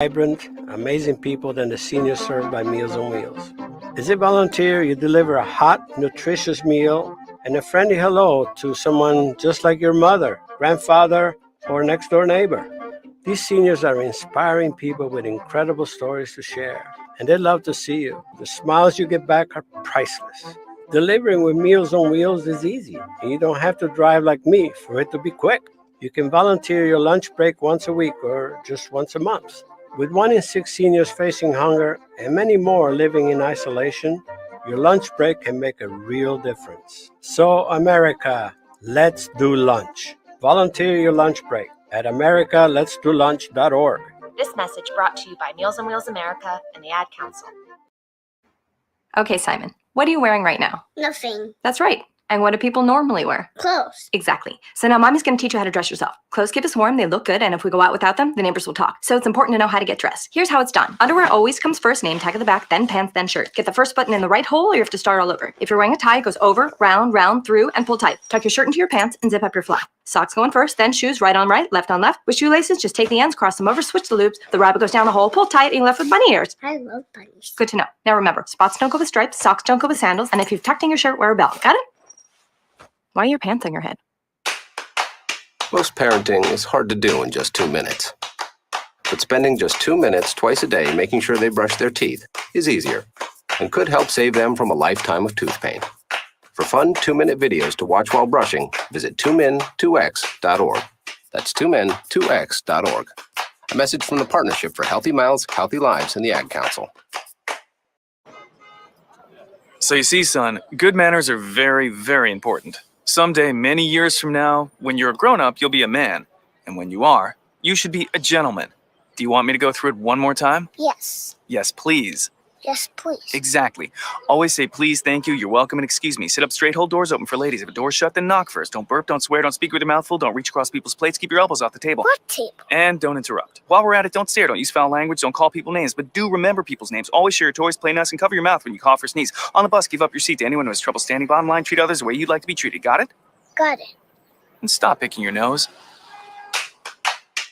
Vibrant, amazing people than the seniors served by Meals on Wheels. As a volunteer, you deliver a hot, nutritious meal and a friendly hello to someone just like your mother, grandfather, or next door neighbor. These seniors are inspiring people with incredible stories to share, and they love to see you. The smiles you get back are priceless. Delivering with Meals on Wheels is easy, and you don't have to drive like me for it to be quick. You can volunteer your lunch break once a week or just once a month. With 1 in 6 seniors facing hunger and many more living in isolation, your lunch break can make a real difference. So, America, let's do lunch. Volunteer your lunch break at americaletsdolunch.org. This message brought to you by Meals on Wheels America and the Ad Council. Okay, Simon, what are you wearing right now? Nothing. That's right. And what do people normally wear? Clothes. Exactly. So now Mommy's going to teach you how to dress yourself. Clothes keep us warm, they look good, and if we go out without them, the neighbors will talk. So it's important to know how to get dressed. Here's how it's done. Underwear always comes first, name tag at the back, then pants, then shirt. Get the first button in the right hole or you have to start all over. If you're wearing a tie, it goes over, round, through, and pull tight. Tuck your shirt into your pants and zip up your fly. Socks going first, then shoes right on right, left on left. With shoelaces, just take the ends, cross them over, switch the loops. The rabbit goes down the hole, pull tight, and you're left with bunny ears. I love bunnies. Good to know. Now remember, spots don't go with stripes, socks don't go with sandals, and if you've tucked in your shirt, wear a belt. Got it? Why are your pants on your head? Most parenting is hard to do in just 2 minutes. But spending just 2 minutes twice a day making sure they brush their teeth is easier and could help save them from a lifetime of tooth pain. For fun 2-minute videos to watch while brushing, visit 2min2x.org. That's 2min2x.org. A message from the Partnership for Healthy Mouths, Healthy Lives, and the Ad Council. So you see, son, good manners are very, very important. Someday, many years from now, when you're a grown-up, you'll be a man. And when you are, you should be a gentleman. Do you want me to go through it one more time? Yes. Yes, please. Yes, please. Exactly. Always say please, thank you, you're welcome, and excuse me. Sit up straight, hold doors open for ladies. If a door's shut, then knock first. Don't burp, don't swear, don't speak with your mouth full, don't reach across people's plates, keep your elbows off the table. What table? And don't interrupt. While we're at it, don't stare, don't use foul language, don't call people names, but do remember people's names. Always share your toys, play nice, and cover your mouth when you cough or sneeze. On the bus, give up your seat to anyone who has trouble standing bottom line. Treat others the way you'd like to be treated. Got it? Got it. And stop picking your nose.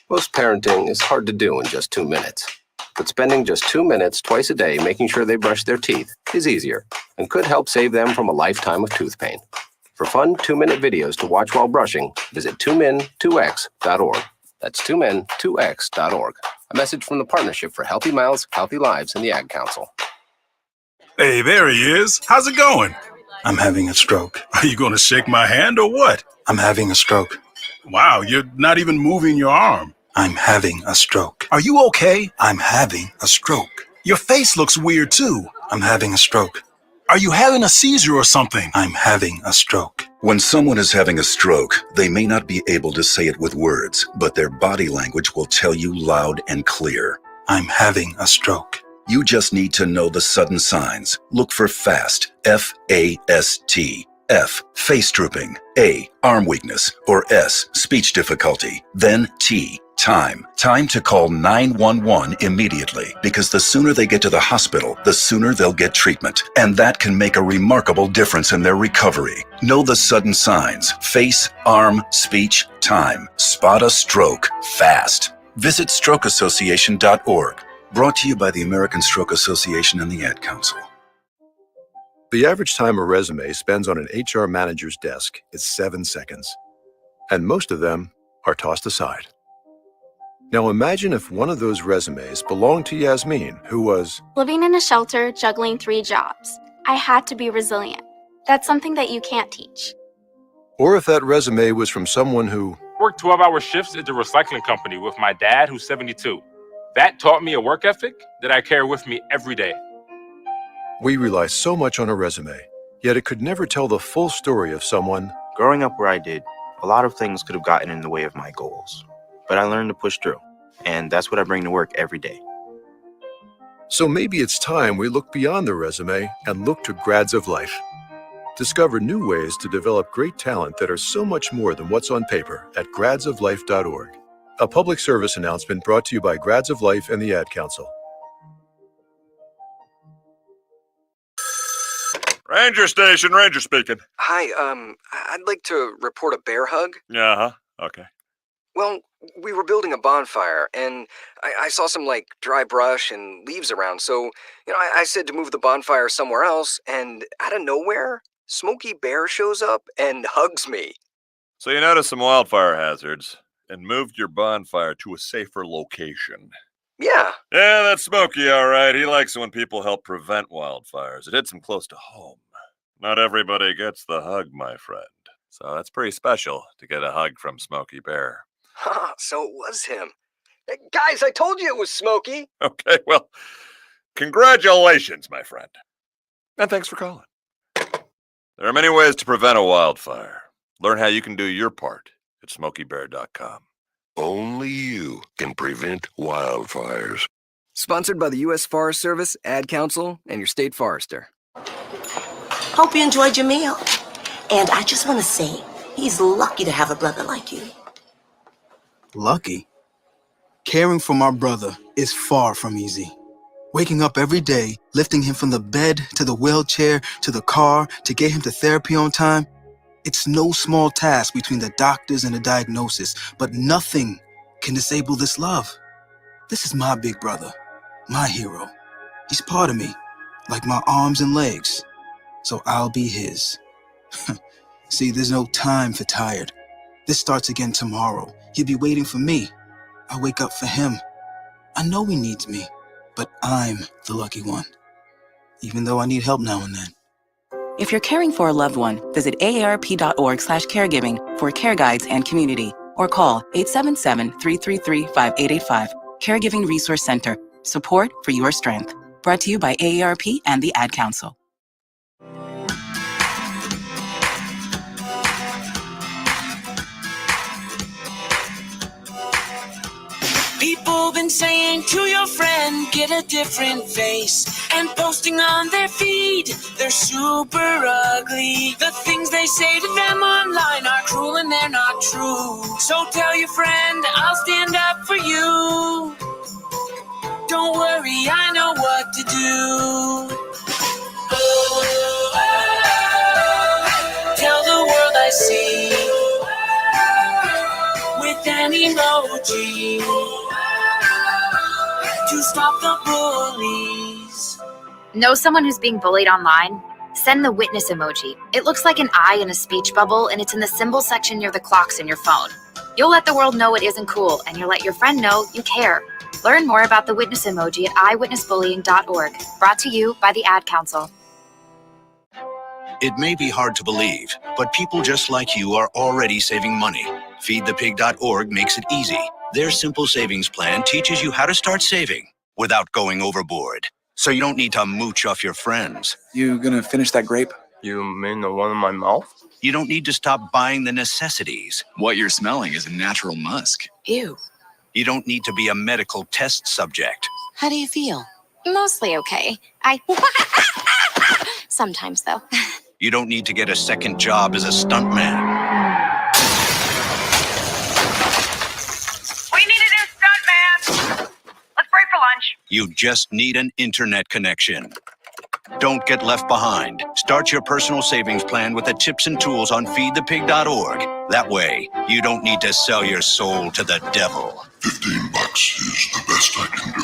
Most parenting is hard to do in just 2 minutes. But spending just 2 minutes twice a day making sure they brush their teeth is easier and could help save them from a lifetime of tooth pain. For fun 2-minute videos to watch while brushing, visit 2min2x.org. That's 2min2x.org. A message from the Partnership for Healthy Mouths, Healthy Lives, and the Ad Council. Hey, there he is. How's it going? I'm having a stroke. Are you going to shake my hand or what? I'm having a stroke. Wow, you're not even moving your arm. I'm having a stroke. Are you okay? I'm having a stroke. Your face looks weird too. I'm having a stroke. Are you having a seizure or something? I'm having a stroke. When someone is having a stroke, they may not be able to say it with words, but their body language will tell you loud and clear. I'm having a stroke. You just need to know the sudden signs. Look for FAST, F-A-S-T. F, face drooping. A, arm weakness. Or S, speech difficulty. Then T, time. Time to call 911 immediately, because the sooner they get to the hospital, the sooner they'll get treatment. And that can make a remarkable difference in their recovery. Know the sudden signs. Face, arm, speech, time. Spot a stroke fast. Visit strokeassociation.org. Brought to you by the American Stroke Association and the Ad Council. The average time a resume spends on an HR manager's desk is 7 seconds. And most of them are tossed aside. Now imagine if one of those resumes belonged to Yasmin, who was living in a shelter, juggling 3 jobs. I had to be resilient. That's something that you can't teach. Or if that resume was from someone who worked 12-hour shifts at the recycling company with my dad, who's 72. That taught me a work ethic that I carry with me every day. We rely so much on a resume, yet it could never tell the full story of someone. Growing up where I did, a lot of things could have gotten in the way of my goals. But I learned to push through, and that's what I bring to work every day. So maybe it's time we look beyond the resume and look to Grads of Life. Discover new ways to develop great talent that are so much more than what's on paper at gradsoflife.org. A public service announcement brought to you by Grads of Life and the Ad Council. Ranger Station, Ranger speaking. Hi, I'd like to report a bear hug. Uh-huh, okay. Well, We were building a bonfire, and I saw some, dry brush and leaves around, so, I said to move the bonfire somewhere else, and out of nowhere, Smokey Bear shows up and hugs me. So you noticed some wildfire hazards and moved your bonfire to a safer location. Yeah. Yeah, that's Smokey, all right. He likes it when people help prevent wildfires. It hits him close to home. Not everybody gets the hug, my friend. So that's pretty special to get a hug from Smokey Bear. So it was him. Hey, guys, I told you it was Smokey. Okay, well, congratulations, my friend. And thanks for calling. There are many ways to prevent a wildfire. Learn how you can do your part at SmokeyBear.com. Only you can prevent wildfires. Sponsored by the U.S. Forest Service, Ad Council, and your state forester. Hope you enjoyed your meal. And I just want to say, he's lucky to have a brother like you. Lucky? Caring for my brother is far from easy. Waking up every day, lifting him from the bed to the wheelchair to the car to get him to therapy on time, it's no small task between the doctors and the diagnosis, but nothing can disable this love. This is my big brother, my hero. He's part of me, like my arms and legs, so I'll be his. See, there's no time for tired. This starts again tomorrow. He'll be waiting for me. I wake up for him. I know he needs me, but I'm the lucky one, even though I need help now and then. If you're caring for a loved one, visit aarp.org/caregiving for care guides and community, or call 877-333-5885. Caregiving Resource Center. Support for your strength. Brought to you by AARP and the Ad Council. People been saying to your friend, get a different face, and posting on their feed, they're super ugly. The things they say to them online are cruel and they're not true. So tell your friend, I'll stand up for you. Don't worry, I know what to do. Tell the world I see with an emoji to stop the bullies. Know someone who's being bullied online? Send the witness emoji. It looks like an eye in a speech bubble, and it's in the symbol section near the clocks in your phone. You'll let the world know it isn't cool, and you'll let your friend know you care. Learn more about the witness emoji at eyewitnessbullying.org. Brought to you by the Ad Council. It may be hard to believe, but people just like you are already saving money. FeedThePig.org makes it easy. Their simple savings plan teaches you how to start saving without going overboard. So you don't need to mooch off your friends. You gonna finish that grape? You mean the one in my mouth? You don't need to stop buying the necessities. What you're smelling is a natural musk. Ew. You don't need to be a medical test subject. How do you feel? Mostly okay. Sometimes, though. You don't need to get a second job as a stuntman. We need a new stuntman. Let's break for lunch. You just need an internet connection. Don't get left behind. Start your personal savings plan with the tips and tools on feedthepig.org. That way, you don't need to sell your soul to the devil. $15 is the best I can do.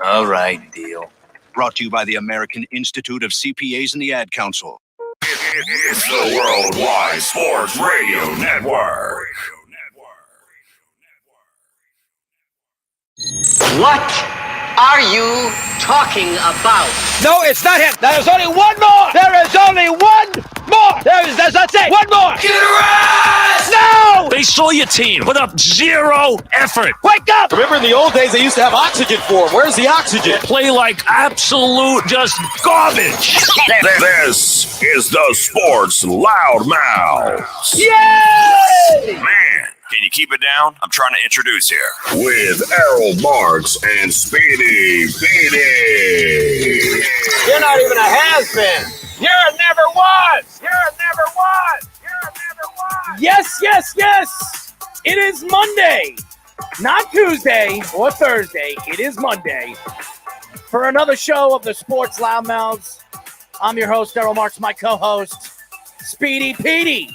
All right, deal. Brought to you by the American Institute of CPAs and the Ad Council. It's the Worldwide Sports Radio Network. What are you talking about? No, it's not him. There's only one more. There is only one more. That's it. One more. Get her ass! No! They saw your team put up zero effort. Wake up! Remember in the old days they used to have oxygen for them. Where's the oxygen? Play like absolute just garbage. This is the Sports Loudmouths. Yay! Man, can you keep it down? I'm trying to introduce here. With Errol Marks and Speedy Petey. You're not even a has-been. You're a never was. You're a never was. You're a never was. Yes, yes, yes. It is Monday. Not Tuesday or Thursday. It is Monday. For another show of the Sports Loudmouths, I'm your host, Errol Marks, my co-host, Speedy Petey.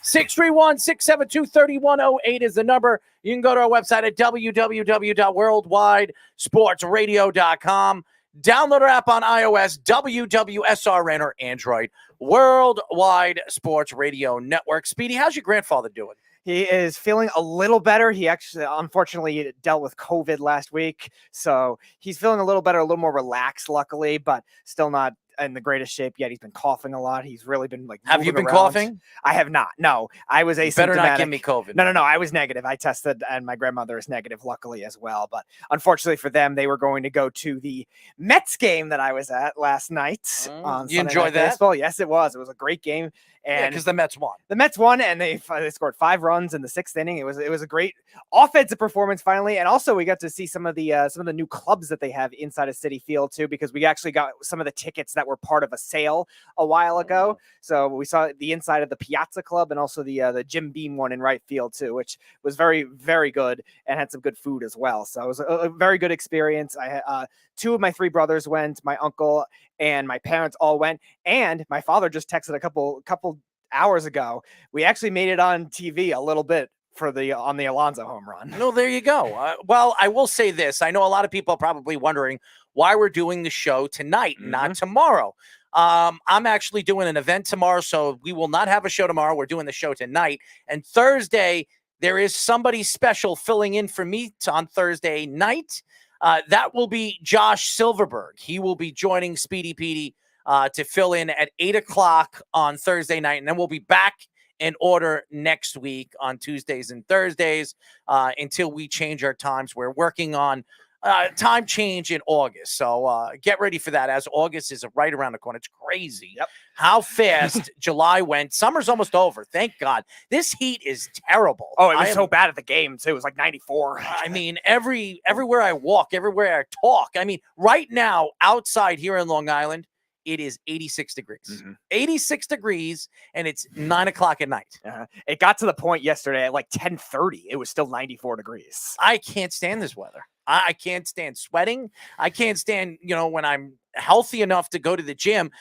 631-672-3108 is the number. you can go to our website at www.worldwidesportsradio.com. Download our app on iOS, WWSRN or Android, Worldwide Sports Radio Network. Speedy, how's your grandfather doing? He is feeling a little better. He actually, unfortunately, dealt with COVID last week. So he's feeling a little better, a little more relaxed, luckily, but still not in the greatest shape yet. He's been coughing a lot. He's really been Have you been around. coughing? I have not. No, I was asymptomatic. Better not give me COVID. No. I was negative. I tested, and my grandmother is negative, luckily, as well. But unfortunately for them, they were going to go to the Mets game that I was at last night. On You Sunday enjoyed Night that? Baseball. Yes, it was. It was a great game. And because the Mets won. The Mets won, and they scored 5 runs in the 6th inning. It was a great offensive performance finally, and also we got to see some of the new clubs that they have inside of Citi Field too, because we actually got some of the tickets that were part of a sale a while ago. So we saw the inside of the Piazza Club and also the Jim Beam one in right field too, which was very, very good and had some good food as well. So it was a very good experience. I 2 of my 3 brothers went, my uncle and my parents all went, and my father just texted a couple hours ago. We actually made it on TV a little bit on the Alonso home run. No, there you go. Well, I will say this. I know a lot of people are probably wondering why we're doing the show tonight, not tomorrow. I'm actually doing an event tomorrow, so we will not have a show tomorrow. We're doing the show tonight. And Thursday, there is somebody special filling in for me on Thursday night. That will be Josh Silverberg. He will be joining Speedy Petey to fill in at 8 o'clock on Thursday night. And then we'll be back in order next week on Tuesdays and Thursdays until we change our times. We're working on time change in August. So get ready for that, as August is right around the corner. It's crazy how fast July went. Summer's almost over. Thank God. This heat is terrible. Oh, it was so bad at the games. It was like 94. I mean, everywhere I walk, everywhere I talk. I mean, right now, outside here in Long Island, it is 86 degrees. 86 degrees, and it's 9 o'clock at night. It got to the point yesterday at like 10:30. It was still 94 degrees. I can't stand this weather. I can't stand sweating. I can't stand, when I'm healthy enough to go to the gym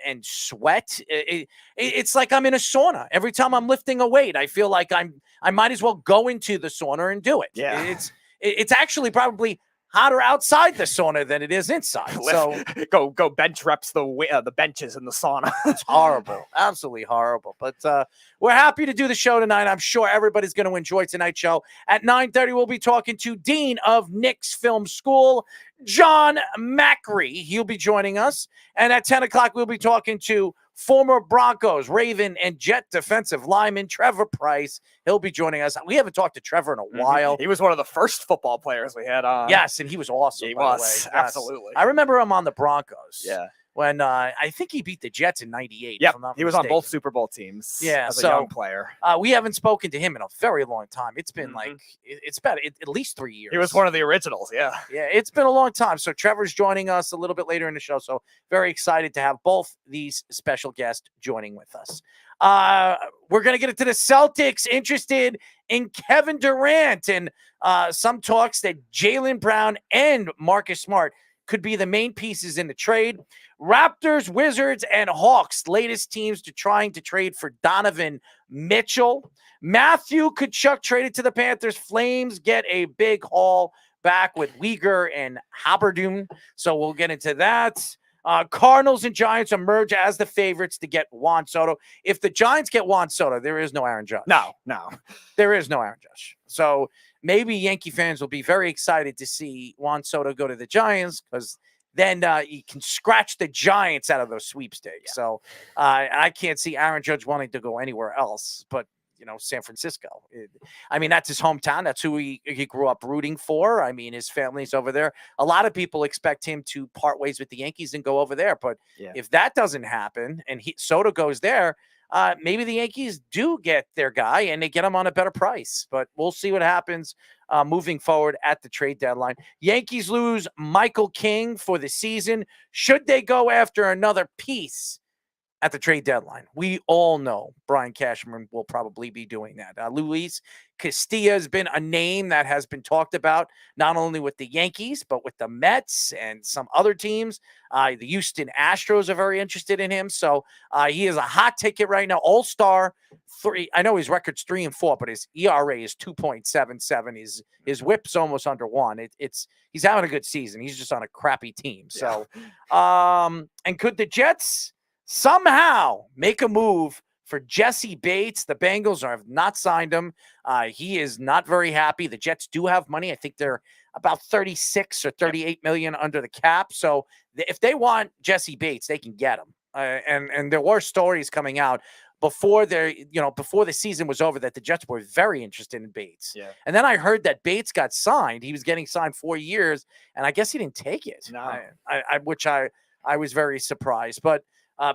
and sweat. It's like I'm in a sauna. Every time I'm lifting a weight, I feel like I might as well go into the sauna and do it. Yeah. It's actually probably hotter outside the sauna than it is inside. So go bench reps the benches in the sauna. It's horrible, absolutely horrible. But we're happy to do the show tonight. I'm sure everybody's going to enjoy tonight's show. At 9:30, we'll be talking to Dean of Knicks Film School, John Macri. He'll be joining us. And at 10 o'clock, we'll be talking to former Broncos, Raven, and Jet defensive lineman Trevor Price. He'll be joining us. We haven't talked to Trevor in a while. He was one of the first football players we had on. Yes, and he was awesome. He by the was, way. Yes. absolutely. I remember him on the Broncos. Yeah. When I think he beat the Jets in '98. Yeah, he was on both Super Bowl teams. Yeah, as a so, young player. We haven't spoken to him in a very long time. It's been it's been at least 3 years. He was one of the originals. Yeah. Yeah, it's been a long time. So Trevor's joining us a little bit later in the show. So very excited to have both these special guests joining with us. We're going to get into the Celtics interested in Kevin Durant, and some talks that Jaylen Brown and Marcus Smart could be the main pieces in the trade. Raptors, Wizards, and Hawks, latest teams trying to trade for Donovan Mitchell. Matthew Tkachuk traded to the Panthers. Flames get a big haul back with Weegar and Huberdeau. So we'll get into that. Cardinals and Giants emerge as the favorites to get Juan Soto. If the Giants get Juan Soto, there is no Aaron Judge. No. There is no Aaron Judge. So maybe Yankee fans will be very excited to see Juan Soto go to the Giants, because then you can scratch the Giants out of those sweepstakes. Yeah. So I can't see Aaron Judge wanting to go anywhere else but, San Francisco. I mean, that's his hometown. That's who he grew up rooting for. I mean, his family's over there. A lot of people expect him to part ways with the Yankees and go over there. But if that doesn't happen and Soto goes there, maybe the Yankees do get their guy and they get him on a better price. But we'll see what happens moving forward at the trade deadline. Yankees lose Michael King for the season. Should they go after another piece at the trade deadline. We all know Brian Cashman will probably be doing that. Luis Castillo has been a name that has been talked about not only with the Yankees, but with the Mets and some other teams. The Houston Astros are very interested in him. So he is a hot ticket right now. All-Star 3. I know his record's 3-4, but his ERA is 2.77. His whip's almost under 1. He's having a good season. He's just on a crappy team. So, and could the Jets somehow make a move for Jessie Bates? The Bengals have not signed him. He is not very happy. The Jets do have money. I think they're about 36 or 38 million under the cap. So if they want Jessie Bates, they can get him. And there were stories coming out before the season was over that the Jets were very interested in Bates. Yeah. And then I heard that Bates got signed. He was getting signed 4 years, and I guess he didn't take it. No. Which I was very surprised. But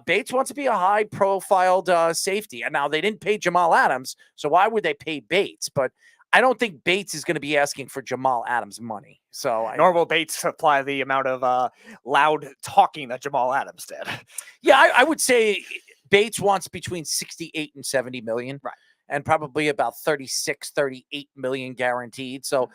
Bates wants to be a high-profiled safety. And now they didn't pay Jamal Adams, so why would they pay Bates? But I don't think Bates is going to be asking for Jamal Adams' money. So nor will Bates supply the amount of loud talking that Jamal Adams did. Yeah, I would say Bates wants between 68 and 70 million. Right. And probably about 36, 38 million guaranteed. So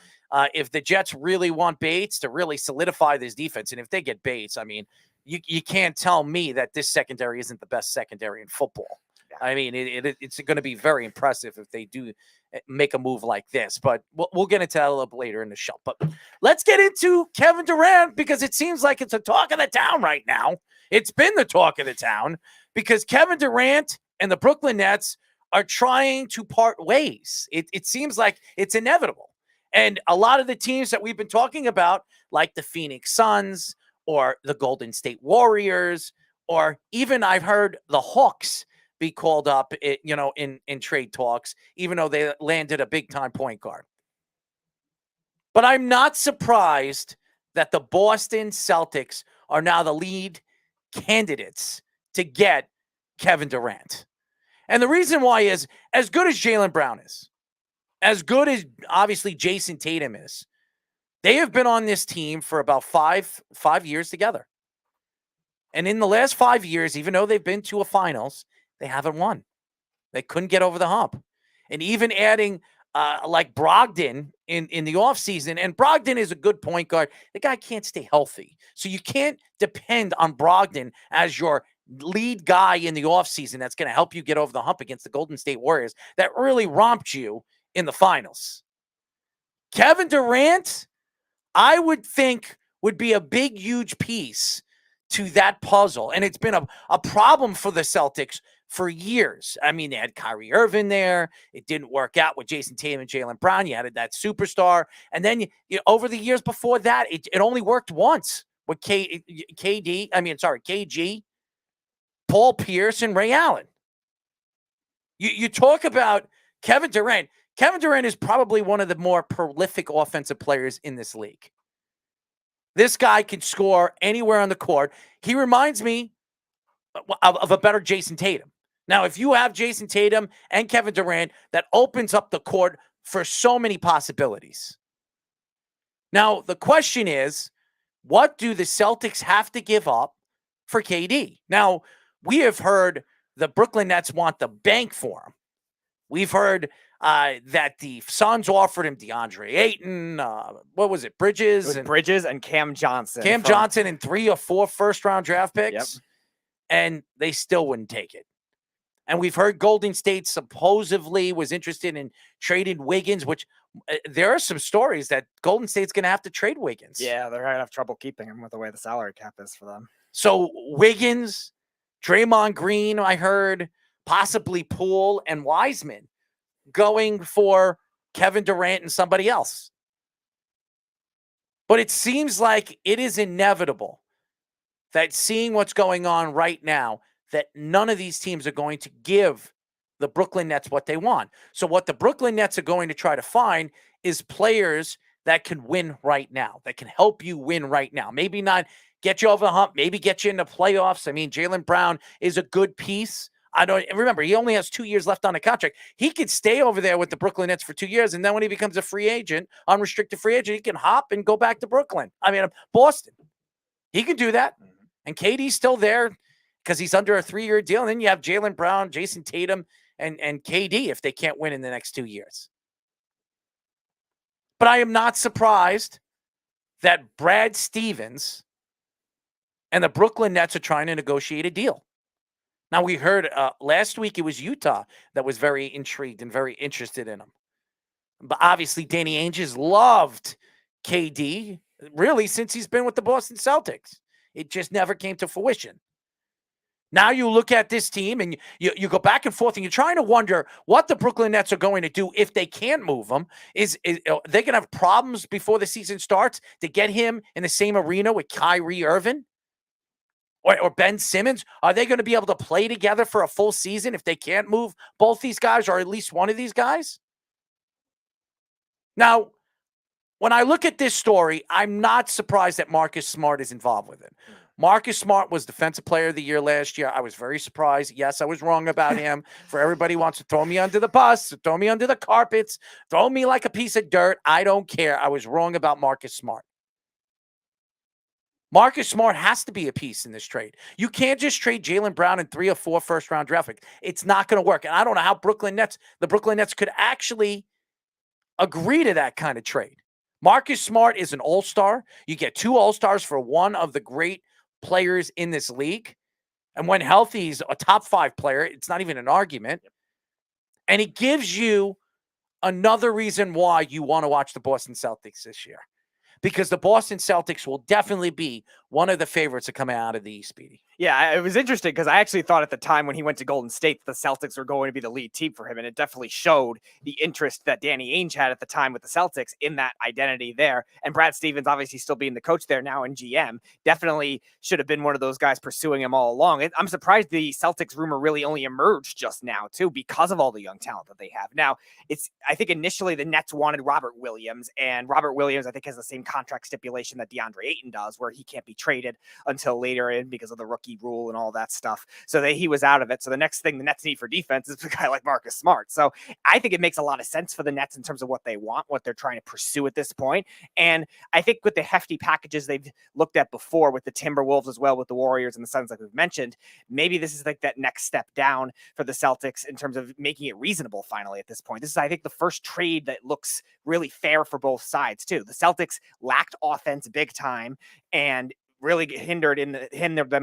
if the Jets really want Bates to really solidify this defense, and if they get Bates, I mean, you can't tell me that this secondary isn't the best secondary in football. Yeah. I mean, it's going to be very impressive if they do make a move like this. But we'll get into that a little bit later in the show. But let's get into Kevin Durant, because it seems like it's a talk of the town right now. It's been the talk of the town because Kevin Durant and the Brooklyn Nets are trying to part ways. It seems like it's inevitable. And a lot of the teams that we've been talking about, like the Phoenix Suns, or the Golden State Warriors, or even I've heard the Hawks be called up, in trade talks, even though they landed a big-time point guard. But I'm not surprised that the Boston Celtics are now the lead candidates to get Kevin Durant. And the reason why is, as good as Jaylen Brown is, as good as obviously Jason Tatum is, they have been on this team for about five years together. And in the last 5 years, even though they've been to a finals, they haven't won. They couldn't get over the hump. And even adding like Brogdon in the offseason, and Brogdon is a good point guard. The guy can't stay healthy. So you can't depend on Brogdon as your lead guy in the offseason that's going to help you get over the hump against the Golden State Warriors that really romped you in the finals. Kevin Durant, I would think, would be a big, huge piece to that puzzle. And it's been a problem for the Celtics for years. I mean, they had Kyrie Irving there. It didn't work out with Jason Tatum and Jaylen Brown. You had that superstar. And then over the years before that, it only worked once with KG, Paul Pierce, and Ray Allen. You talk about Kevin Durant. Kevin Durant is probably one of the more prolific offensive players in this league. This guy can score anywhere on the court. He reminds me of a better Jason Tatum. Now, if you have Jason Tatum and Kevin Durant, that opens up the court for so many possibilities. Now, the question is, what do the Celtics have to give up for KD? Now, we have heard the Brooklyn Nets want the bank for him. We've heard that the Suns offered him DeAndre Ayton. What was it? Bridges and Cam Johnson. Johnson and 3 or 4 first-round draft picks. Yep. And they still wouldn't take it. And we've heard Golden State supposedly was interested in trading Wiggins, which there are some stories that Golden State's going to have to trade Wiggins. Yeah, they're going to have trouble keeping him with the way the salary cap is for them. So Wiggins, Draymond Green, I heard, possibly Poole and Wiseman going for Kevin Durant and somebody else. But it seems like it is inevitable that, seeing what's going on right now, that none of these teams are going to give the Brooklyn Nets what they want. So what the Brooklyn Nets are going to try to find is players that can win right now, that can help you win right now. Maybe not get you over the hump, maybe get you into playoffs. I mean, Jaylen Brown is a good piece. Remember, he only has 2 years left on the contract. He could stay over there with the Brooklyn Nets for 2 years, and then when he becomes a free agent, unrestricted free agent, he can hop and go back to Boston. He can do that. And KD's still there. because he's under a 3-year deal. And then you have Jaylen Brown, Jason Tatum, and KD if they can't win in the next 2 years. But I am not surprised that Brad Stevens and the Brooklyn Nets are trying to negotiate a deal. Now, we heard last week it was Utah that was very intrigued and very interested in him. But obviously, Danny Ainge has loved KD, really, since he's been with the Boston Celtics. It just never came to fruition. Now you look at this team and you go back and forth and you're trying to wonder what the Brooklyn Nets are going to do if they can't move him. Is they going to have problems before the season starts to get him in the same arena with Kyrie Irving? Or Ben Simmons? Are they going to be able to play together for a full season if they can't move both these guys or at least one of these guys? Now, when I look at this story, I'm not surprised that Marcus Smart is involved with it. Marcus Smart was Defensive Player of the Year last year. I was very surprised. Yes, I was wrong about him. For everybody who wants to throw me under the bus, throw me under the carpets, throw me like a piece of dirt, I don't care. I was wrong about Marcus Smart. Marcus Smart has to be a piece in this trade. You can't just trade Jaylen Brown and 3 or 4 first-round draft picks. It's not going to work. And I don't know how the Brooklyn Nets could actually agree to that kind of trade. Marcus Smart is an all-star. You get 2 all-stars for one of the great players in this league. And when healthy, he's a top 5 player. It's not even an argument. And it gives you another reason why you want to watch the Boston Celtics this year. Because the Boston Celtics will definitely be one of the favorites to come out of the East, Speedy. Yeah, it was interesting because I actually thought at the time when he went to Golden State, the Celtics were going to be the lead team for him. And it definitely showed the interest that Danny Ainge had at the time with the Celtics in that identity there. And Brad Stevens, obviously still being the coach there now in GM, definitely should have been one of those guys pursuing him all along. I'm surprised the Celtics rumor really only emerged just now, too, because of all the young talent that they have. Now, I think initially the Nets wanted Robert Williams, and Robert Williams, I think, has the same contract stipulation that DeAndre Ayton does, where he can't be traded until later in because of the rookie rule and all that stuff. So he was out of it. So the next thing the Nets need for defense is a guy like Marcus Smart. So I think it makes a lot of sense for the Nets in terms of what they want, what they're trying to pursue at this point. And I think with the hefty packages they've looked at before with the Timberwolves as well, with the Warriors and the Suns, like we've mentioned, maybe this is like that next step down for the Celtics in terms of making it reasonable finally at this point. This is, I think, the first trade that looks really fair for both sides too. The Celtics lacked offense big time and really hindered them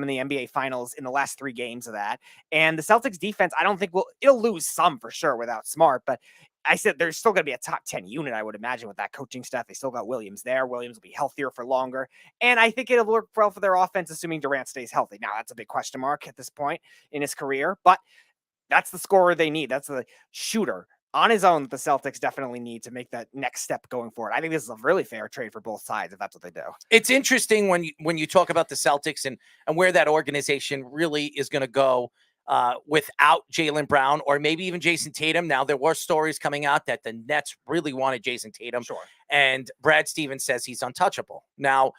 in the NBA Finals in the last 3 games of that. And the Celtics defense, I don't think it'll lose some for sure without Smart, but I said there's still going to be a top 10 unit, I would imagine, with that coaching staff. They still got Williams there. Williams will be healthier for longer. And I think it'll work well for their offense, assuming Durant stays healthy. Now, that's a big question mark at this point in his career, but that's the scorer they need. That's the shooter on his own that the Celtics definitely need to make that next step going forward. I think this is a really fair trade for both sides if that's what they do. It's interesting when you talk about the Celtics and where that organization really is going to go without Jaylen Brown or maybe even Jason Tatum. Now, there were stories coming out that the Nets really wanted Jason Tatum. Sure. And Brad Stevens says he's untouchable. Now,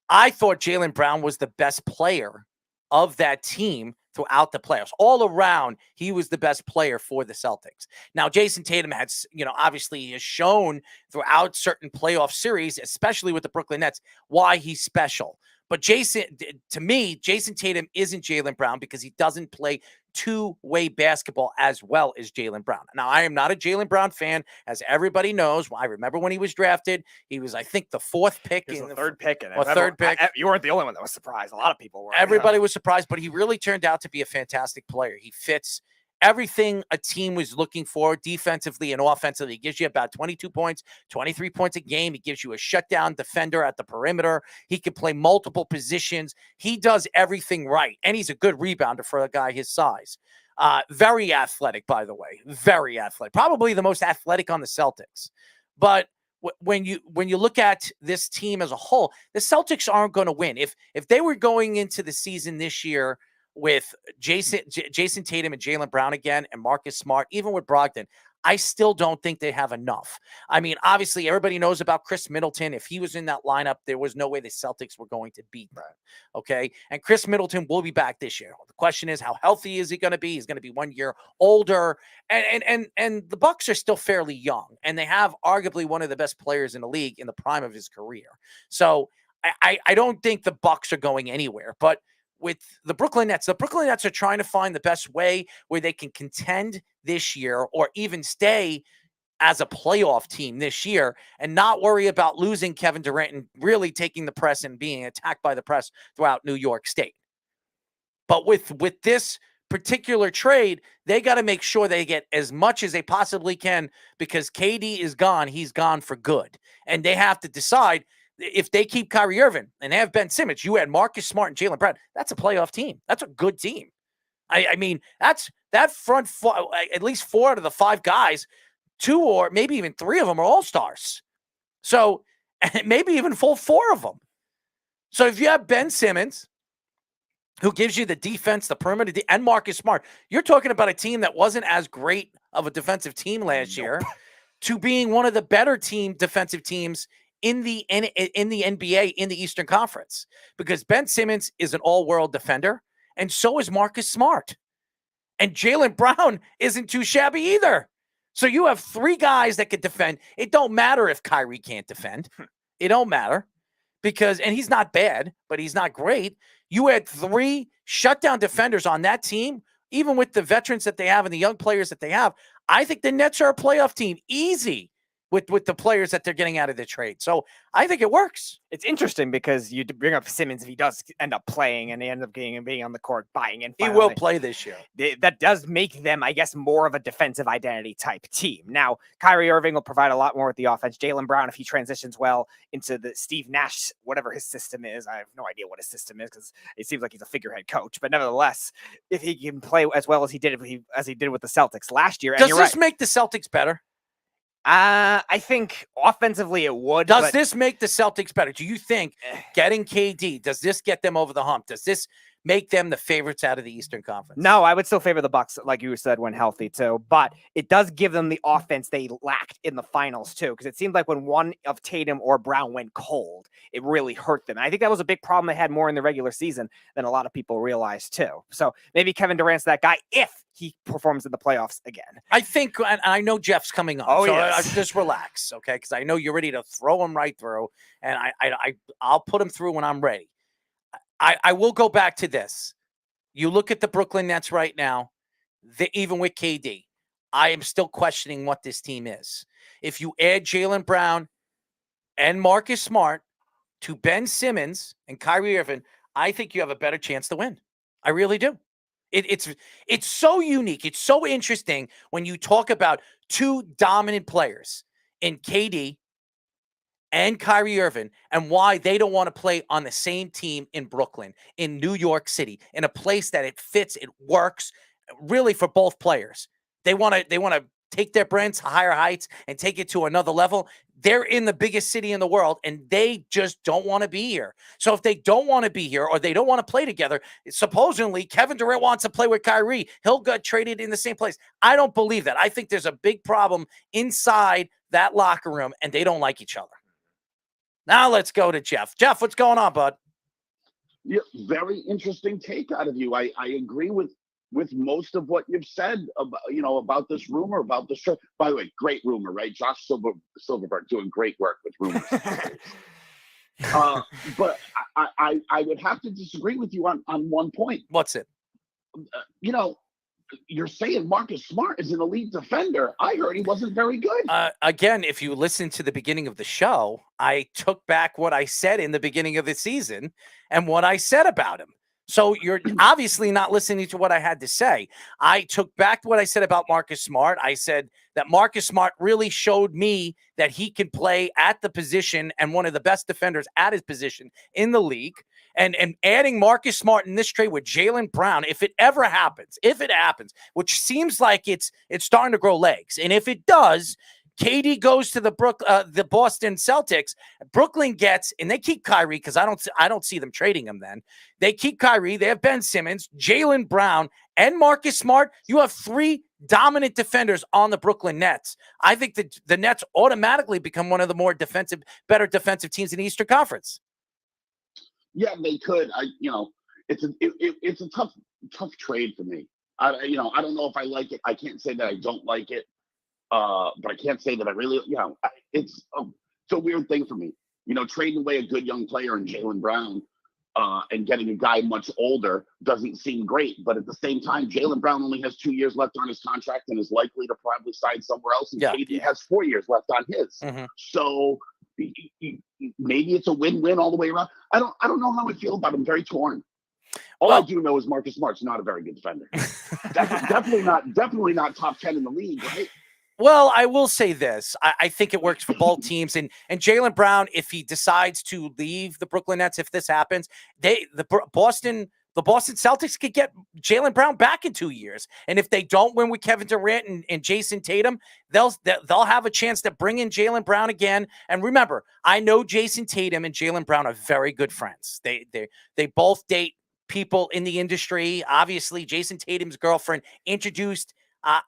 I thought Jaylen Brown was the best player of that team throughout the playoffs. All around, he was the best player for the Celtics. Now, Jason Tatum has, obviously has shown throughout certain playoff series, especially with the Brooklyn Nets, why he's special. But to me, Jason Tatum isn't Jaylen Brown because he doesn't play two-way basketball as well as Jaylen Brown. Now, I am not a Jaylen Brown fan, as everybody knows. I remember when he was drafted, he was, I think, the 4th pick. He was the 3rd pick. Third pick. You weren't the only one that was surprised. A lot of people were. Everybody was surprised, but he really turned out to be a fantastic player. He fits everything a team was looking for defensively and offensively. He gives you about 22 points, 23 points a game. He gives you a shutdown defender at the perimeter. He can play multiple positions. He does everything right, and he's a good rebounder for a guy his size. Very athletic, by the way. Very athletic. Probably the most athletic on the Celtics. But when you look at this team as a whole, the Celtics aren't going to win. If they were going into the season this year with Jason Tatum and Jaylen Brown again and Marcus Smart, even with Brogdon, I still don't think they have enough. I mean, obviously, everybody knows about Chris Middleton. If he was in that lineup, there was no way the Celtics were going to beat them. Okay? And Chris Middleton will be back this year. The question is, how healthy is he going to be? He's going to be 1 year older. And the Bucks are still fairly young, and they have arguably one of the best players in the league in the prime of his career. So I don't think the Bucks are going anywhere. But with the Brooklyn Nets. The Brooklyn Nets are trying to find the best way where they can contend this year or even stay as a playoff team this year and not worry about losing Kevin Durant and really taking the press and being attacked by the press throughout New York State. But with this particular trade, they got to make sure they get as much as they possibly can because KD is gone. He's gone for good. And they have to decide if they keep Kyrie Irving and have Ben Simmons, you had Marcus Smart and Jalen Brown. That's a playoff team. That's a good team. I mean, that's that front four, at least 4 out of the 5 guys, 2 or maybe even 3 of them are all-stars. So maybe even full 4 of them. So if you have Ben Simmons, who gives you the defense, the perimeter, and Marcus Smart, you're talking about a team that wasn't as great of a defensive team last year to being one of the better defensive teams in the NBA in the Eastern Conference, because Ben Simmons is an all-world defender, and so is Marcus Smart. And Jaylen Brown isn't too shabby either. So you have 3 guys that could defend. It don't matter if Kyrie can't defend. It don't matter because, and he's not bad, but he's not great. You had 3 shutdown defenders on that team, even with the veterans that they have and the young players that they have. I think the Nets are a playoff team, easy, with the players that they're getting out of the trade. So I think it works. It's interesting because you bring up Simmons if he does end up playing and they end up being on the court buying in. He will play this year. That does make them, I guess, more of a defensive identity type team. Now, Kyrie Irving will provide a lot more with the offense. Jaylen Brown, if he transitions well into the Steve Nash, whatever his system is, I have no idea what his system is because it seems like he's a figurehead coach. But nevertheless, if he can play as well as he did with the Celtics last year, does this make the Celtics better? I think offensively it would. Does this make the Celtics better? Do you think getting KD, does this get them over the hump? Does this make them the favorites out of the Eastern Conference? No, I would still favor the Bucks, like you said, when healthy too. But it does give them the offense they lacked in the finals too, because it seemed like when one of Tatum or Brown went cold, it really hurt them. And I think that was a big problem they had more in the regular season than a lot of people realized too. So maybe Kevin Durant's that guy if he performs in the playoffs again. I think, and I know Jeff's coming on, so yes. Just relax, okay? Because I know you're ready to throw him right through, and I'll put him through when I'm ready. I will go back to this. You look at the Brooklyn Nets right now, even with KD, I am still questioning what this team is. If you add Jaylen Brown and Marcus Smart to Ben Simmons and Kyrie Irving, I think you have a better chance to win. I really do. It's so unique. It's so interesting when you talk about 2 dominant players in KD and Kyrie Irving and why they don't want to play on the same team in Brooklyn, in New York City, in a place that it fits, it works really for both players. They want to take their brand to higher heights and take it to another level. They're in the biggest city in the world, and they just don't want to be here. So if they don't want to be here or they don't want to play together, supposedly Kevin Durant wants to play with Kyrie. He'll get traded in the same place. I don't believe that. I think there's a big problem inside that locker room, and they don't like each other. Now let's go to Jeff. Jeff, what's going on, bud? Yeah, very interesting take out of you. I agree with most of what you've said about this rumor, about the show. By the way, great rumor, right? Josh Silverberg doing great work with rumors. But I would have to disagree with you on one point. What's it? You're saying Marcus Smart is an elite defender. I heard he wasn't very good. Again, if you listen to the beginning of the show, I took back what I said in the beginning of the season and what I said about him. So you're obviously not listening to what I had to say. I took back what I said about Marcus Smart. I said that Marcus Smart really showed me that he can play at the position and one of the best defenders at his position in the league. And adding Marcus Smart in this trade with Jaylen Brown, if it happens, which seems like it's starting to grow legs. And if it does, KD goes to the Boston Celtics. Brooklyn gets, and they keep Kyrie because I don't see them trading him then. They keep Kyrie. They have Ben Simmons, Jaylen Brown, and Marcus Smart. You have 3 dominant defenders on the Brooklyn Nets. I think that the Nets automatically become one of the better defensive teams in the Eastern Conference. Yeah, they could. It's a tough trade for me. I don't know if I like it. I can't say that I don't like it. But I can't say that I really, it's a weird thing for me. Trading away a good young player in Jaylen Brown and getting a guy much older doesn't seem great. But at the same time, Jaylen Brown only has 2 years left on his contract and is likely to probably sign somewhere else. And KD has 4 years left on his. So maybe it's a win-win all the way around. I don't know how I feel about him. Very torn. All I do know is Marcus Smart's not a very good defender. definitely not top 10 in the league, right? Well, I will say this. I think it works for both teams. And Jaylen Brown, if he decides to leave the Brooklyn Nets, if this happens, the Boston Celtics could get Jaylen Brown back in 2 years. And if they don't win with Kevin Durant and Jason Tatum, they'll have a chance to bring in Jaylen Brown again. And remember, I know Jason Tatum and Jaylen Brown are very good friends. They both date people in the industry. Obviously, Jason Tatum's girlfriend introduced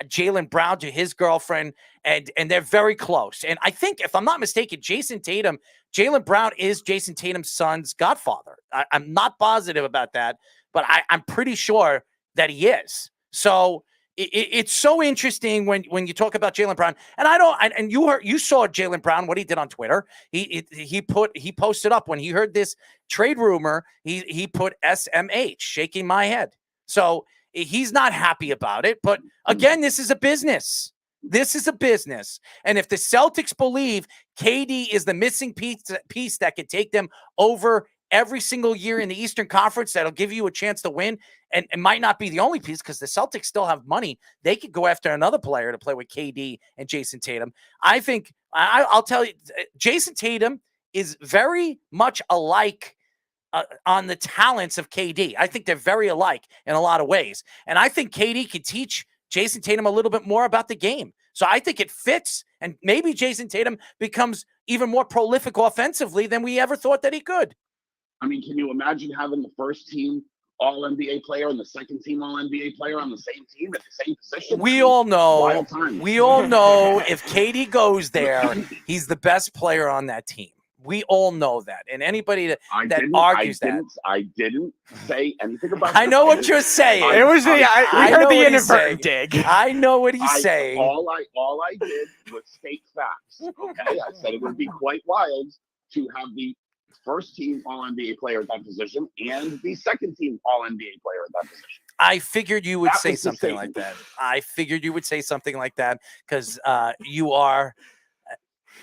Jaylen Brown to his girlfriend, and they're very close. And I think, if I'm not mistaken, Jaylen Brown is Jason Tatum's son's godfather. I'm not positive about that, but I'm pretty sure that he is. So it's so interesting when you talk about Jaylen Brown. And you saw Jaylen Brown, what he did on Twitter. He posted up when he heard this trade rumor. He put SMH, shaking my head. So he's not happy about it. But again, this is a business. This is a business. And if the Celtics believe KD is the missing piece that can take them over every single year in the Eastern Conference, that'll give you a chance to win, and it might not be the only piece because the Celtics still have money. They could go after another player to play with KD and Jason Tatum. I think I'll tell you, Jason Tatum is very much alike on the talents of KD. I think they're very alike in a lot of ways. And I think KD could teach Jason Tatum a little bit more about the game. So I think it fits. And maybe Jason Tatum becomes even more prolific offensively than we ever thought that he could. I mean, can you imagine having the first team All-NBA player and the second team All-NBA player on the same team at the same position? We all know if KD goes there, he's the best player on that team. We all know that. And anybody that argues that. I didn't say anything about I know what you're saying. We heard the inadvertent dig. I know what he's saying. All I did was state facts. Okay, I said it would be quite wild to have the first team All-NBA player at that position and the second team All-NBA player at that position. I figured you would say something like that. I figured you would say something like that because you are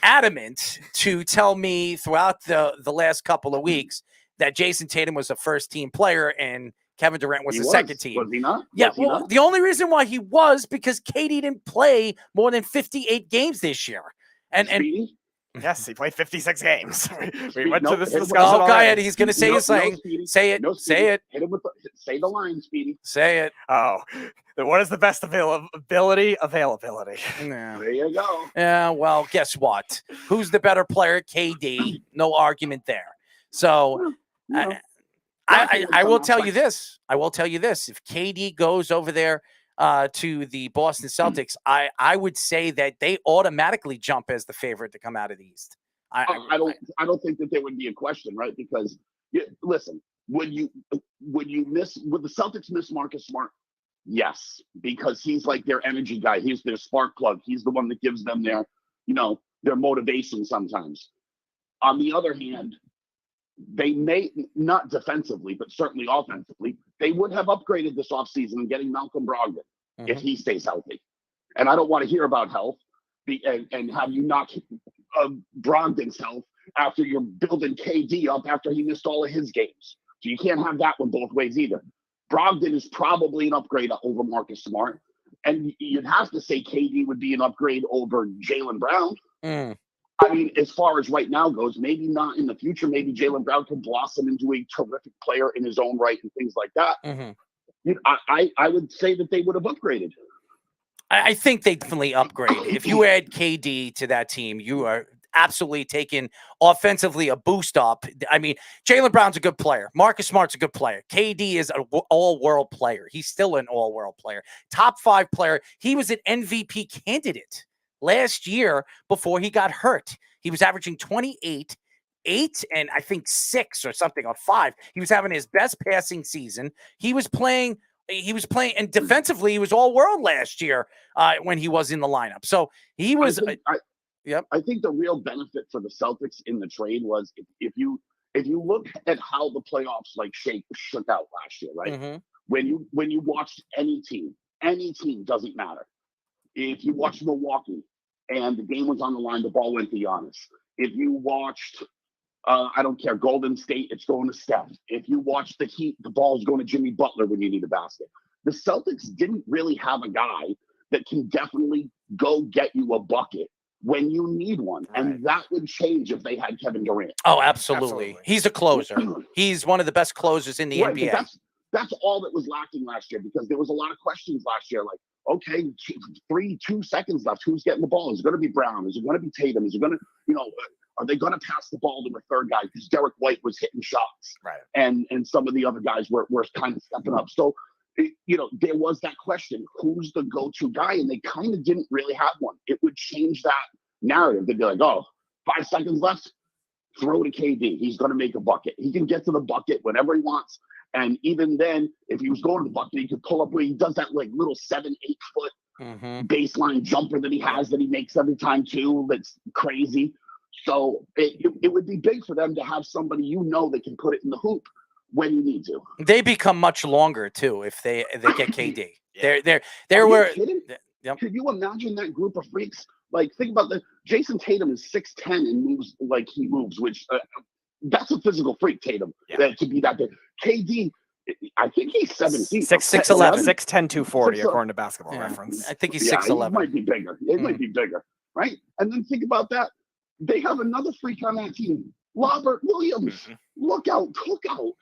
adamant to tell me throughout the last couple of weeks that Jason Tatum was a first-team player and Kevin Durant was the second team. Was he not? Yeah, the only reason why he was because KD didn't play more than 58 games this year. And yes, he played 56 games. We went to this discussion. Oh, go ahead. He's going to say his thing. Say it. Say it. Hit him with say the line, Speedy. Say it. Oh, what is the best availability? Availability. Yeah. There you go. Yeah, well, guess what? Who's the better player? KD. No argument there. So I will tell you this. I will tell you this. If KD goes over there to the Boston Celtics, I would say that they automatically jump as the favorite to come out of the East. I don't think that there would be a question, right? Because listen, would the Celtics miss Marcus Smart? Yes, because he's like their energy guy. He's their spark plug. He's the one that gives them their motivation sometimes. On the other hand, they may not defensively, but certainly offensively, they would have upgraded this offseason in getting Malcolm Brogdon if he stays healthy. And I don't want to hear about health and have you knock Brogdon's health after you're building KD up after he missed all of his games. So you can't have that one both ways either. Brogdon is probably an upgrade over Marcus Smart. And you'd have to say KD would be an upgrade over Jaylen Brown. I mean, as far as right now goes, maybe not in the future. Maybe Jaylen Brown could blossom into a terrific player in his own right and things like that. I would say that they would have upgraded. I think they definitely upgrade. If you add KD to that team, you are absolutely taking offensively a boost up. I mean, Jaylen Brown's a good player. Marcus Smart's a good player. KD is an all-world player. He's still an all-world player. Top 5 player. He was an MVP candidate last year before he got hurt. He was averaging 28, 8, and I think 6 or something, or 5. He was having his best passing season. He was playing, and defensively, he was all-world last year when he was in the lineup. So he was... I think the real benefit for the Celtics in the trade was if you if you look at how the playoffs like shook out last year, right? Mm-hmm. When you watched any team doesn't matter. If you watched Milwaukee and the game was on the line, the ball went to Giannis. If you watched, I don't care, Golden State, it's going to Steph. If you watched the Heat, the ball's going to Jimmy Butler when you need a basket. The Celtics didn't really have a guy that can definitely go get you a bucket when you need one. Right. And that would change if they had Kevin Durant. Oh, absolutely. He's a closer. He's one of the best closers in the NBA. That's all that was lacking last year, because there was a lot of questions last year. Like, okay, 2 seconds left. Who's getting the ball? Is it going to be Brown? Is it going to be Tatum? Is it going to, are they going to pass the ball to a third guy? Because Derek White was hitting shots. Right. And some of the other guys were kind of stepping up. So, there was that question, who's the go-to guy? And they kind of didn't really have one. It would change that narrative. They'd be like, 5 seconds left, throw to KD. He's going to make a bucket. He can get to the bucket whenever he wants. And even then, if he was going to the bucket, he could pull up where he does that like little 7-8 foot baseline jumper that he has that he makes every time too. That's crazy. So it would be big for them to have somebody that can put it in the hoop when you need to. They become much longer too if they get KD. Yeah. There were. Yep. Could you imagine that group of freaks? Like, think about Jason Tatum is 6'10" and moves like he moves, which that's a physical freak, Tatum, to be that big. KD, I think he's 7 feet. 6'11", 6'10", 240, according to Basketball Reference. I think he's 6'11". He might be bigger. It might be bigger, right? And then think about that. They have another freak on that team, Robert Williams. Look out, cook out.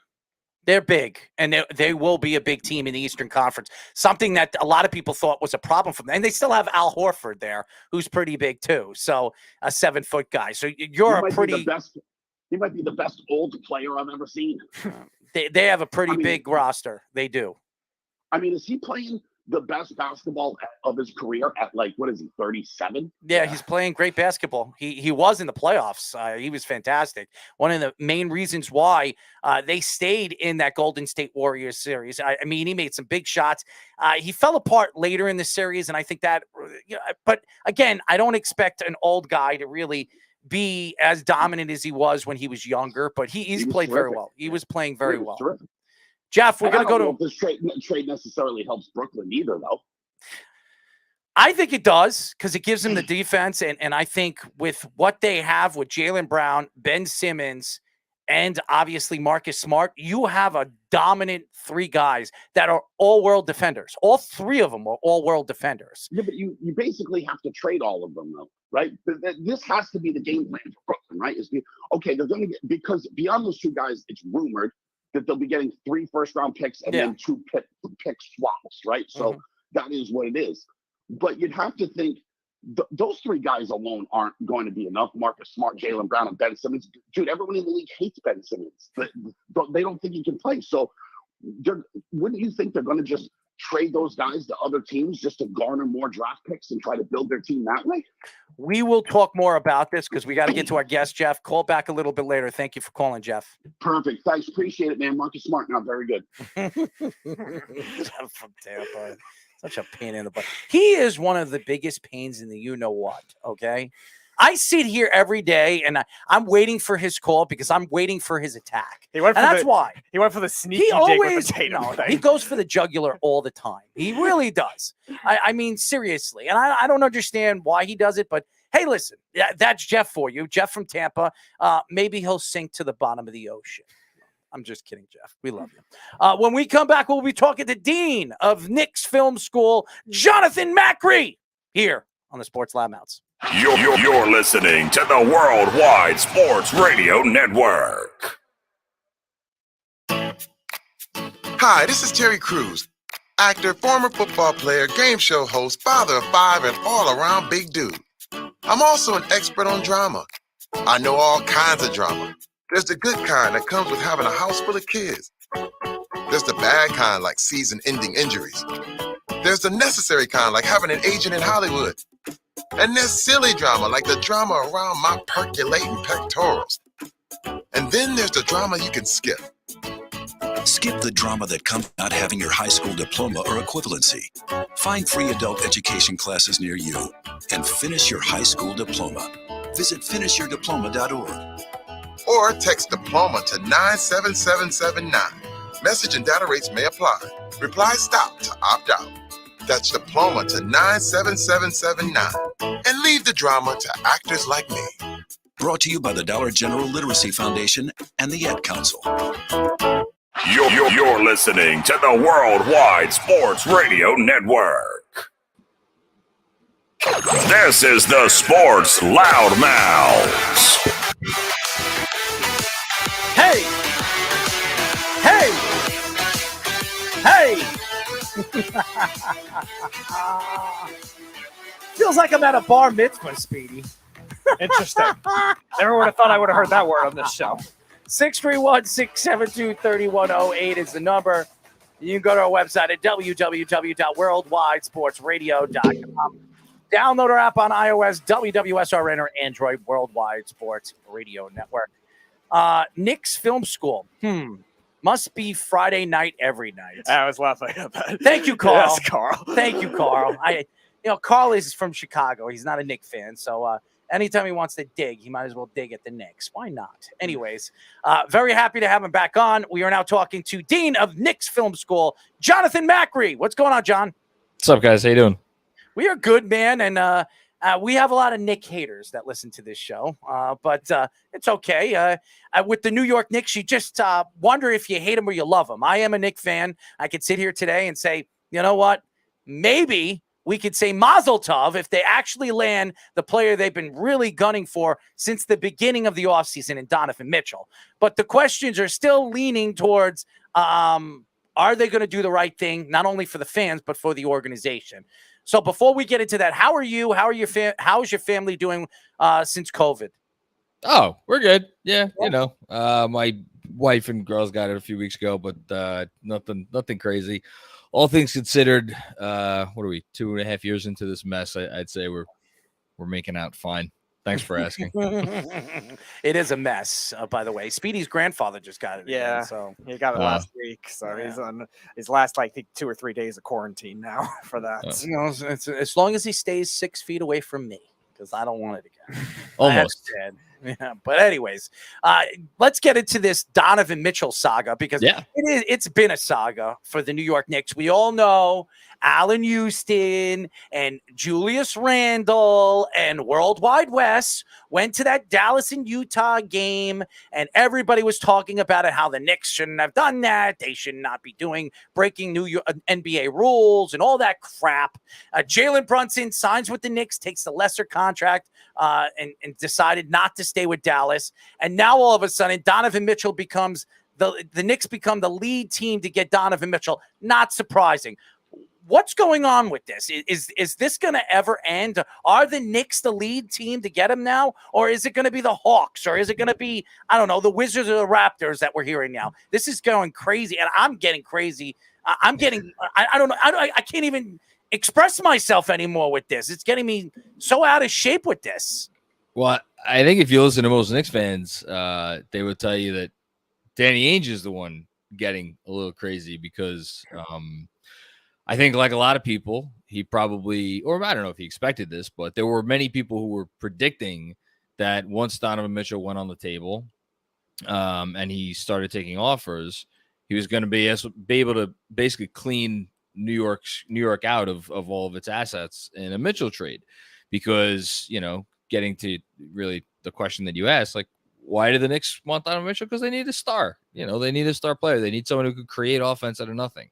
They're big, and they will be a big team in the Eastern Conference, something that a lot of people thought was a problem for them. And they still have Al Horford there, who's pretty big too, so a 7-foot guy. So you're a pretty... He might be the best old player I've ever seen. They have a pretty big roster. They do. I mean, is he playing the best basketball of his career at 37? Yeah, he's playing great basketball. He was in the playoffs. He was fantastic. One of the main reasons why they stayed in that Golden State Warriors series. I mean, he made some big shots. He fell apart later in the series, and I think that, but again, I don't expect an old guy to really be as dominant as he was when he was younger, but he's played very well. He was playing very well. Terrific. Jeff, we're going to go to... If this trade necessarily helps Brooklyn either, though. I think it does, because it gives them the defense, and I think with what they have with Jaylen Brown, Ben Simmons, and obviously Marcus Smart, you have a dominant 3 guys that are all-world defenders. All 3 of them are all-world defenders. Yeah, but you basically have to trade all of them, though, right? This has to be the game plan for Brooklyn, right? They're going to get, because beyond those 2 guys, it's rumored that they'll be getting 3 first-round picks and then 2 pick swaps, right? So that is what it is. But you'd have to think those 3 guys alone aren't going to be enough. Marcus Smart, Jaylen Brown, and Ben Simmons. Dude, everyone in the league hates Ben Simmons. They don't think he can play. So wouldn't you think they're going to just trade those guys to other teams just to garner more draft picks and try to build their team that way? We will talk more about this because we got to get to our guest, Jeff. Call back a little bit later. Thank you for calling, Jeff. Perfect. Thanks. Appreciate it, man. Marcus Smart now. Very good. From Tampa. Such a pain in the butt. He is one of the biggest pains in the you-know-what, okay? I sit here every day, and I'm waiting for his call because I'm waiting for his attack. That's why. He went for the sneaky dig with the Tatum thing. He goes for the jugular all the time. He really does. I mean, seriously. And I don't understand why he does it, but hey, listen, that's Jeff for you. Jeff from Tampa. Maybe he'll sink to the bottom of the ocean. I'm just kidding, Jeff. We love you. When we come back, we'll be talking to Dean of Knicks Film School, Jonathan Macri, here on the Sports Loudmouths. You're listening to the Worldwide Sports Radio Network. Hi, this is Terry Crews, actor, former football player, game show host, father of 5, and all-around big dude. I'm also an expert on drama. I know all kinds of drama. There's the good kind that comes with having a house full of kids. There's the bad kind like season-ending injuries. There's the necessary kind like having an agent in Hollywood. And there's silly drama like the drama around my percolating pectorals. And then there's the drama you can skip. Skip the drama that comes with not having your high school diploma or equivalency. Find free adult education classes near you and finish your high school diploma. Visit finishyourdiploma.org. or text diploma to 97779. Message and data rates may apply. Reply stop to opt out. That's diploma to 97779. And leave the drama to actors like me. Brought to you by the Dollar General Literacy Foundation and the Ed Council. You're listening to the Worldwide Sports Radio Network. This is the Sports Loudmouths. Hey! Hey! Hey! Feels like I'm at a bar mitzvah, Speedy. Interesting. Never would have thought I would have heard that word on this show. 631-672-3108 is the number. You can go to our website at www.worldwidesportsradio.com. Download our app on iOS, WWSRN, or Android, Worldwide Sports Radio Network. Knicks Film School. Must be Friday night every night. I was laughing at that. Thank you, Carl. Yes, Carl. Thank you, Carl. Carl is from Chicago. He's not a Knicks fan, so anytime he wants to dig, he might as well dig at the Knicks. Why not? Anyways, very happy to have him back on. We are now talking to Dean of Knicks Film School, Jonathan Macri. What's going on, John? What's up, guys? How you doing? We are good, man, and we have a lot of Knick haters that listen to this show, but it's okay. With the New York Knicks, you just wonder if you hate them or you love them. I am a Knick fan. I could sit here today and say, you know what? Maybe we could say Mazel Tov if they actually land the player they've been really gunning for since the beginning of the offseason in Donovan Mitchell. But the questions are still leaning towards, are they going to do the right thing, not only for the fans, but for the organization? So before we get into that, how are you? How's your family doing since COVID? Oh, we're good. Yeah. My wife and girls got it a few weeks ago, but nothing crazy. All things considered, what are we, 2.5 years into this mess? I'd say we're making out fine. Thanks for asking. It is a mess, by the way. Speedy's grandfather just got it. Yeah, again, so he got it last week. So he's on his last, I think, 2 or 3 days of quarantine now for that. it's as long as he stays 6 feet away from me, because I don't want it again. Almost. Yeah, but anyways, let's get into this Donovan Mitchell saga, because it's been a saga for the New York Knicks. We all know Allen Houston and Julius Randle and Worldwide Wes went to that Dallas and Utah game, and everybody was talking about it, how the Knicks shouldn't have done that. They should not be breaking new NBA rules and all that crap. Jalen Brunson signs with the Knicks, takes the lesser contract, and decided not to stay with Dallas. And now all of a sudden, Donovan Mitchell becomes the Knicks become the lead team to get Donovan Mitchell. Not surprising. What's going on with this? Is this going to ever end? Are the Knicks the lead team to get him now? Or is it going to be the Hawks? Or is it going to be, I don't know, the Wizards or the Raptors that we're hearing now? This is going crazy, and I'm getting crazy. I don't know. I can't even express myself anymore with this. It's getting me so out of shape with this. Well, I think if you listen to most Knicks fans, they would tell you that Danny Ainge is the one getting a little crazy because I think, like a lot of people, he probably, or I don't know if he expected this, but there were many people who were predicting that once Donovan Mitchell went on the table and he started taking offers, he was going to be able to basically clean New York out of all of its assets in a Mitchell trade. Because, getting to really the question that you asked, like, why do the Knicks want Donovan Mitchell? Because they need a star. They need a star player. They need someone who could create offense out of nothing.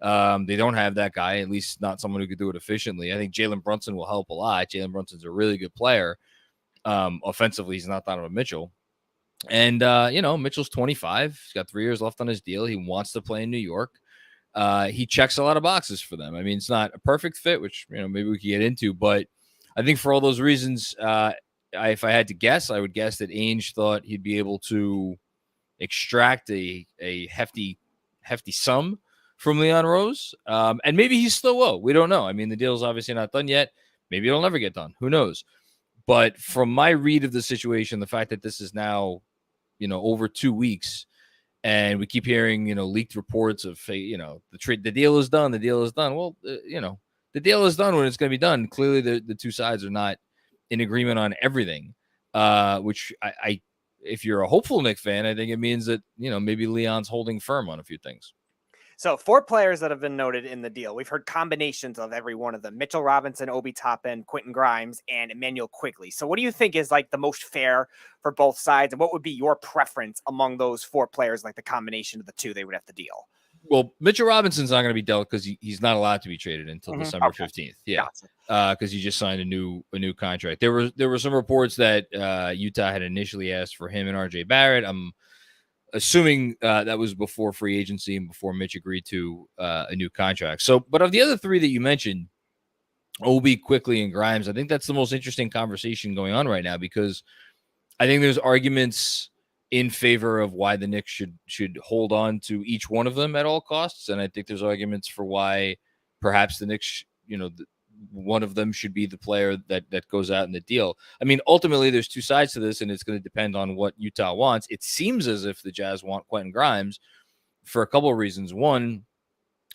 They don't have that guy, at least not someone who could do it efficiently. I think Jalen Brunson will help a lot. Jalen Brunson's a really good player. Offensively, he's not Donovan Mitchell. And, Mitchell's 25. He's got 3 years left on his deal. He wants to play in New York. He checks a lot of boxes for them. I mean, it's not a perfect fit, which, maybe we could get into, but I think for all those reasons, if I had to guess, I would guess that Ainge thought he'd be able to extract a hefty sum from Leon Rose. And maybe he still will. We don't know. I mean, the deal's obviously not done yet. Maybe it'll never get done. Who knows? But from my read of the situation, the fact that this is now, over 2 weeks, and we keep hearing, leaked reports of, the deal is done. The deal is done. Well, the deal is done when it's going to be done. Clearly, the two sides are not in agreement on everything, which I if you're a hopeful Knicks fan, I think it means that, maybe Leon's holding firm on a few things. So 4 players that have been noted in the deal. We've heard combinations of every one of them: Mitchell Robinson, Obi Toppin, Quentin Grimes, and Emmanuel Quigley. So what do you think is like the most fair for both sides? And what would be your preference among those 4 players, like the combination of the 2 they would have to deal? Well, Mitchell Robinson's not going to be dealt because he's not allowed to be traded until December 15th. Yeah. Because he just signed a new contract. There were some reports that Utah had initially asked for him and RJ Barrett. I'm assuming that was before free agency and before Mitch agreed to a new contract. So, but of the other 3 that you mentioned, Obi, Quigley, and Grimes, I think that's the most interesting conversation going on right now, because I think there's arguments in favor of why the Knicks should hold on to each one of them at all costs, and I think there's arguments for why perhaps the Knicks, one of them should be the player that goes out in the deal. I mean, ultimately, there's 2 sides to this, and it's going to depend on what Utah wants. It seems as if the Jazz want Quentin Grimes for a couple of reasons. One,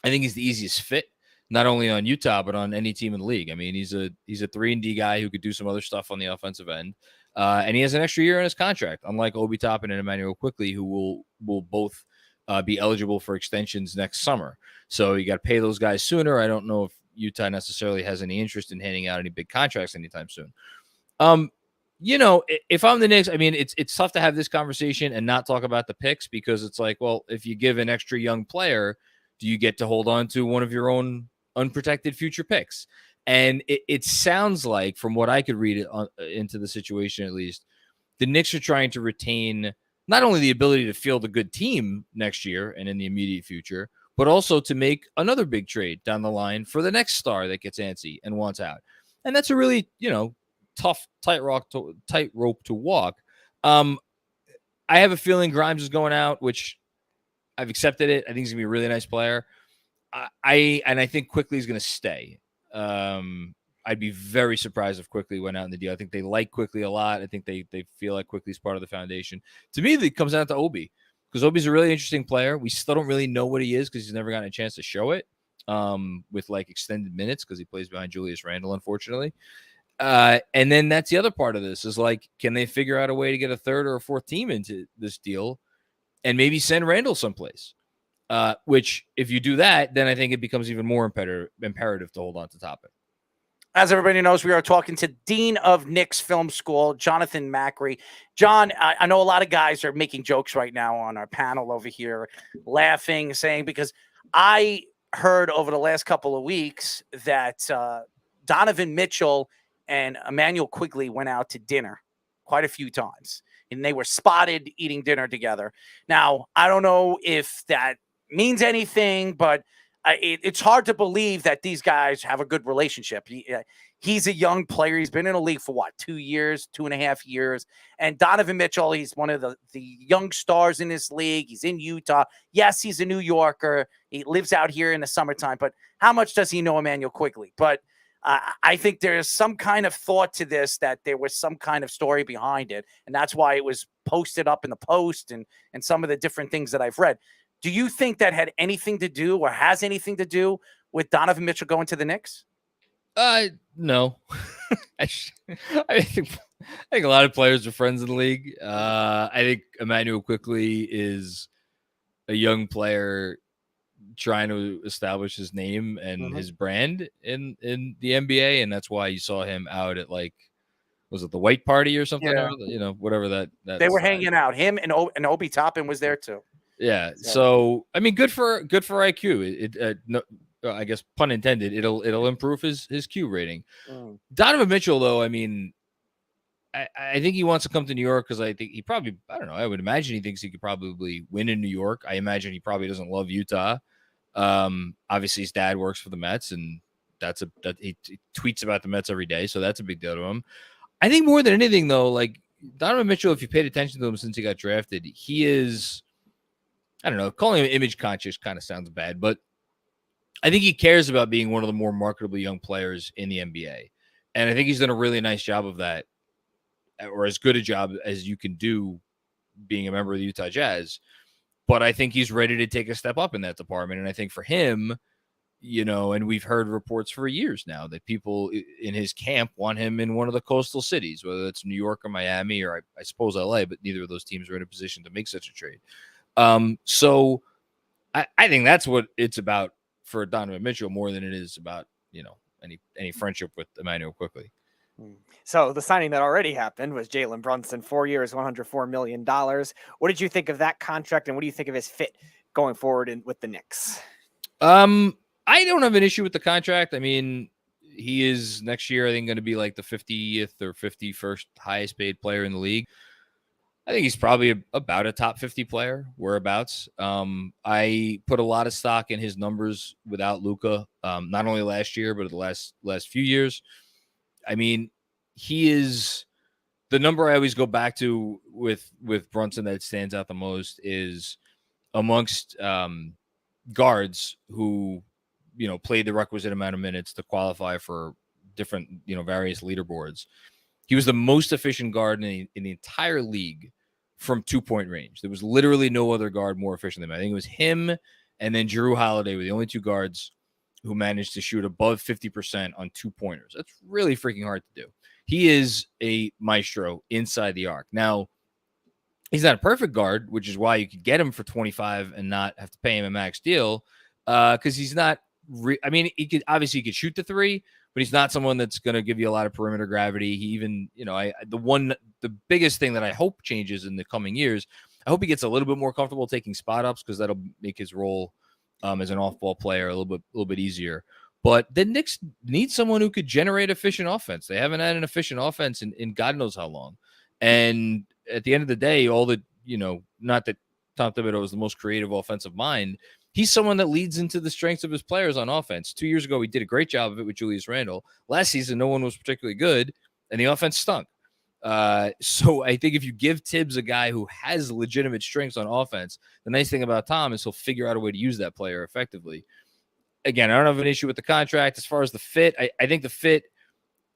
I think he's the easiest fit, not only on Utah, but on any team in the league. I mean, he's a 3-and-D guy who could do some other stuff on the offensive end. And he has an extra year in his contract, unlike Obi Toppin and Emmanuel Quigley, who will both be eligible for extensions next summer. So you got to pay those guys sooner. I don't know if Utah necessarily has any interest in handing out any big contracts anytime soon. If I'm the Knicks, I mean, it's tough to have this conversation and not talk about the picks, because it's like, well, if you give an extra young player, do you get to hold on to one of your own unprotected future picks? And it sounds like, from what I could read into the situation, at least, the Knicks are trying to retain not only the ability to field a good team next year and in the immediate future, but also to make another big trade down the line for the next star that gets antsy and wants out. And that's a really, tough tightrope to walk. I have a feeling Grimes is going out, which I've accepted it. I think he's going to be a really nice player. I think Quigley is going to stay. I'd be very surprised if Quigley went out in the deal. I think they like Quigley a lot. I think they feel like Quigley's part of the foundation. To me, it comes down to Obi, because Obi's a really interesting player. We still don't really know what he is, because he's never gotten a chance to show it with like extended minutes, because he plays behind Julius Randle, unfortunately. And then that's the other part of this, is like, can they figure out a way to get a 3rd or a 4th team into this deal and maybe send Randle someplace? Which, if you do that, then I think it becomes even more imperative to hold on to Toppin. As everybody knows, we are talking to Dean of Knicks Film School, Jonathan Macri. John, I know a lot of guys are making jokes right now on our panel over here, laughing, saying, because I heard over the last couple of weeks that Donovan Mitchell and Emmanuel Quigley went out to dinner quite a few times, and they were spotted eating dinner together. Now, I don't know if that means anything, but it's hard to believe that these guys have a good relationship. He's a young player. He's been in the league for 2 years, 2.5 years. And Donovan Mitchell, he's one of the young stars in this league. He's in Utah. Yes, he's a New Yorker. He lives out here in the summertime. But how much does he know Emmanuel Quigley? But I think there's some kind of thought to this, that there was some kind of story behind it. And that's why it was posted up in the Post and some of the different things that I've read. Do you think that had anything to do, or has anything to do, with Donovan Mitchell going to the Knicks? No. I think a lot of players are friends in the league. I think Emmanuel Quigley is a young player trying to establish his name and his brand in the NBA, and that's why you saw him out at, like, was it the white party or something? Yeah. Or, whatever that they were hanging out. Him and Obi Toppin was there too. Yeah. So I mean, good for IQ. No, I guess pun intended. It'll improve his Q rating. Donovan Mitchell, though, I mean, I think he wants to come to New York because I think he probably, I don't know, I would imagine he thinks he could probably win in New York. I imagine he probably doesn't love Utah. Obviously his dad works for the Mets, and he tweets about the Mets every day, so that's a big deal to him. I think more than anything, though, like Donovan Mitchell, if you paid attention to him since he got drafted, he is, I don't know, calling him image conscious kind of sounds bad, but I think he cares about being one of the more marketable young players in the NBA. And I think he's done a really nice job of that, or as good a job as you can do being a member of the Utah Jazz. But I think he's ready to take a step up in that department. And I think for him, and we've heard reports for years now that people in his camp want him in one of the coastal cities, whether it's New York or Miami or I suppose LA, but neither of those teams are in a position to make such a trade. So I think that's what it's about for Donovan Mitchell more than it is about, any friendship with Emmanuel Quickley. So the signing that already happened was Jalen Brunson, 4 years, $104 million. What did you think of that contract, and what do you think of his fit going forward with the Knicks? I don't have an issue with the contract. I mean, he is next year, I think, going to be like the 50th or 51st highest paid player in the league. I think he's probably about a top 50 player, whereabouts. I put a lot of stock in his numbers without Luka, not only last year, but the last few years. I mean, he is the number I always go back to with Brunson that stands out the most is amongst guards who, played the requisite amount of minutes to qualify for different, various leaderboards. He was the most efficient guard in the entire league from 2-point range. There was literally no other guard more efficient than him. I think it was him and then Jrue Holiday were the only two guards who managed to shoot above 50% on 2-pointers. That's really freaking hard to do. He is a maestro inside the arc. Now, he's not a perfect guard, which is why you could get him for 25 and not have to pay him a max deal, because he's not he could shoot the three, but he's not someone that's going to give you a lot of perimeter gravity. He even, the biggest thing that I hope changes in the coming years, I hope he gets a little bit more comfortable taking spot ups, because that'll make his role as an off-ball player a little bit easier. But the Knicks need someone who could generate efficient offense. They haven't had an efficient offense in God knows how long. And at the end of the day, not that Tom Thibodeau is the most creative offensive mind, he's someone that leads into the strengths of his players on offense. 2 years ago, he did a great job of it with Julius Randle. Last season, no one was particularly good, and the offense stunk. So I think if you give Tibbs a guy who has legitimate strengths on offense, the nice thing about Tom is he'll figure out a way to use that player effectively. Again, I don't have an issue with the contract. As far as the fit, I think the fit,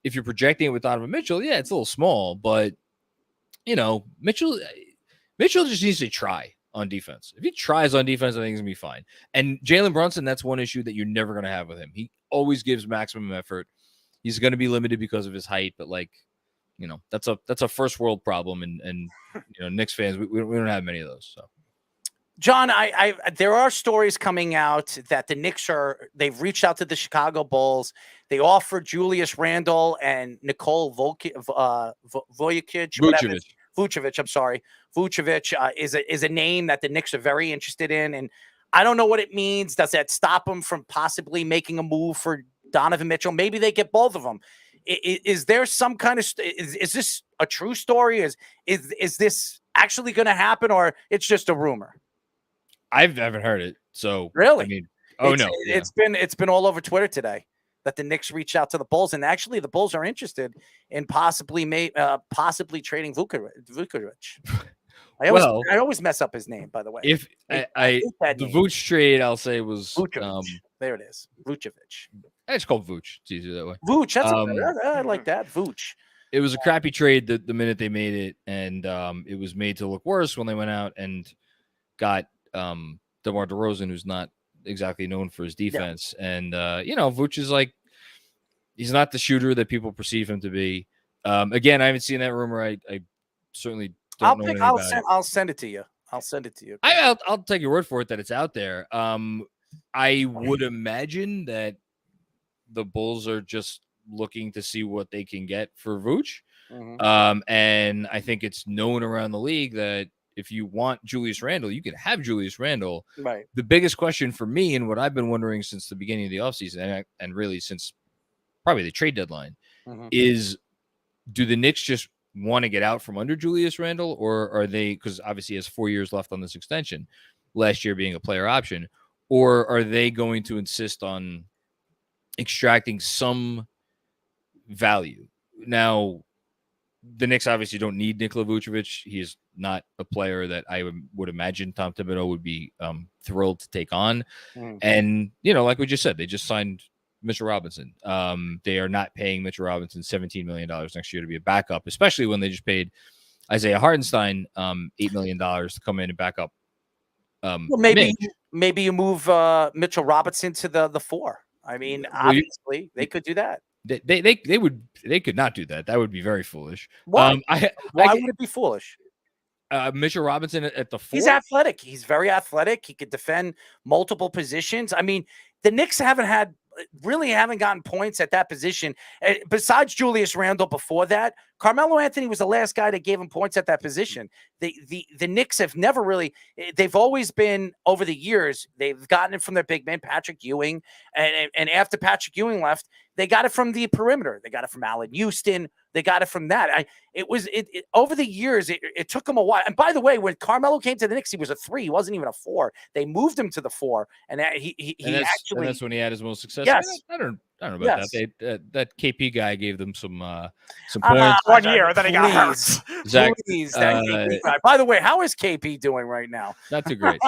if you're projecting it with Donovan Mitchell, yeah, it's a little small, but, Mitchell just needs to try on defense. If he tries on defense, I think he's going to be fine. And Jalen Brunson, that's one issue that you're never going to have with him. He always gives maximum effort. He's going to be limited because of his height, but that's a first world problem. And Knicks fans, we don't have many of those. So, John, there are stories coming out that the Knicks they've reached out to the Chicago Bulls. They offered Julius Randle and Nicole Vucevic, I'm sorry. Vucevic is a name that the Knicks are very interested in. And I don't know what it means. Does that stop them from possibly making a move for Donovan Mitchell? Maybe they get both of them. Is there some kind of is this a true story? Is this actually going to happen, or it's just a rumor? I haven't heard it. So really, it's been all over Twitter today that the Knicks reached out to the Bulls, and actually the Bulls are interested in possibly trading Vucevic. I always mess up his name, by the way. If the Vooch trade, I'll say was there it is, Vucevic. It's called Vooch. It's easier that way. Vooch, I like that. Vooch. It was a crappy trade the minute they made it, and it was made to look worse when they went out and got DeMar DeRozan, who's not exactly known for his defense. Yeah. And Vooch is he's not the shooter that people perceive him to be. Again, I haven't seen that rumor. I certainly don't know anything about it. I'll send it to you. I'll send it to you. I'll take your word for it that it's out there. I would imagine that the Bulls are just looking to see what they can get for Vooch. Mm-hmm. And I think it's known around the league that if you want Julius Randle, you can have Julius Randle. Right. The biggest question for me, and what I've been wondering since the beginning of the offseason, and really since probably the trade deadline, is do the Knicks just want to get out from under Julius Randle, or are they, because obviously he has 4 years left on this extension, last year being a player option, or are they going to insist on extracting some value? Now, the Knicks obviously don't need Nikola Vucevic. He is not a player that I would imagine Tom Thibodeau would be thrilled to take on. And, like we just said, they just signed Mitchell Robinson. They are not paying Mitchell Robinson $17 million next year to be a backup, especially when they just paid Isaiah Hartenstein $8 million to come in and back up. Well, maybe maybe you move Mitchell Robinson to the 4. I mean, obviously they could do that. They could not do that. That would be very foolish. Why? Why would it be foolish? Mitchell Robinson at the 4. He's athletic. He's very athletic. He could defend multiple positions. I mean, the Knicks haven't gotten points at that position. Besides Julius Randle before that, Carmelo Anthony was the last guy that gave him points at that position. The Knicks have never really, they've always been, over the years, they've gotten it from their big man, Patrick Ewing. And after Patrick Ewing left, they got it from the perimeter. They got it from Allen Houston. They got it from that. Over the years, it took him a while. And by the way, when Carmelo came to the Knicks, he was a 3. He wasn't even a 4. They moved him to the 4, and that's when he had his most success. Yes. I don't know about that. That KP guy gave them some points. 1 year, then he got hurt. Zach, Please, that KP guy. By the way, how is KP doing right now? Not too great.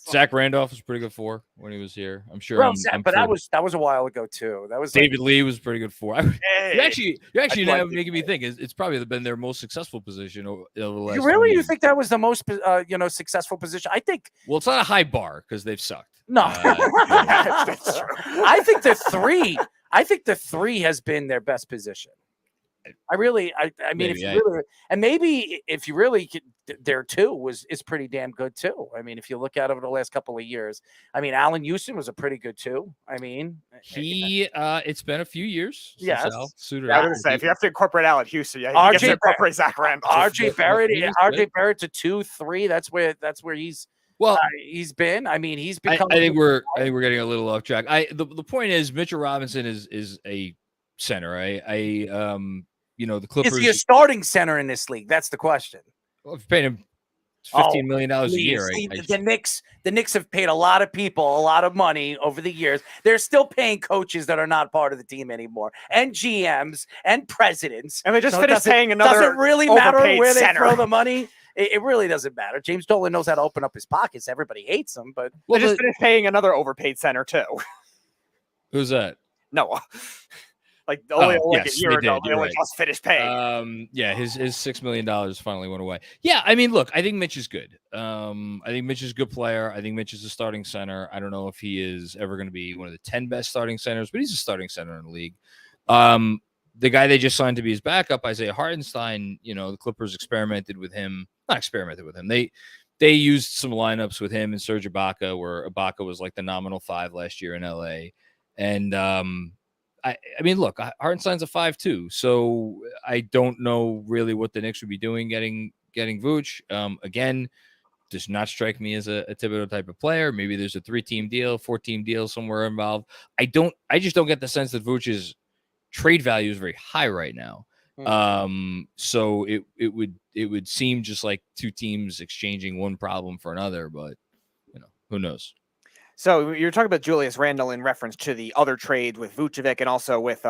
Zach Randolph was pretty good 4 when he was here. I'm sure. That was a while ago too. That was David Lee was pretty good 4. You're actually now making me think it's probably been their most successful position over the last. You think that was the most successful position? I think. Well, it's not a high bar because they've sucked. No, I think the 3. I think the 3 has been their best position. I mean, maybe if you really could, their 2 is pretty damn good too. I mean, if you look at it over the last couple of years, I mean, Allen Houston was a pretty good 2. I mean, it's been a few years. Yes, suited I would say if you have to incorporate Allen Houston, you have to incorporate Zach Randolph. RJ Barrett to 2, 3. That's where he's. Well, he's been. I mean, he's become. I think we're getting a little off track. The point is Mitchell Robinson is a center. The Clippers. Is he a starting center in this league? That's the question. Well, if you paid him $15 million a year, the Knicks have paid a lot of people a lot of money over the years. They're still paying coaches that are not part of the team anymore, and GMs and presidents. And they just finished paying another. Doesn't really matter where they center. throw the money. It really doesn't matter. James Dolan knows how to open up his pockets. Everybody hates him, but they just finished paying another overpaid center too. Who's that? No. Like only a year ago, they right. just finished paying. His $6 million finally went away. Yeah, I mean, look, I think Mitch is good. I think Mitch is a good player. I think Mitch is a starting center. I don't know if he is ever going to be one of the 10 best starting centers, but he's a starting center in the league. The guy they just signed to be his backup, Isaiah Hartenstein, the Clippers experimented with him. Not experimented with him. They used some lineups with him and Serge Ibaka, where Ibaka was like the nominal 5 last year in LA. And I mean, look, Hartenstein's a 5-2, so I don't know really what the Knicks would be doing getting Vooch. Again, does not strike me as a Thibodeau type of player. Maybe there's a 3-team deal, 4-team deal somewhere involved. I just don't get the sense that Vooch's trade value is very high right now. So it would seem just like 2 teams exchanging one problem for another, but who knows? So you're talking about Julius Randle in reference to the other trade with Vucevic and also with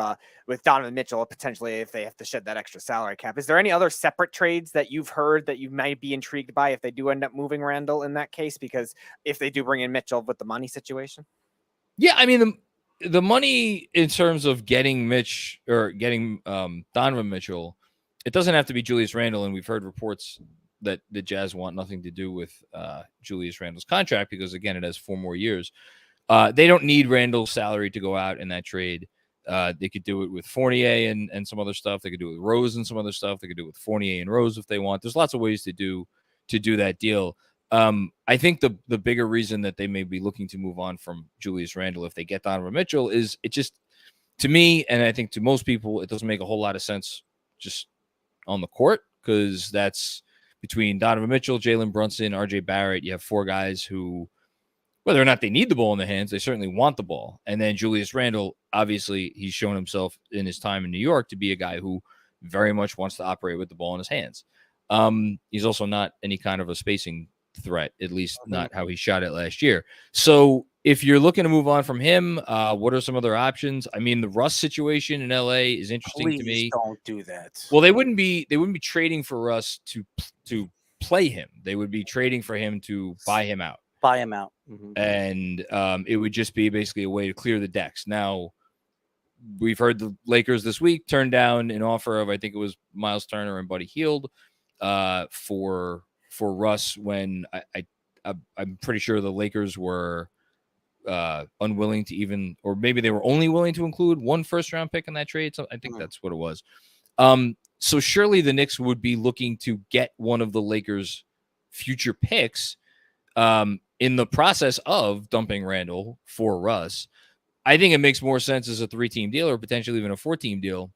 Donovan Mitchell, potentially if they have to shed that extra salary cap. Is there any other separate trades that you've heard that you might be intrigued by if they do end up moving Randle in that case? Because if they do bring in Mitchell with the money situation? Yeah, I mean, the money in terms of getting Mitch or getting Donovan Mitchell, it doesn't have to be Julius Randle, and we've heard reports that the Jazz want nothing to do with Julius Randle's contract because, again, it has 4 more years. They don't need Randle's salary to go out in that trade. They could do it with Fournier and some other stuff. They could do it with Rose and some other stuff. They could do it with Fournier and Rose if they want. There's lots of ways to do that deal. I think the bigger reason that they may be looking to move on from Julius Randle if they get Donovan Mitchell is it just, to me, and I think to most people, it doesn't make a whole lot of sense just on the court because that's between Donovan Mitchell, Jalen Brunson, RJ Barrett. You have 4 guys who, whether or not they need the ball in their hands, they certainly want the ball. And then Julius Randle, obviously, he's shown himself in his time in New York to be a guy who very much wants to operate with the ball in his hands. He's also not any kind of a spacing threat, at least not how he shot it last year. So if you're looking to move on from him, what are some other options? I mean, the Russ situation in LA is interesting to me. Don't do that. Well, they wouldn't be trading for Russ to play him. They would be trading for him to buy him out. Mm-hmm. And it would just be basically a way to clear the decks. Now, we've heard the Lakers this week turn down an offer of, I think it was Miles Turner and Buddy Hield for Russ when I I'm pretty sure the Lakers were unwilling to even, or maybe they were only willing to include one first-round pick in that trade. So I think that's what it was. So surely the Knicks would be looking to get one of the Lakers' future picks in the process of dumping Randall for Russ. I think it makes more sense as a 3-team deal or potentially even a 4-team deal.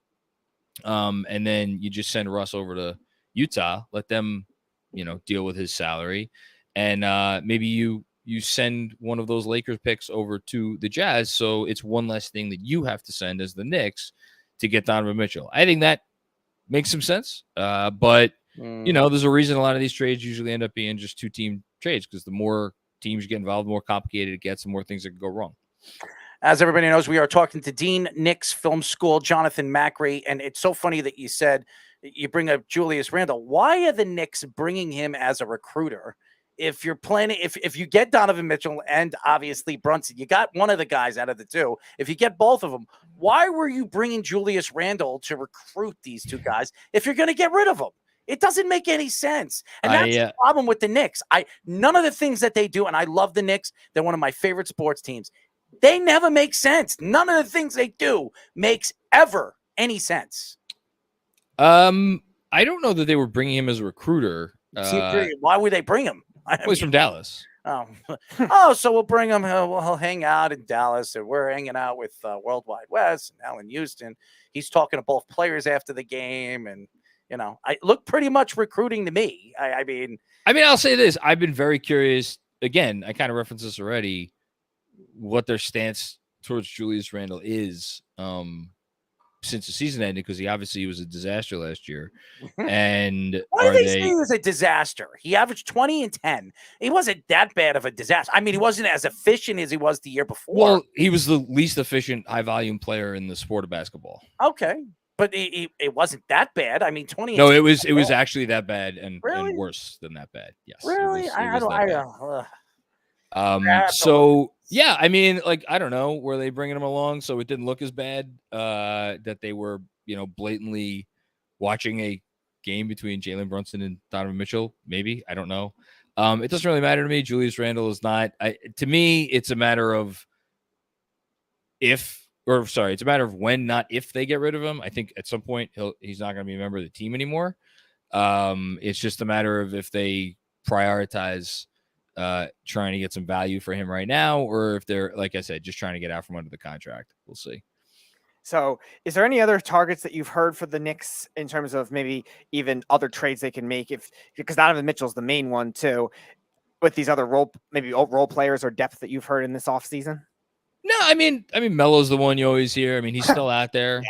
And then you just send Russ over to Utah, let them, deal with his salary. And maybe you send one of those Lakers picks over to the Jazz. So it's one less thing that you have to send as the Knicks to get Donovan Mitchell. I think that makes some sense. But there's a reason a lot of these trades usually end up being just 2-team trades, because the more teams you get involved, the more complicated it gets, the more things that can go wrong. As everybody knows, we are talking to Dean Knicks Film School, Jonathan Macri, and it's so funny that you said you bring up Julius Randle. Why are the Knicks bringing him as a recruiter? If you're planning, if you get Donovan Mitchell and obviously Brunson, you got one of the guys out of the two. If you get both of them, why were you bringing Julius Randle to recruit these two guys if you're going to get rid of them? It doesn't make any sense. And that's the problem with the Knicks. None of the things that they do, and I love the Knicks. They're one of my favorite sports teams. They never make sense. None of the things they do makes ever any sense. I don't know that they were bringing him as a recruiter. Why would they bring him? He's from Dallas. So we'll bring him. He'll hang out in Dallas, and we're hanging out with Worldwide West and Allen Houston. He's talking to both players after the game, and I look pretty much recruiting to me. I mean, I'll say this: I've been very curious. Again, I kind of referenced this already. What their stance towards Julius Randle is since the season ended, because he obviously was a disaster last year. And why do they say he was a disaster? He averaged 20 and 10. He wasn't that bad of a disaster. I mean, he wasn't as efficient as he was the year before. Well, he was the least efficient high volume player in the sport of basketball. Okay. But it wasn't that bad. I mean, 20. No, it was actually that bad and worse than that bad. Yes. Really? So yeah, I mean, I don't know, were they bringing him along so it didn't look as bad that they were, blatantly watching a game between Jalen Brunson and Donovan Mitchell? Maybe, I don't know. It doesn't really matter to me. Julius Randle is not. To me, it's a matter of it's a matter of when, not if they get rid of him. I think at some point he's not going to be a member of the team anymore. It's just a matter of if they prioritize trying to get some value for him right now, or if they're, like I said, just trying to get out from under the contract. We'll see. So is there any other targets that you've heard for the Knicks in terms of maybe even other trades they can make, because Donovan Mitchell's the main one too, with these other role players or depth that you've heard in this offseason? No, I mean, Melo's the one you always hear. I mean, he's still out there.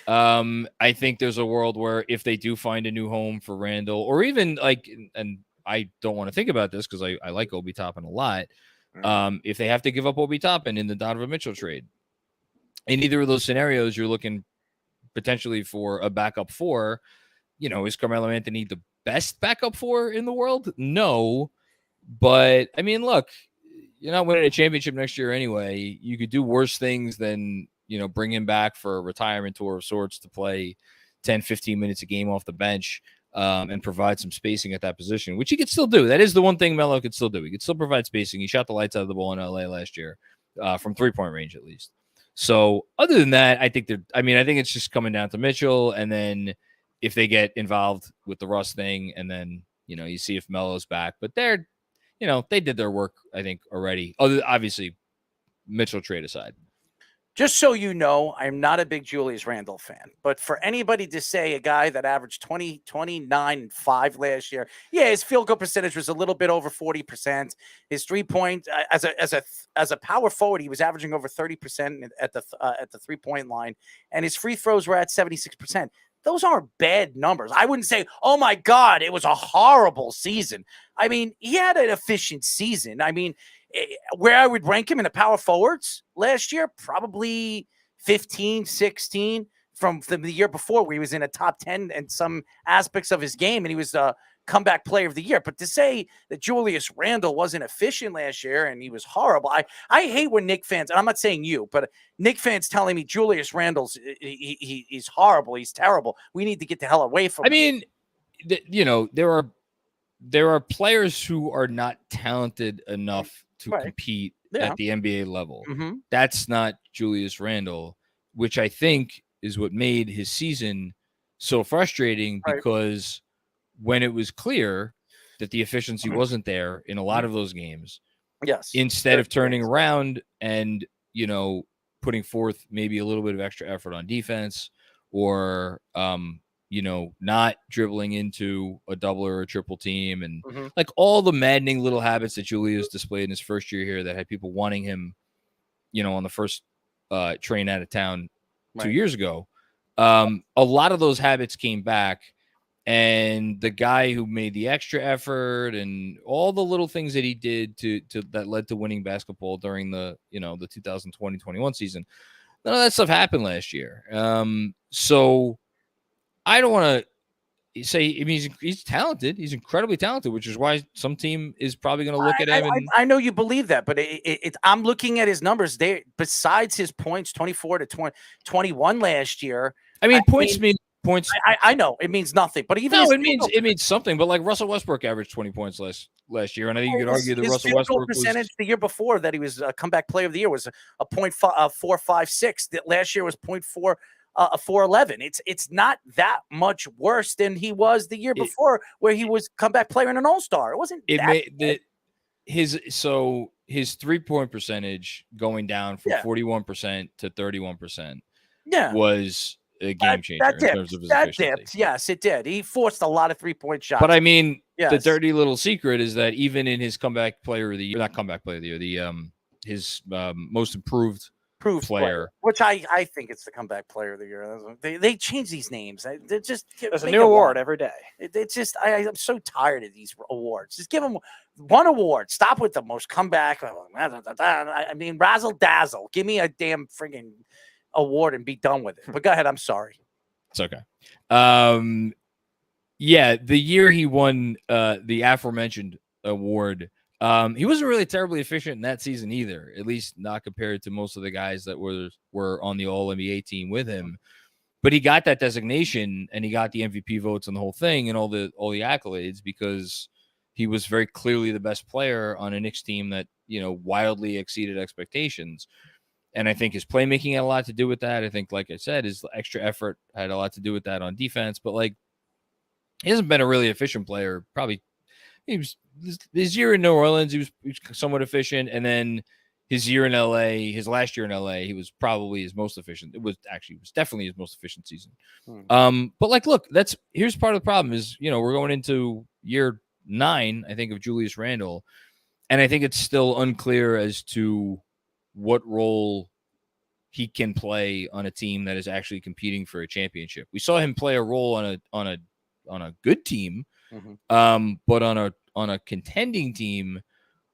I think there's a world where if they do find a new home for Randall, or even and I don't want to think about this because I like Obi Toppin a lot. If they have to give up Obi Toppin in the Donovan Mitchell trade, in either of those scenarios, you're looking potentially for a backup four. Is Carmelo Anthony the best backup four in the world? No. But, I mean, look, you're not winning a championship next year anyway. You could do worse things than, bring him back for a retirement tour of sorts to play 10, 15 minutes a game off the bench and provide some spacing at that position, which he could still do. That is the one thing Melo could still do. He could still provide spacing. He shot the lights out of the ball in LA last year from 3-point range, at least. So other than that, I think it's just coming down to Mitchell. And then if they get involved with the Russ thing, and then, you see if Melo's back, but they're, they did their work, I think, already. Obviously, Mitchell trade aside. Just so you know, I'm not a big Julius Randle fan, but for anybody to say a guy that averaged 20, 29, and 5 last year, his field goal percentage was a little bit over 40%. His 3-point as a power forward, he was averaging over 30% at the 3-point line, and his free throws were at 76%. Those aren't bad numbers. I wouldn't say, oh my God, it was a horrible season. I mean, he had an efficient season. I mean, where I would rank him in the power forwards last year, probably 15, 16 from the year before, where he was in a top 10 and some aspects of his game, and he was a comeback player of the year. But to say that Julius Randle wasn't efficient last year and he was horrible, I hate when Knick fans, and I'm not saying you, but Knick fans telling me Julius Randle's he's horrible, he's terrible. We need to get the hell away from him. I mean, there are there are players who are not talented enough to Right. compete Yeah. at the NBA level. Mm-hmm. That's not Julius Randle, which I think is what made his season so frustrating, Right. because when it was clear that the efficiency wasn't there in a lot of those games, Yes. instead of turning around and, putting forth maybe a little bit of extra effort on defense, or, not dribbling into a double or a triple team, and like all the maddening little habits that Julius displayed in his first year here that had people wanting him, on the first train out of town 2 years ago. A lot of those habits came back, and the guy who made the extra effort and all the little things that he did to that led to winning basketball during the, the 2020-21 season, none of that stuff happened last year. So I don't want to say, I mean, he's talented. He's incredibly talented, which is why some team is probably going to look at him. I know you believe that, but I'm looking at his numbers. Besides his points, 24 to 21 last year. I mean, points. I know it means nothing, but even it means something. But like Russell Westbrook averaged 20 points last year, and I think you could argue that Russell Westbrook percentage the year before that he was a comeback player of the year was a 0.456. That last year was 411. It's not that much worse than he was the year before, where he was comeback player and an all-star. It wasn't. His 3-point percentage going down from 41% to 31%. Yeah, was a game changer in terms of his efficiency. Yes, it did. He forced a lot of 3-point shots. But I mean, the dirty little secret is that even in his comeback player of the year, not comeback player of the year, his most improved player, which I think it's the comeback player of the year. They change these names. They just there's a new award every day. It's just I'm so tired of these awards. Just give them one award. Stop with the most comeback. I mean, razzle dazzle. Give me a damn friggin' award and be done with it. But go ahead. I'm sorry. It's okay. Yeah, the year he won the aforementioned award, he wasn't really terribly efficient in that season either, at least not compared to most of the guys that were on the All-NBA team with him. But he got that designation, and he got the MVP votes and the whole thing and all the accolades, because he was very clearly the best player on a Knicks team that, wildly exceeded expectations. And I think his playmaking had a lot to do with that. I think, like I said, his extra effort had a lot to do with that on defense. But, like, he hasn't been a really efficient player. Probably his year in New Orleans, he was somewhat efficient. And then his year in LA, his last year in LA, he was probably his most efficient. It was definitely his most efficient season. But, like, look, here's part of the problem is, we're going into year 9, I think, of Julius Randle. And I think it's still unclear as to what role he can play on a team that is actually competing for a championship. We saw him play a role on a good team, but on a contending team,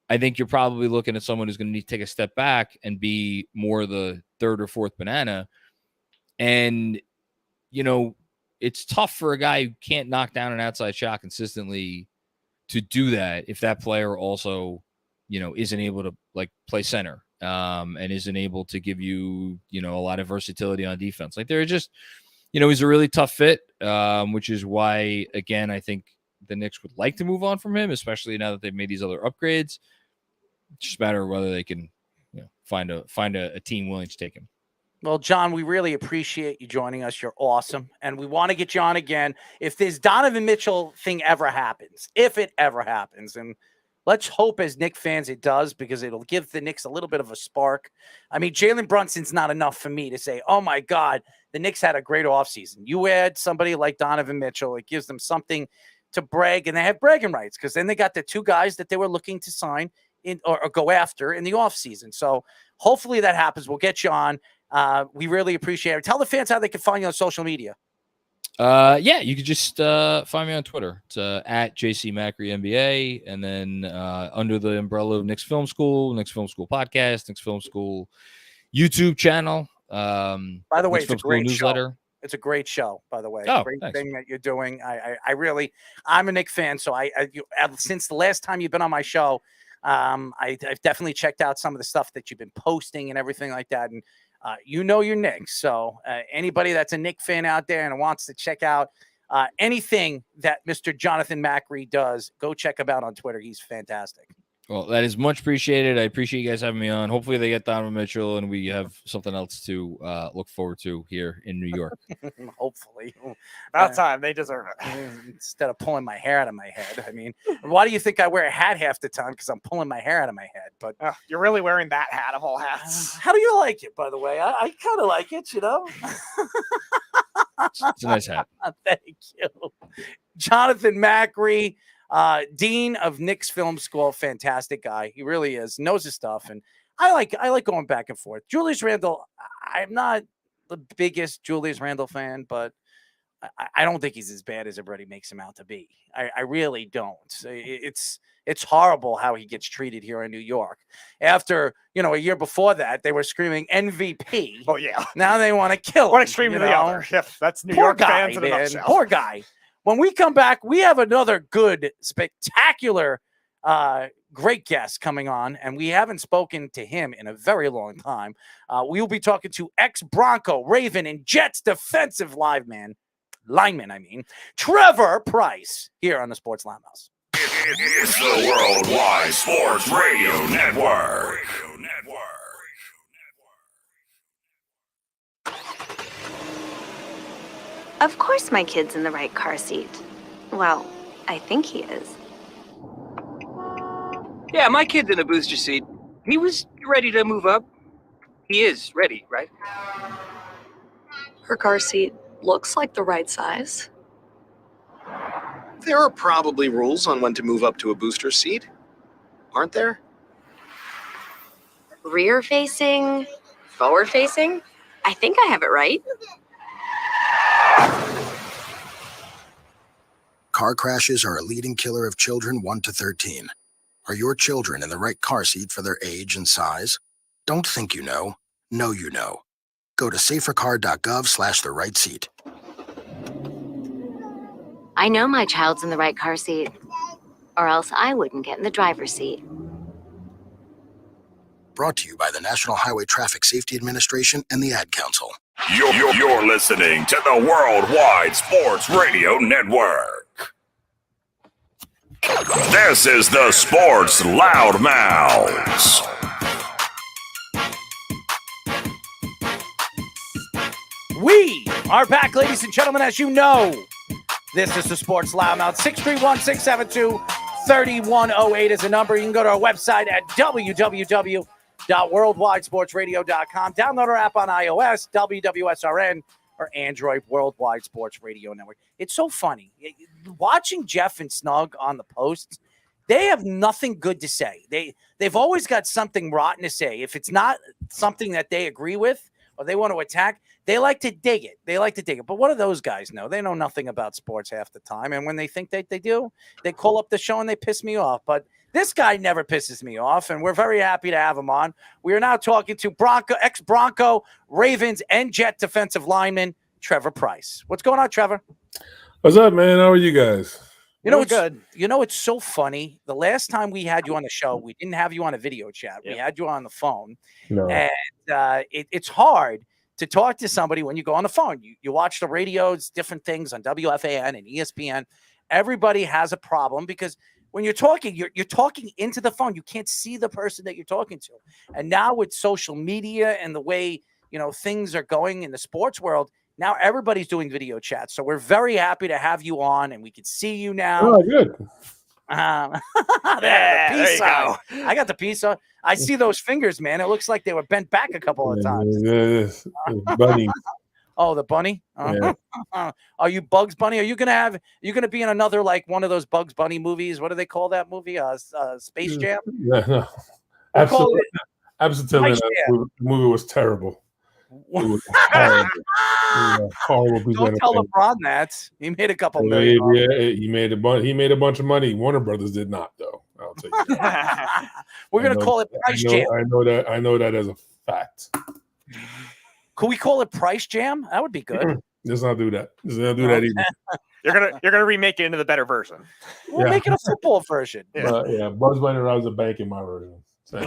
I think you're probably looking at someone who's going to need to take a step back and be more the third or fourth banana. And it's tough for a guy who can't knock down an outside shot consistently to do that if that player also isn't able to like play center. And isn't able to give you, a lot of versatility on defense. Like they're just, he's a really tough fit, which is why, again, I think the Knicks would like to move on from him, especially now that they've made these other upgrades. It's just a matter of whether they can, find a team willing to take him. Well, John, we really appreciate you joining us. You're awesome. And we want to get you on again. If this Donovan Mitchell thing ever happens, and let's hope as Knicks fans it does, because it'll give the Knicks a little bit of a spark. I mean, Jalen Brunson's not enough for me to say, oh, my God, the Knicks had a great offseason. You add somebody like Donovan Mitchell, it gives them something to brag, and they have bragging rights, because then they got the 2 guys that they were looking to sign in or go after in the offseason. So hopefully that happens. We'll get you on. We really appreciate it. Tell the fans how they can find you on social media. Yeah, you could just find me on Twitter. It's at JC Macri NBA, and then under the umbrella of Knicks Film School Podcast, Knicks Film School YouTube channel. By the way, it's a great newsletter. Show. It's a great show, by the way. Great thanks. Thing that you're doing. I'm a Knicks fan, so since the last time you've been on my show, I've definitely checked out some of the stuff that you've been posting and everything like that, and your Knicks. So anybody that's a Knicks fan out there and wants to check out anything that Mr. Jonathan Macri does, go check him out on Twitter. He's fantastic. Well, that is much appreciated. I appreciate you guys having me on. Hopefully they get Donovan Mitchell and we have something else to look forward to here in New York. Hopefully. About time. They deserve it. Instead of pulling my hair out of my head. I mean, why do you think I wear a hat half the time? Because I'm pulling my hair out of my head. But you're really wearing that hat of all hats. How do you like it, by the way? I kind of like it, you know? It's a nice hat. Thank you. Jonathan Macri, Dean of Knicks Film School, fantastic guy. He really is. Knows his stuff. And I like going back and forth. Julius Randle, I'm not the biggest Julius Randle fan, but I don't think he's as bad as everybody makes him out to be. I really don't. It's horrible how he gets treated here in New York. After, a year before that, they were screaming MVP. Oh, yeah. Now they want to kill him. One extreme to the other. Yep, that's New York fans in a nutshell. Poor guy. When we come back, we have another good, spectacular, great guest coming on, and we haven't spoken to him in a very long time. We'll be talking to ex-Bronco, Raven, and Jets defensive lineman, Trevor Price, here on the Sports Loungehouse. It's the Worldwide Sports Radio Network. Of course my kid's in the right car seat. Well, I think he is. Yeah, my kid's in a booster seat. He was ready to move up. He is ready, right? Her car seat looks like the right size. There are probably rules on when to move up to a booster seat, aren't there? Rear facing, forward facing. I think I have it right. Car crashes are a leading killer of children 1 to 13. Are your children in the right car seat for their age and size? Don't think you know you know. Go to safercar.gov/the right seat. I know my child's in the right car seat, or else I wouldn't get in the driver's seat. Brought to you by the National Highway Traffic Safety Administration and the Ad Council. You're listening to the Worldwide Sports Radio Network. This is the Sports Loudmouths. We are back, ladies and gentlemen, as you know. This is the Sports Loudmouth. 631-672-3108 is the number. You can go to our website at www.worldwidesportsradio.com. Download our app on iOS, WWSRN, or Android, Worldwide Sports Radio Network. It's so funny. Watching Jeff and Snug on the posts, they have nothing good to say. They've always got something rotten to say. If it's not something that they agree with or they want to attack, they like to dig it. But what do those guys know? They know nothing about sports half the time. And when they think that they do, they call up the show and they piss me off. But this guy never pisses me off, and we're very happy to have him on. We are now talking to ex-Bronco, Ravens, and Jet defensive lineman, Trevor Price. What's going on, Trevor? What's up, man? How are you guys? It's so funny. The last time we had you on the show, we didn't have you on a video chat. We had you on the phone. No. And it's hard to talk to somebody when you go on the phone. You watch the radios, different things on WFAN and ESPN. Everybody has a problem because when you're talking, you're talking into the phone. You can't see the person that you're talking to. And now with social media and the way, things are going in the sports world, now everybody's doing video chats. So we're very happy to have you on, and we can see you now. Oh, good. The there peace you sign. go. I got the peace sign. I see those fingers, man. It looks like they were bent back a couple of times. Yes, buddy. Oh, the bunny. Yeah. Are you Bugs Bunny? Are you gonna be in another like one of those Bugs Bunny movies? What do they call that movie? Space Jam. No. We'll Absolutely. The movie was terrible. It was horrible. Horrible. Don't tell LeBron that. He made a couple million. Yeah, he made a bunch of money. Warner Brothers did not, though. I'll tell you that. We're gonna call it Price Jam. I know that as a fact. Could we call it Price Jam? That would be good. Let's not do that. Let's not do that either. You're gonna remake it into the better version. We'll make it a football version. Bugs Bunny rides a bank in my version. So,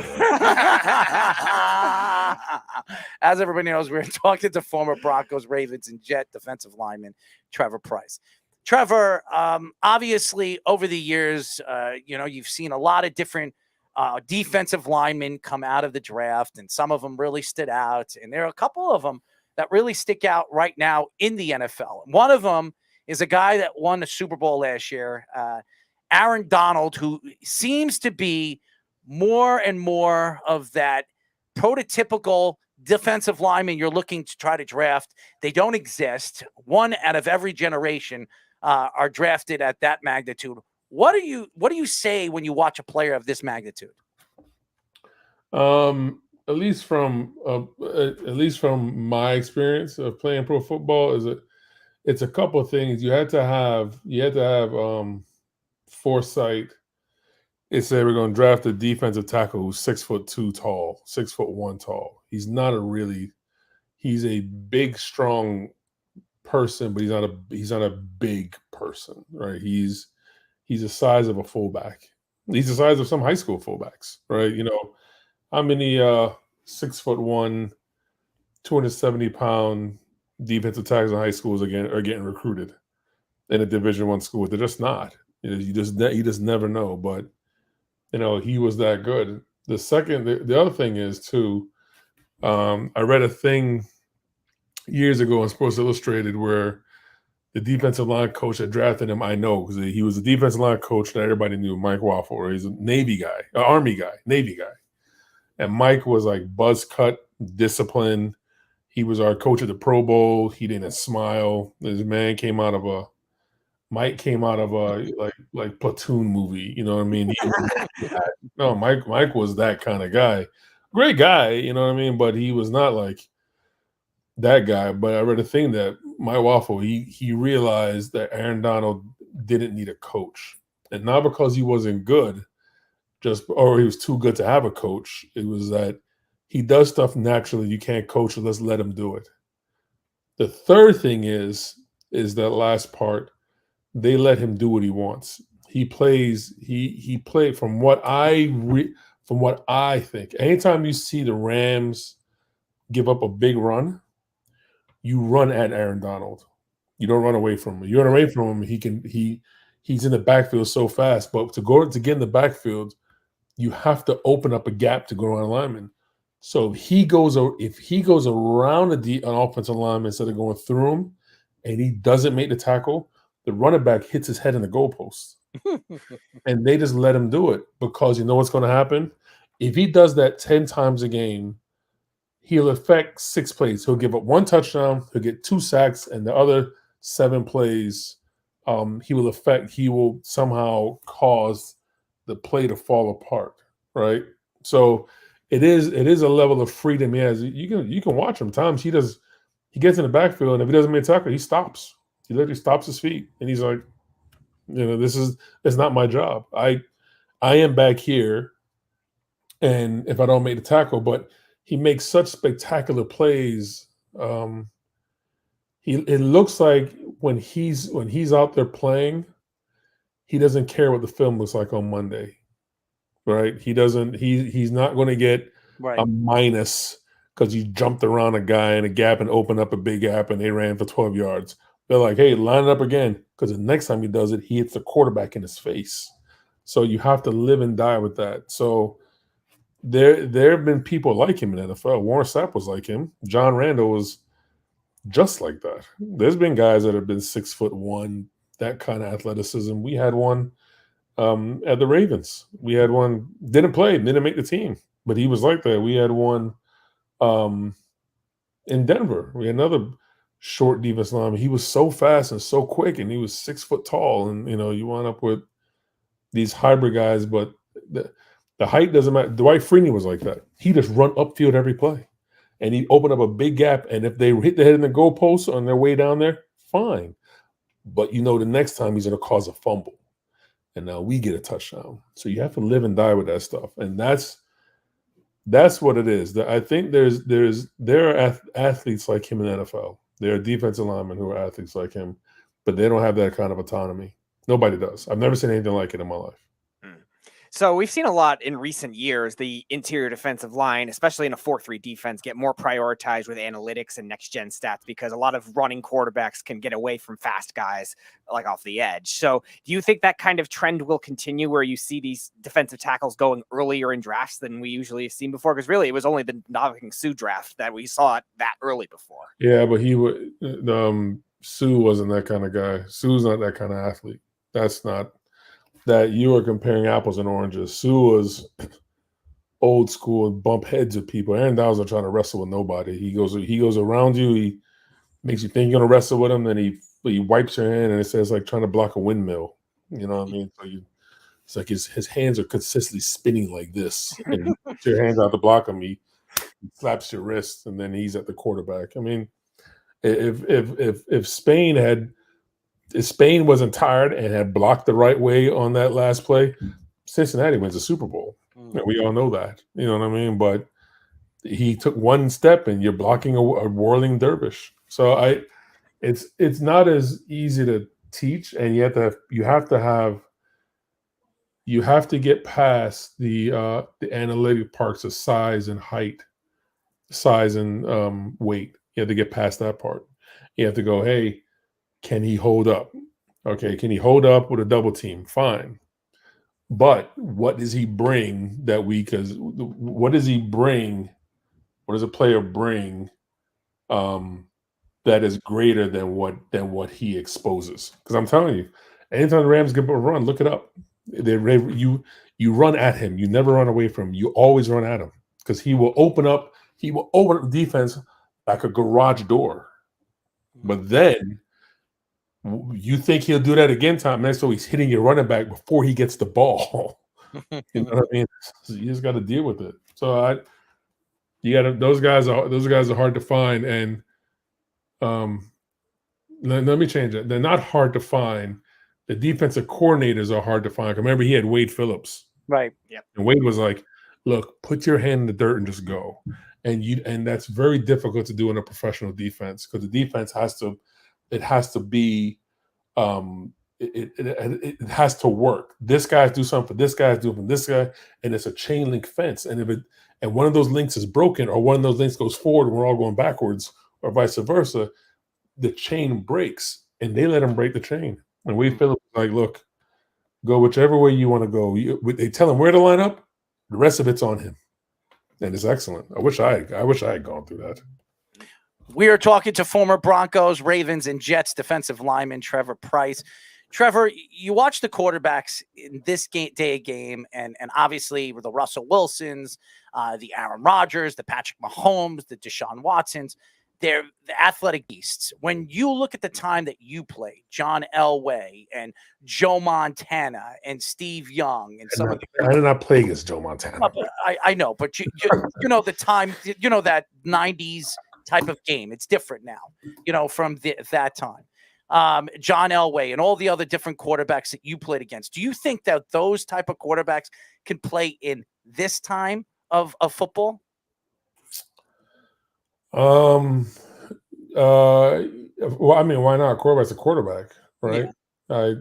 as everybody knows, we're talking to former Broncos, Ravens, and Jet defensive lineman Trevor Price. Trevor, obviously over the years, you've seen a lot of different defensive linemen come out of the draft, and some of them really stood out. And there are a couple of them that really stick out right now in the NFL. One of them is a guy that won the Super Bowl last year, Aaron Donald, who seems to be more and more of that prototypical defensive lineman you're looking to try to draft. They don't exist. One out of every generation are drafted at that magnitude. What do you say when you watch a player of this magnitude? At least from my experience of playing pro football, it's a couple of things. You had to have foresight. It said we're going to draft a defensive tackle who's 6'2" tall, 6'1" tall. He's a big, strong person, but he's not a big person, right? He's the size of a fullback. He's the size of some high school fullbacks, right? How many 6'1", 270-pound defensive tackles in high schools are getting recruited in a Division I school? They're just not. You just never know. But he was that good. The other thing is too. I read a thing years ago in Sports Illustrated where the defensive line coach that drafted him, I know, because he was a defensive line coach that everybody knew, Mike Waffle. He's a Navy guy, Army guy, Navy guy. And Mike was like buzz cut, disciplined. He was our coach at the Pro Bowl. He didn't smile. This man Mike came out of a like platoon movie. You know what I mean? No, Mike was that kind of guy. Great guy, you know what I mean? But he was not like that guy. But I read a thing that Mike Waffle, he realized that Aaron Donald didn't need a coach. And not because he wasn't good, or he was too good to have a coach. It was that he does stuff naturally. You can't coach it. Let's let him do it. The third thing is that last part. They let him do what he wants. He plays. He played from what I think. Anytime you see the Rams give up a big run, you run at Aaron Donald. You don't run away from him. You run away from him. He's in the backfield so fast. But to get in the backfield, you have to open up a gap to go around a lineman. So if he goes around an offensive lineman instead of going through him, and he doesn't make the tackle, the running back hits his head in the goalpost. And they just let him do it because you know what's going to happen? If he does that 10 times a game, he'll affect 6 plays. He'll give up 1 touchdown, he'll get 2 sacks, and the other 7 plays, he will somehow cause the play to fall apart, right? So it is a level of freedom he has. You can watch him. Times he gets in the backfield, and if he doesn't make a tackle, he stops. He literally stops his feet, and he's like, it's not my job. I am back here, and if I don't make the tackle, but he makes such spectacular plays. It looks like when he's out there playing, he doesn't care what the film looks like on Monday, right? He's not going to get a minus because you jumped around a guy in a gap and opened up a big gap and they ran for 12 yards. They're like, hey, line it up again, because the next time he does it, he hits the quarterback in his face. So you have to live and die with that. So there have been people like him in the NFL. Warren Sapp was like him. John Randall was just like that. There's been guys that have been 6'1", that kind of athleticism. We had one at the Ravens. We had one, didn't make the team, but he was like that. We had one in Denver. We had another short defense lineman. He was so fast and so quick, and he was 6 foot tall. And you wind up with these hybrid guys, but the height doesn't matter. Dwight Freeney was like that. He just run upfield every play, and he'd open up a big gap. And if they hit the head in the goalpost on their way down there, fine. But the next time he's going to cause a fumble, and now we get a touchdown. So you have to live and die with that stuff, and that's what it is. I think there are athletes like him in the NFL. There are defensive linemen who are athletes like him, but they don't have that kind of autonomy. Nobody does. I've never seen anything like it in my life. So we've seen a lot in recent years, the interior defensive line, especially in a 4-3 defense, get more prioritized with analytics and next-gen stats because a lot of running quarterbacks can get away from fast guys like off the edge. So do you think that kind of trend will continue where you see these defensive tackles going earlier in drafts than we usually have seen before? Because really it was only the Ndamukong Suh draft that we saw it that early before. Yeah, but he would. Sue wasn't that kind of guy. Sue's not that kind of athlete. That's not that you are comparing apples and oranges. Sue was old school and bump heads with people. Aaron Donald's not trying to wrestle with nobody. He goes around you. He makes you think you're gonna wrestle with him. Then he wipes your hand and it says like trying to block a windmill. You know what I mean? So it's like his hands are consistently spinning like this. And you put your hands out to block him. He slaps your wrist and then he's at the quarterback. I mean, if Spain wasn't tired and had blocked the right way on that last play, Cincinnati wins the Super Bowl. And we all know that. You know what I mean? But he took one step and you're blocking a whirling dervish. So it's not as easy to teach, and you have to get past the analytic parts of size and height, size and weight. You have to get past that part. You have to go, hey, can he hold up? Okay, can he hold up with a double team? Fine. But what does he bring that we? Because what does he bring? What does a player bring that is greater than what he exposes? Because I'm telling you, anytime the Rams give a run, look it up. You run at him. You never run away from him. You always run at him because he will open up. He will open up the defense like a garage door. But then you think he'll do that again, Tom? And so he's hitting your running back before he gets the ball. You know what I mean? So you just got to deal with it. So those guys are hard to find. And let me change it. They're not hard to find. The defensive coordinators are hard to find. Remember, he had Wade Phillips. Right. Yeah. And Wade was like, look, put your hand in the dirt and just go. And that's very difficult to do in a professional defense because the defense has to work. This guy's do something for this guy's doing for this guy, and it's a chain link fence. And if one of those links is broken or one of those links goes forward and we're all going backwards or vice versa, the chain breaks and they let him break the chain. And Wade Phillips was like, look, go whichever way you want to go. They tell him where to line up. The rest of it's on him. And it's excellent. I wish I had gone through that. We are talking to former Broncos, Ravens, and Jets defensive lineman Trevor Price. Trevor, you watch the quarterbacks in this day game, and obviously the Russell Wilsons, the Aaron Rodgers, the Patrick Mahomes, the Deshaun Watsons. They're the athletic beasts. When you look at the time that you played, John Elway and Joe Montana and Steve Young and some of the, I did not play against Joe Montana. I know, but you know the time, you know that 90s type of game. It's different now, from that time. John Elway and all the other different quarterbacks that you played against. Do you think that those type of quarterbacks can play in this time of football? Well, I mean, why not? Quarterback's a quarterback, right? Yeah. I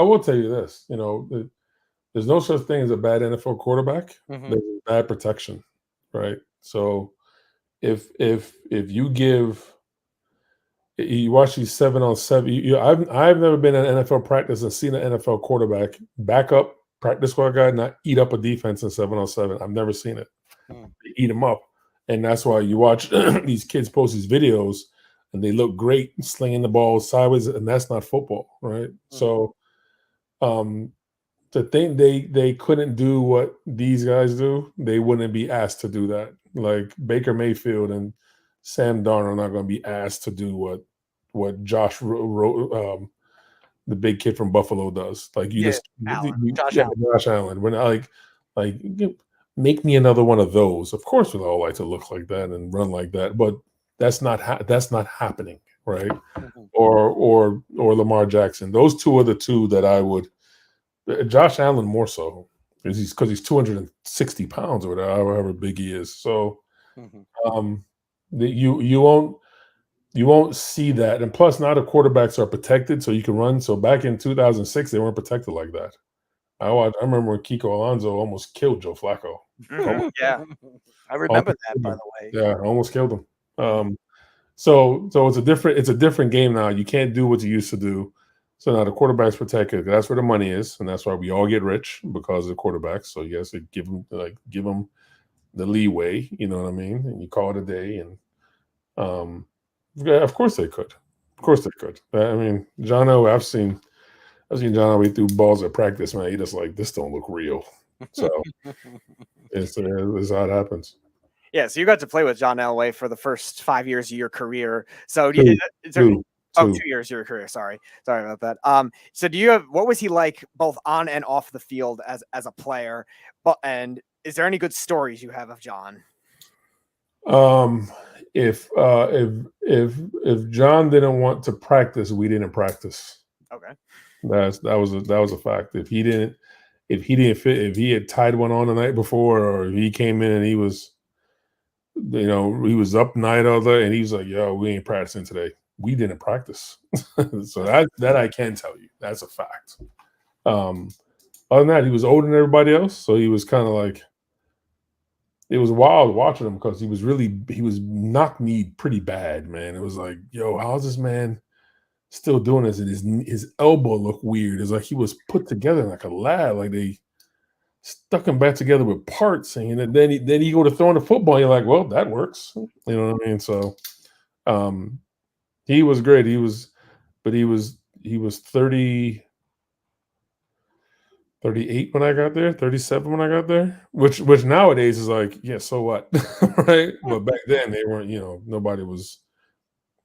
will tell you this, there's no such thing as a bad NFL quarterback. Mm-hmm. There's bad protection, right? So if you watch these 7-on-7, I've never been in NFL practice and seen an NFL quarterback back up practice squad guy not eat up a defense in 7-on-7. I've never seen it. They eat them up. And that's why you watch these kids post these videos and they look great slinging the ball sideways, and that's not football, right? Mm-hmm. So to think they couldn't do what these guys do, they wouldn't be asked to do that. Like Baker Mayfield and Sam Darnold are not going to be asked to do what Josh, the big kid from Buffalo, does. Like Josh Allen. We're not like make me another one of those. Of course, we'd all like to look like that and run like that, but that's not happening, right? Mm-hmm. Or Lamar Jackson. Those two are the two that I would. Josh Allen more so because he's 260 pounds or whatever, however big he is. So you won't see that. And plus, now the quarterbacks are protected, so you can run. So back in 2006, they weren't protected like that, I remember when Kiko Alonso almost killed Joe Flacco. Yeah, I remember Almost that, killed by him. the way. Yeah, almost killed him. So it's a different game now. You can't do what you used to do. So now the quarterback's protected. That's where the money is, and that's why we all get rich because of the quarterbacks. So you have to give them the leeway. You know what I mean? And you call it a day. And yeah, of course they could. Of course they could. I mean, John O. I've seen John Elway threw balls at practice, man. He just like, this don't look real. So it's how it happens. Yeah, so you got to play with John Elway for the first 5 years of your career. So Two. 2 years of your career. Sorry about that. So what was he like both on and off the field as a player? And is there any good stories you have of John? If John didn't want to practice, we didn't practice. Okay. That was a fact. If he had tied one on the night before, or if he came in and he was up night other and he was like, yo, we ain't practicing today, we didn't practice. So that I can tell you, that's a fact. Other than that, he was older than everybody else, so he was kind of like, it was wild watching him because he was knock-kneed pretty bad, man. It was like, yo, how's this man still doing this? And his elbow looked weird. It's like he was put together like a lab, like they stuck him back together with parts. And then he go to throwing the football. And you're like, well, that works. You know what I mean? So he was great. He was 38 when I got there, 37 when I got there, which nowadays is like, yeah, so what? Right? But back then they weren't, nobody was,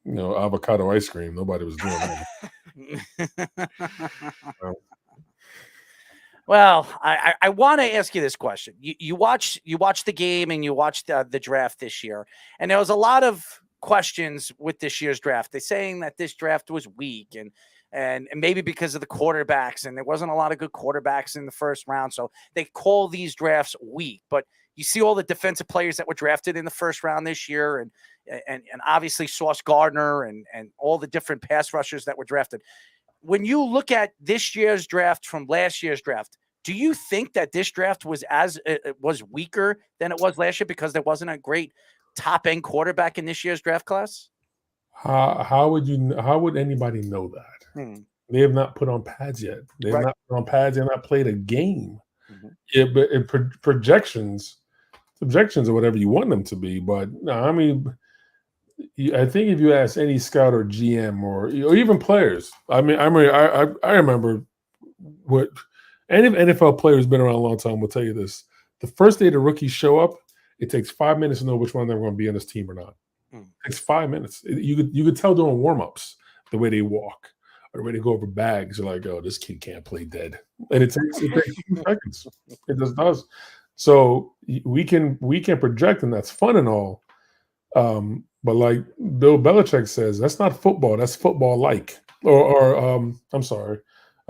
avocado ice cream. Nobody was doing that. Well, I want to ask you this question. You watched the game and you watched the draft this year, and there was a lot of questions with this year's draft. They're saying that this draft was weak and maybe because of the quarterbacks, and there wasn't a lot of good quarterbacks in the first round. So they call these drafts weak. But you see all the defensive players that were drafted in the first round this year, and obviously Sauce Gardner and all the different pass rushers that were drafted. When you look at this year's draft from last year's draft, do you think that this draft was weaker than it was last year because there wasn't a great top end quarterback in this year's draft class? How would anybody know that? They have not put on pads yet. They have not put on pads. They have not played a game. Yeah, but projections are whatever you want them to be. But no, I mean, I think if you ask any scout or GM or even players, I remember what any NFL player who's been around a long time will tell you this: the first day the rookies show up, it takes 5 minutes to know which one of them are going to be on this team or not. It takes 5 minutes. You could tell during warm-ups the way they walk or the way they go over bags. You're like, oh, this kid can't play dead, and it takes 2 seconds. It just does. So we can project, and that's fun and all. But like Bill Belichick says, that's not football. That's football-like. Or I'm sorry,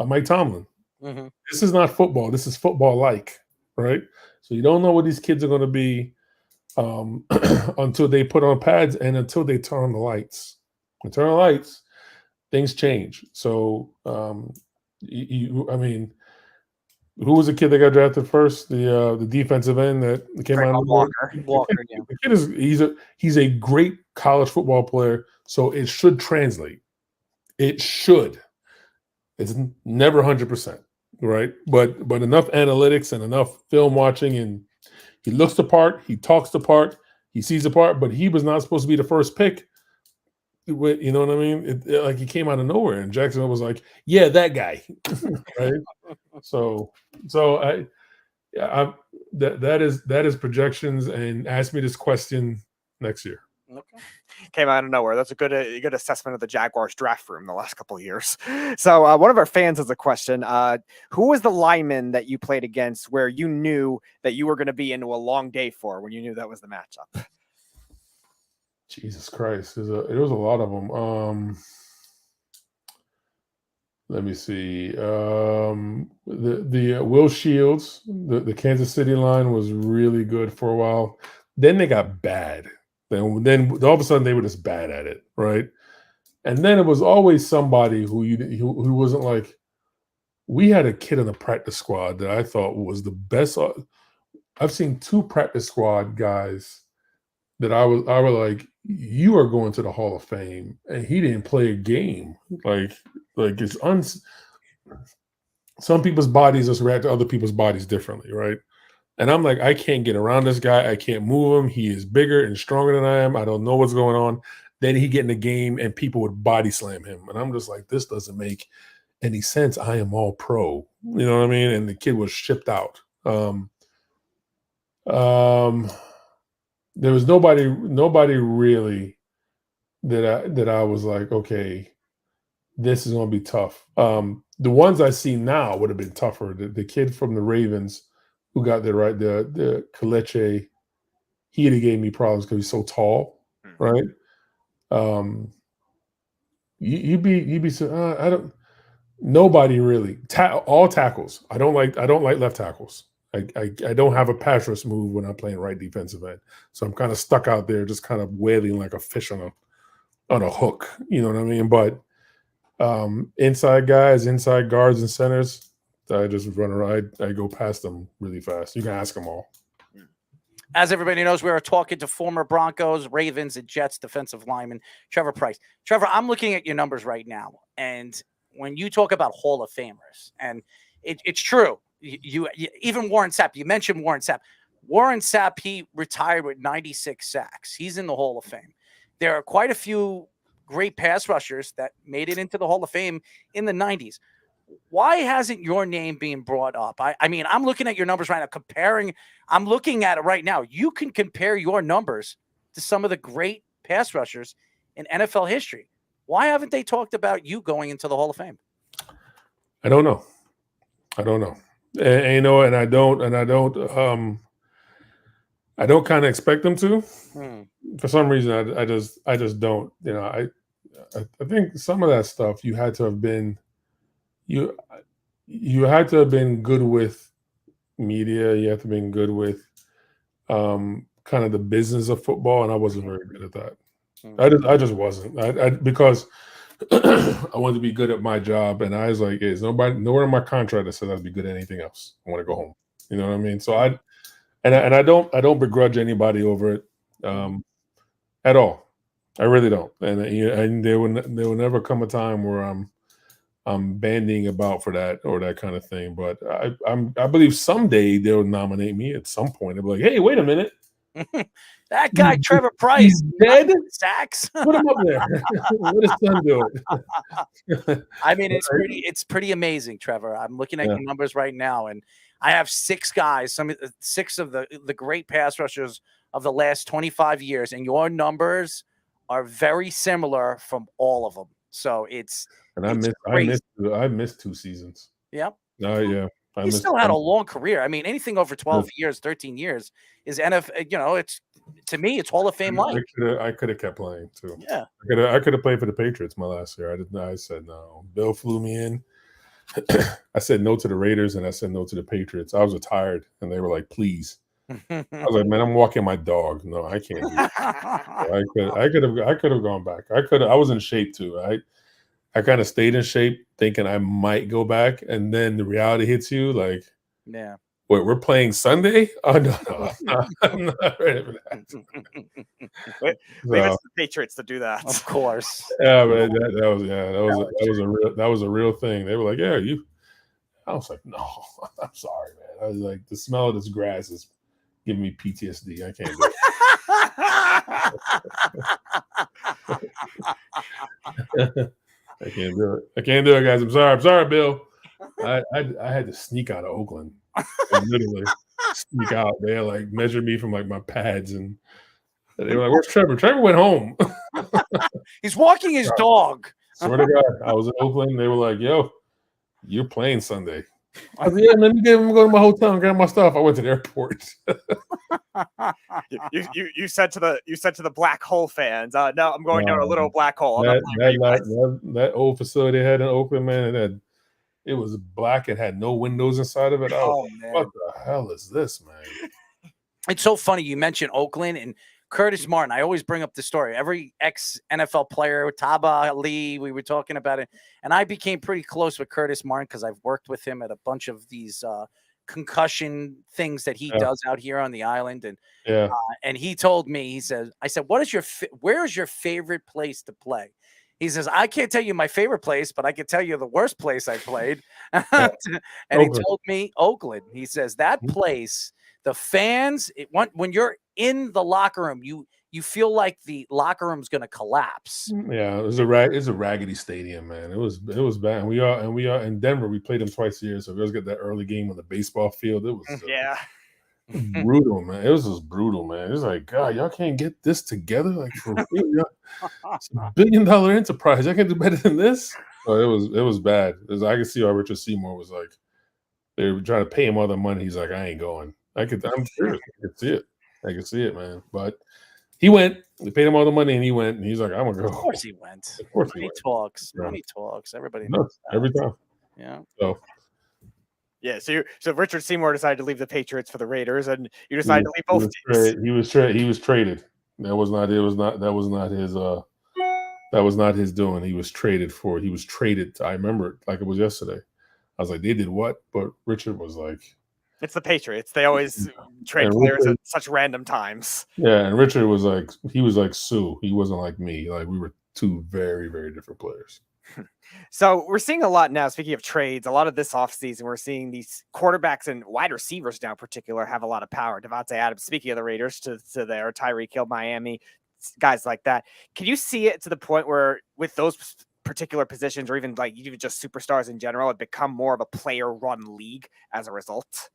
Mike Tomlin. This is not football. This is football-like, right? So you don't know what these kids are going to be until they put on pads and until they turn on the lights. When they turn on the lights, things change. So, I mean, who was the kid that got drafted first? The defensive end that came out of Walker. Yeah. The kid he's a great college football player, so it should translate. It should. It's never 100%, right? But enough analytics and enough film watching, and he looks the part, he talks the part, he sees the part, but he was not supposed to be the first pick. You know what I mean? Like he came out of nowhere, and Jacksonville was like, "Yeah, that guy." Right? So that is projections. And ask me this question next year. Okay. Came out of nowhere. That's a good assessment of the Jaguars draft room the last couple of years. So one of our fans has a question. Who was the lineman that you played against where you knew that you were going to be into a long day for when you knew that was the matchup? Jesus Christ. There was a lot of them. Let me see. The Will Shields, the Kansas City line was really good for a while. Then they got bad. Then all of a sudden they were just bad at it, right? And then it was always somebody who wasn't like we had a kid on the practice squad that I thought was the best. I've seen 2 practice squad guys that I was like, you are going to the Hall of Fame, and he didn't play a game. Like it's some people's bodies just react to other people's bodies differently, right? And I'm like, I can't get around this guy. I can't move him. He is bigger and stronger than I am. I don't know what's going on. Then he get in the game and people would body slam him. And I'm just like, this doesn't make any sense. I am all pro. You know what I mean? And the kid was shipped out. There was nobody really that I was like, okay, this is gonna be tough. The ones I see now would have been tougher. The kid from the Ravens who got there, right? The Kaleche, he'd have gave me problems because he's so tall, right? You'd be so I don't. Nobody really. All tackles. I don't like left tackles. I don't have a pass rush move when I'm playing right defensive end, so I'm kind of stuck out there, just kind of wailing like a fish on a hook. You know what I mean? But inside guys, inside guards and centers, I just run around. I go past them really fast. You can ask them all. As everybody knows, we are talking to former Broncos, Ravens, and Jets defensive lineman Trevor Price. Trevor, I'm looking at your numbers right now, and when you talk about Hall of Famers, and it's true, you even Warren Sapp. You mentioned Warren Sapp. Warren Sapp, he retired with 96 sacks. He's in the Hall of Fame. There are quite a few great pass rushers that made it into the Hall of Fame in the 90s. Why hasn't your name being brought up? I mean, I'm looking at your numbers right now, I'm looking at it right now. You can compare your numbers to some of the great pass rushers in NFL history. Why haven't they talked about you going into the Hall of Fame? I don't know. And you know, and I don't kind of expect them to. For some reason, I just don't. You know, I think some of that stuff you had to have been good with media. You have to have been good with kind of the business of football, and I wasn't very good at that. I just wasn't. Because I wanted to be good at my job, and I was like, "There's nowhere in my contract that says I'd be good at anything else. I want to go home." You know what I mean? So I don't begrudge anybody over it at all. I really don't. And there will never come a time where I'm bandying about for that or that kind of thing. But I believe someday they'll nominate me at some point. They'll be like, "Hey, wait a minute." That guy, Trevor Price, dead? Sacks. Put him up there. Let his son do it. I mean, it's pretty amazing, Trevor. I'm looking at your numbers right now, and I have 6 guys, six of the great pass rushers of the last 25 years, and your numbers are very similar from all of them. So I missed 2 seasons. Yep. Yeah. He still had a long career. I mean, anything over 12 years, 13 years is NFL. You know, to me, it's Hall of Fame like. I could have kept playing too. Yeah, I could have played for the Patriots my last year. I said no. Bill flew me in. I said no to the Raiders and I said no to the Patriots. I was retired, and they were like, "Please." I was like, "Man, I'm walking my dog. No, I can't do it." I could have gone back. I was in shape too. I kind of stayed in shape thinking I might go back, and then the reality hits you like, yeah. Wait, we're playing Sunday? Oh no, I'm not ready for that. Leave it to the Patriots to do that. Of course. Yeah, but that was a real thing. They were like, "Yeah, you." I was like, "No, I'm sorry, man." I was like, the smell of this grass is giving me PTSD. I can't do it. I can't do it, guys. I'm sorry, Bill. I had to sneak out of Oakland. Literally sneak out. They like measured me from like my pads, and they were like, "Where's Trevor?" Trevor went home. He's walking his dog. Swear to God, I was in Oakland. They were like, "Yo, you're playing Sunday." I said, "Yeah, let me go to my hotel and grab my stuff." I went to the airport. You said to the black hole fans, "No, I'm going down a little black hole." That old facility they had in Oakland, man, it was black. It had no windows inside of it. Oh man, what the hell is this, man? It's so funny you mentioned Oakland, and Curtis Martin. I always bring up the story. Every ex-NFL player, Taba Ali, we were talking about it. And I became pretty close with Curtis Martin because I've worked with him at a bunch of these concussion things that he does out here on the island. And he told me, he says, I said, where's your favorite place to play? He says, I can't tell you my favorite place, but I can tell you the worst place I played. And he told me Oakland. He says, that place, the fans, when you're in the locker room, you feel like the locker room's going to collapse. Yeah, it's a raggedy stadium, man. It was bad. And we are in Denver. We played them twice a year, so we always get that early game on the baseball field. It was brutal, man. It was just brutal, man. It was like, God, y'all can't get this together, like for real. It's a $1 billion enterprise. Y'all can't do better than this. So it was bad. I could see how Richard Seymour was like, they were trying to pay him all the money. He's like, I ain't going. I'm serious. I could see it. I could see it, man. But he went. They paid him all the money, and he went. And he's like, I'm gonna go. Of course he went. Of course Money talks. Yeah. Money talks. Everybody knows that. Every time. Yeah. So. Yeah, so Richard Seymour decided to leave the Patriots for the Raiders, and you decided to leave both teams. He was traded. That was not his doing. He was traded for. He was traded. I remember it like it was yesterday. I was like, they did what? But Richard was like, it's the Patriots. They always trade players at such random times. Yeah, and Richard was like, he was like Sue. He wasn't like me. Like we were two very, very different players. So we're seeing a lot now, speaking of trades, a lot of this offseason, we're seeing these quarterbacks and wide receivers now in particular have a lot of power. Devontae Adams, speaking of the Raiders, to there, Tyreek Hill, Miami, guys like that. Can you see it to the point where with those particular positions or even just superstars in general, it become more of a player-run league as a result?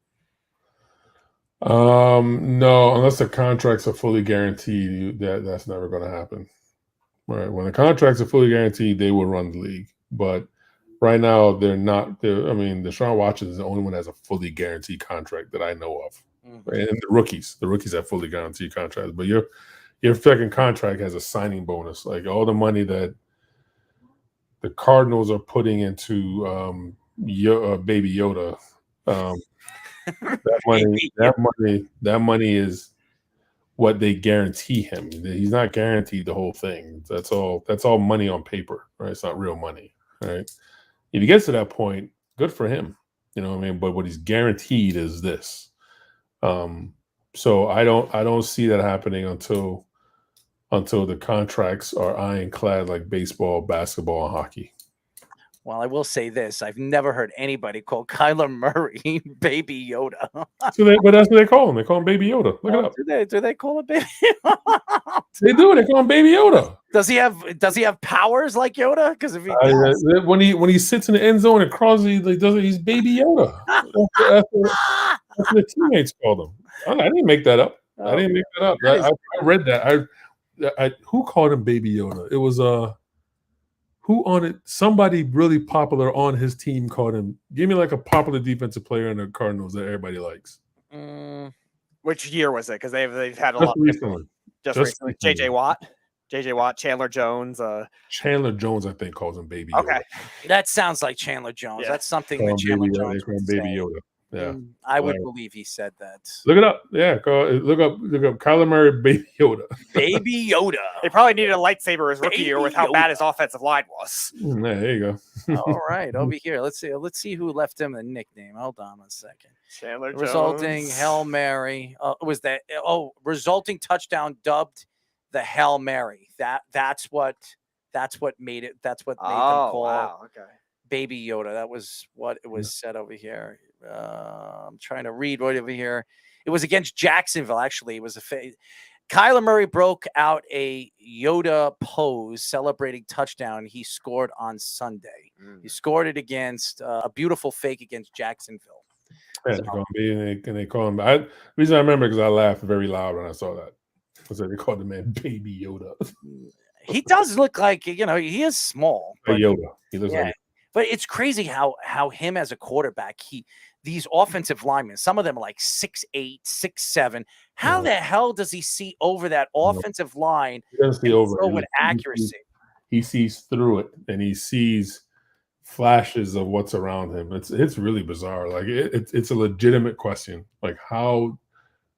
No, unless the contracts are fully guaranteed, that's never going to happen. Right. When the contracts are fully guaranteed, they will run the league. But right now, they're not. Deshaun Watson is the only one that has a fully guaranteed contract that I know of. Mm-hmm. And the rookies have fully guaranteed contracts. But your second contract has a signing bonus, like all the money that the Cardinals are putting into Baby Yoda. That money is what they guarantee him. He's not guaranteed the whole thing. That's all money on paper, right? It's not real money, right? If he gets to that point, good for him. You know what I mean? But what he's guaranteed is this. So I don't see that happening until the contracts are ironclad like baseball, basketball, and hockey. Well, I will say this. I've never heard anybody call Kyler Murray Baby Yoda. But that's what they call him. They call him Baby Yoda. Look it up. Do they call him Baby Yoda? They do. They call him Baby Yoda. Does he have powers like Yoda? Because if he does, when he sits in the end zone and crawls, he's Baby Yoda. That's what the teammates called him. I didn't make that up. I read that. Who called him Baby Yoda? It was who on it? Somebody really popular on his team called him. Give me like a popular defensive player in the Cardinals that everybody likes. Which year was it? Because they've had a Just lot recently. Just recently. JJ Watt, Chandler Jones. Chandler Jones, I think, calls him Baby Yoda. Okay, that sounds like Chandler Jones. Yeah. That's something that Chandler Jones would say. Baby Yoda. Yeah, I would believe he said that. Look it up. Yeah, look up Kyler Murray, Baby Yoda. Baby Yoda. They probably needed a lightsaber his rookie year with how bad his offensive line was. Yeah, there you go. All right, over here. Let's see who left him the nickname. Hold on a second. Chandler Jones. Resulting Hail Mary. Resulting touchdown dubbed the Hail Mary. That's what made it. That's what made them call. Wow. Okay. Baby Yoda. That was what it was said over here. I'm trying to read right over here. It was against Jacksonville, actually. It was Kyler Murray broke out a Yoda pose celebrating touchdown he scored on Sunday. He scored it against a beautiful fake against Jacksonville. Yeah, they call him. The reason I remember because I laughed very loud when I saw that. So they called the man Baby Yoda. He does look like, he is small. But, Yoda. He looks like. But it's crazy how him as a quarterback, these offensive linemen, some of them are like 6'8", 6'7". How the hell does he see over that offensive line? He doesn't see over it with accuracy. He sees through it, and he sees flashes of what's around him. It's really bizarre. Like it's a legitimate question. Like how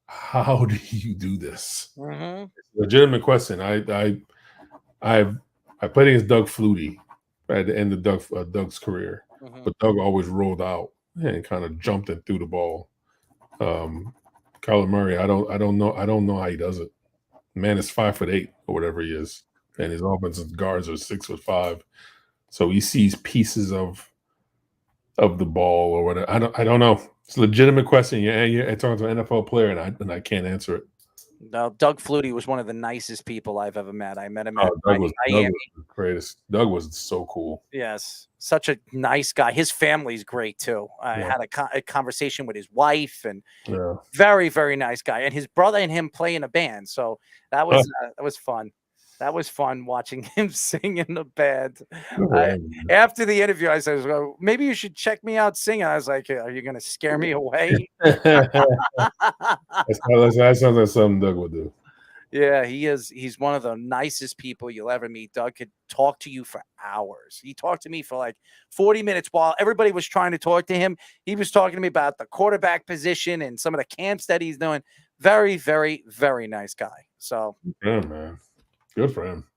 how do you do this? Mm-hmm. It's a legitimate question. I played against Doug Flutie at the end of Doug's career, but Doug always rolled out and kind of jumped and threw the ball. Kyler Murray, I don't know how he does it. Man is 5'8" or whatever he is, and his offensive guards are 6'5", so he sees pieces of the ball or whatever. I don't know. It's a legitimate question. You're talking to an NFL player, and I can't answer it. No, Doug Flutie was one of the nicest people I've ever met. I met him at Doug was Miami. the greatest. Doug was so cool. Yes, such a nice guy. His family's great too. I had a conversation with his wife, and very, very nice guy. And his brother and him play in a band, so that was fun. That was fun watching him sing in the band. After the interview, I said, well, maybe you should check me out singing. I was like, are you going to scare me away? That sounds like something Doug would do. Yeah, he is. He's one of the nicest people you'll ever meet. Doug could talk to you for hours. He talked to me for like 40 minutes while everybody was trying to talk to him. He was talking to me about the quarterback position and some of the camps that he's doing. Very, very, very nice guy. So, yeah, man. Good for him.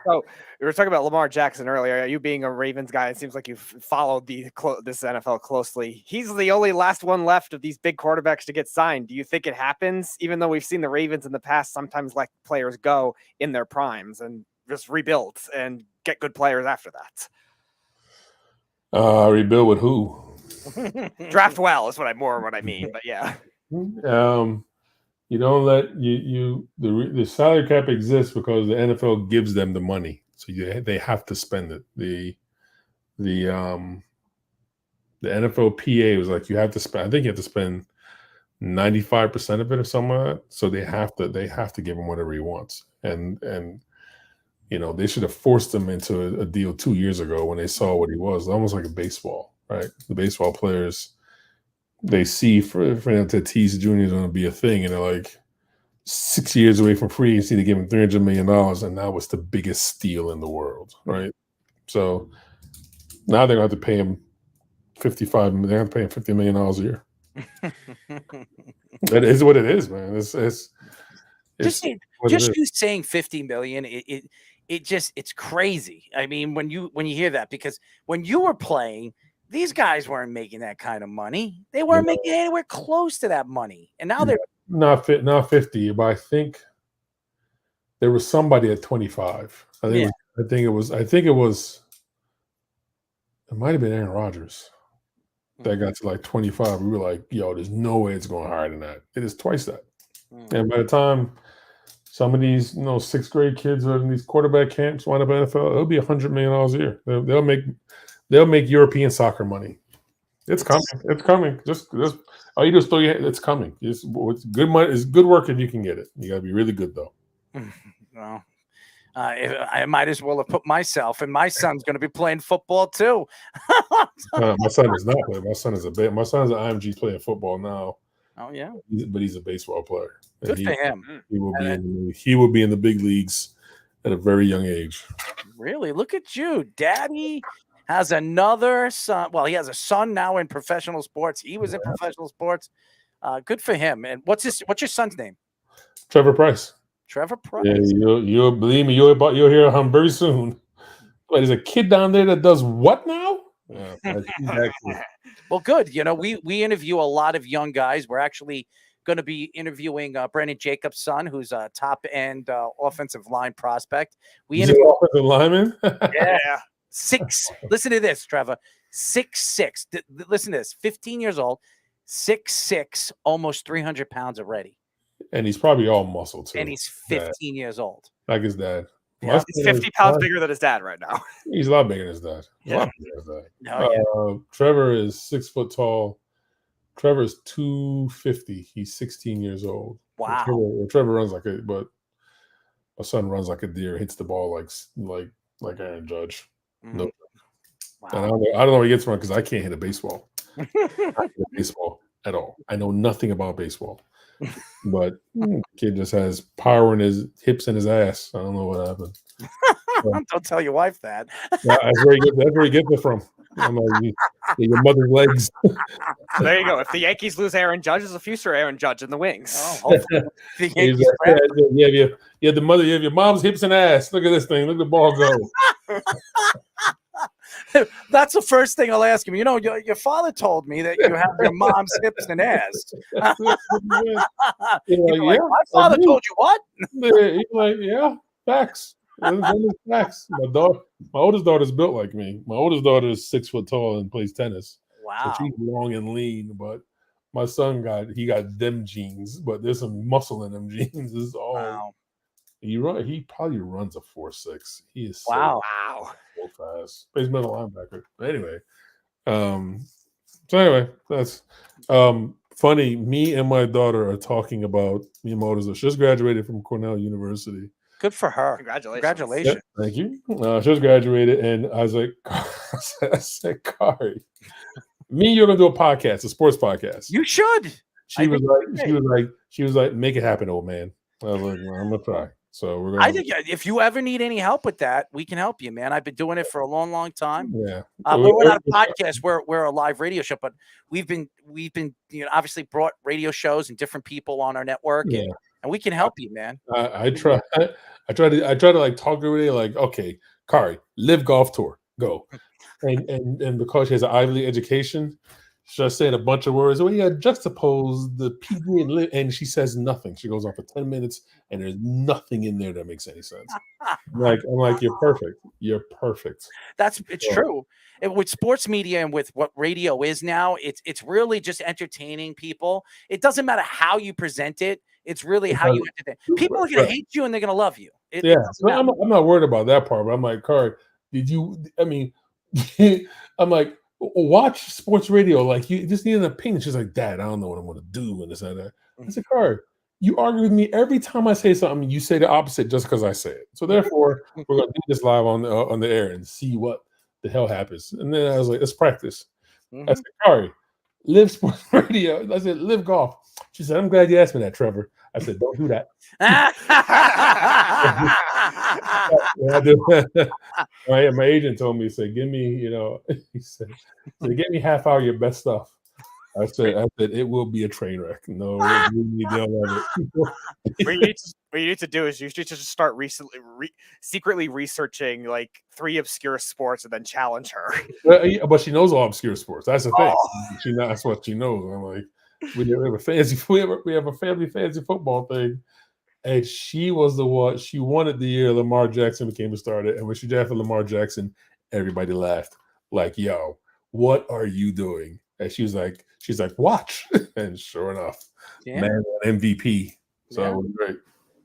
So we were talking about Lamar Jackson earlier. You being a Ravens guy, it seems like you've followed this NFL closely. He's the only last one left of these big quarterbacks to get signed. Do you think it happens? Even though we've seen the Ravens in the past sometimes let players go in their primes and just rebuild and get good players after that. Rebuild with who? Draft well is what I mean. But yeah. You don't let the salary cap exists because the NFL gives them the money, so they have to spend it. The NFLPA was like you have to spend. I think you have to spend 95% of it or something like that. So they have to give him whatever he wants. And they should have forced him into a deal 2 years ago when they saw what he was. Almost like a baseball, right? The baseball players. They see Fernando Tatis Jr. is going to be a thing, and they're like 6 years away from free agency to give him $300 million, and now it's the biggest steal in the world, right? So now they're going to have to pay him $55. They're going to pay him $50 million a year. That is what it is, man. It's just you saying $50 million. It's crazy. I mean, when you hear that, because when you were playing, these guys weren't making that kind of money. They weren't making anywhere close to that money. And now they're not 50, but I think there was somebody at 25. I think it was it might have been Aaron Rodgers that got to like 25. We were like, yo, there's no way it's going higher than that. It is twice that. And by the time some of these, sixth grade kids are in these quarterback camps wind up in NFL, it'll be $100 million a year. They'll make European soccer money. It's coming. It's coming. Just all you do is throw your hand. It's coming. It's good money. It's good work if you can get it. You got to be really good though. Well, I might as well have put myself, and my son's going to be playing football too. My son is not playing. My son is an IMG playing football now. Oh yeah, but he's a baseball player. Good for him. He will be in the big leagues at a very young age. Really, look at you, Daddy. Has another son. Well, he has a son now in professional sports. He was in professional sports. Good for him. And what's your son's name? Trevor Price. Trevor Price. Yeah, you'll believe me. You'll hear him very soon. But there's a kid down there that does what now? Yeah, exactly. Well, good. We interview a lot of young guys. We're actually going to be interviewing Brandon Jacobs' son, who's a top end offensive line prospect. He's an offensive lineman. Yeah. Listen to this, Trevor. 6'6". Listen to this. 15 years old, 6'6", almost 300 pounds already. And he's probably all muscle too. And he's 15 years old. Like his dad. Yeah, he's 50 pounds bigger than his dad right now. He's a lot bigger than his dad. Trevor is 6 foot tall. Trevor is 250. He's 16 years old. Wow. Trevor runs but my son runs like a deer, hits the ball like Aaron Judge. No. Wow. And I don't know where he gets from because I can't hit a baseball. I can't hit baseball at all. I know nothing about baseball. But kid just has power in his hips and his ass. I don't know what happened. Don't tell your wife that. That's where he gets it from. I'm like, your mother's legs. There you go. If the Yankees lose Aaron Judge, there's a future Aaron Judge in the wings. Oh, hopefully the Yankees yeah, the mother, you have your mom's hips and ass. Look at this thing. Look at the ball go. That's the first thing I'll ask him. You know, your father told me that you have your mom's hips and ass. My father told you what? He's like, yeah, facts. Facts. My oldest daughter's built like me. My oldest daughter is 6 foot tall and plays tennis. Wow. So she's long and lean, but my son got them jeans, but there's some muscle in them jeans. This is all. Wow. He probably runs a 4.6. He is wow. So fast. Plays middle linebacker. Anyway, so anyway, that's funny. Me and my daughter are talking about me and my oldest. She just graduated from Cornell University. Good for her. Congratulations. Yeah, thank you. She just graduated, and I was like, I said, Kari, me and you're gonna do a podcast, a sports podcast. You should. She was like, make it happen, old man. I was like, well, I'm gonna try. So we're gonna. I think if you ever need any help with that, we can help you, man. I've been doing it for a long, long time. Yeah. We're not a podcast. We're a live radio show, but we've been obviously brought radio shows and different people on our network, and we can help you, man. I try to like talk every day, like, okay, Kari, live golf tour, go. And because she has an Ivy League education, she's just saying a bunch of words. Well, you got to juxtapose the PD and live, and she says nothing. She goes on for 10 minutes, and there's nothing in there that makes any sense. I'm like, you're perfect. You're perfect. It's true. With sports media and with what radio is now, it's really just entertaining people. It doesn't matter how you present it. It's really how you entertain. People are going to hate you and they're going to love you. I'm not worried about that part, but I'm like, Kari, I'm like, watch sports radio. Like, you just need an opinion. She's like, Dad, I don't know what I'm going to do and this and that. I said, Kari, you argue with me every time I say something. You say the opposite just because I say it. So therefore, we're going to do this live on the air and see what the hell happens. And then I was like, let's practice. I said, Kari, live sports radio. I said, live golf. She said, I'm glad you asked me that, Trevor. I said, don't do that. My agent told me, he said, give me, he said, get me half hour of your best stuff. I said, it will be a train wreck. No, what you need to do is you should just start secretly researching like 3 obscure sports and then challenge her. But she knows all obscure sports. That's the thing. That's what she knows. I'm like, we have a family fantasy football thing, and she was the one. She wanted the year Lamar Jackson became a starter, and when she drafted Lamar Jackson, everybody laughed. Like, yo, what are you doing? And she's like, watch. And sure enough, man, MVP. So it was great.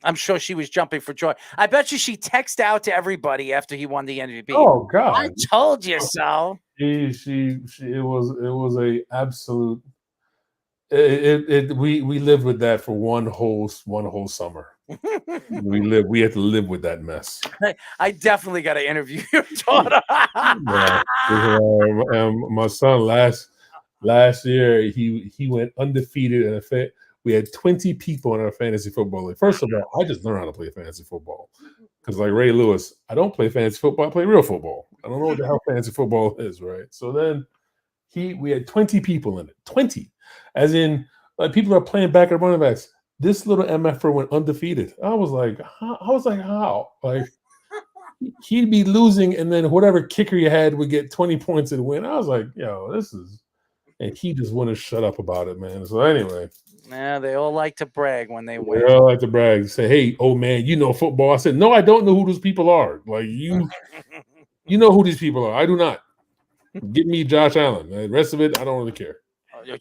I'm sure she was jumping for joy. I bet you she texted out to everybody after he won the MVP. Oh God, I told you so. It was a absolute. We lived with that for one whole summer. we had to live with that mess. I definitely got to interview your daughter. My son last year he went undefeated in we had 20 people in our fantasy football league. First of all, I just learned how to play fantasy football because, like Ray Lewis, I don't play fantasy football. I play real football. I don't know what the hell fantasy football is, right? So then we had 20 people in it. 20. As in, like, people are playing back at running backs. This little MFer went undefeated. I was like, how? Like, he'd be losing, and then whatever kicker you had would get 20 points and win. I was like, yo, this is, and he just wouldn't shut up about it, man. So anyway. Yeah, they all like to brag when they win. They all like to brag. Say, hey, old man, you know football. I said, no, I don't know who those people are. Like, you know who these people are. I do not. Give me Josh Allen. The rest of it, I don't really care.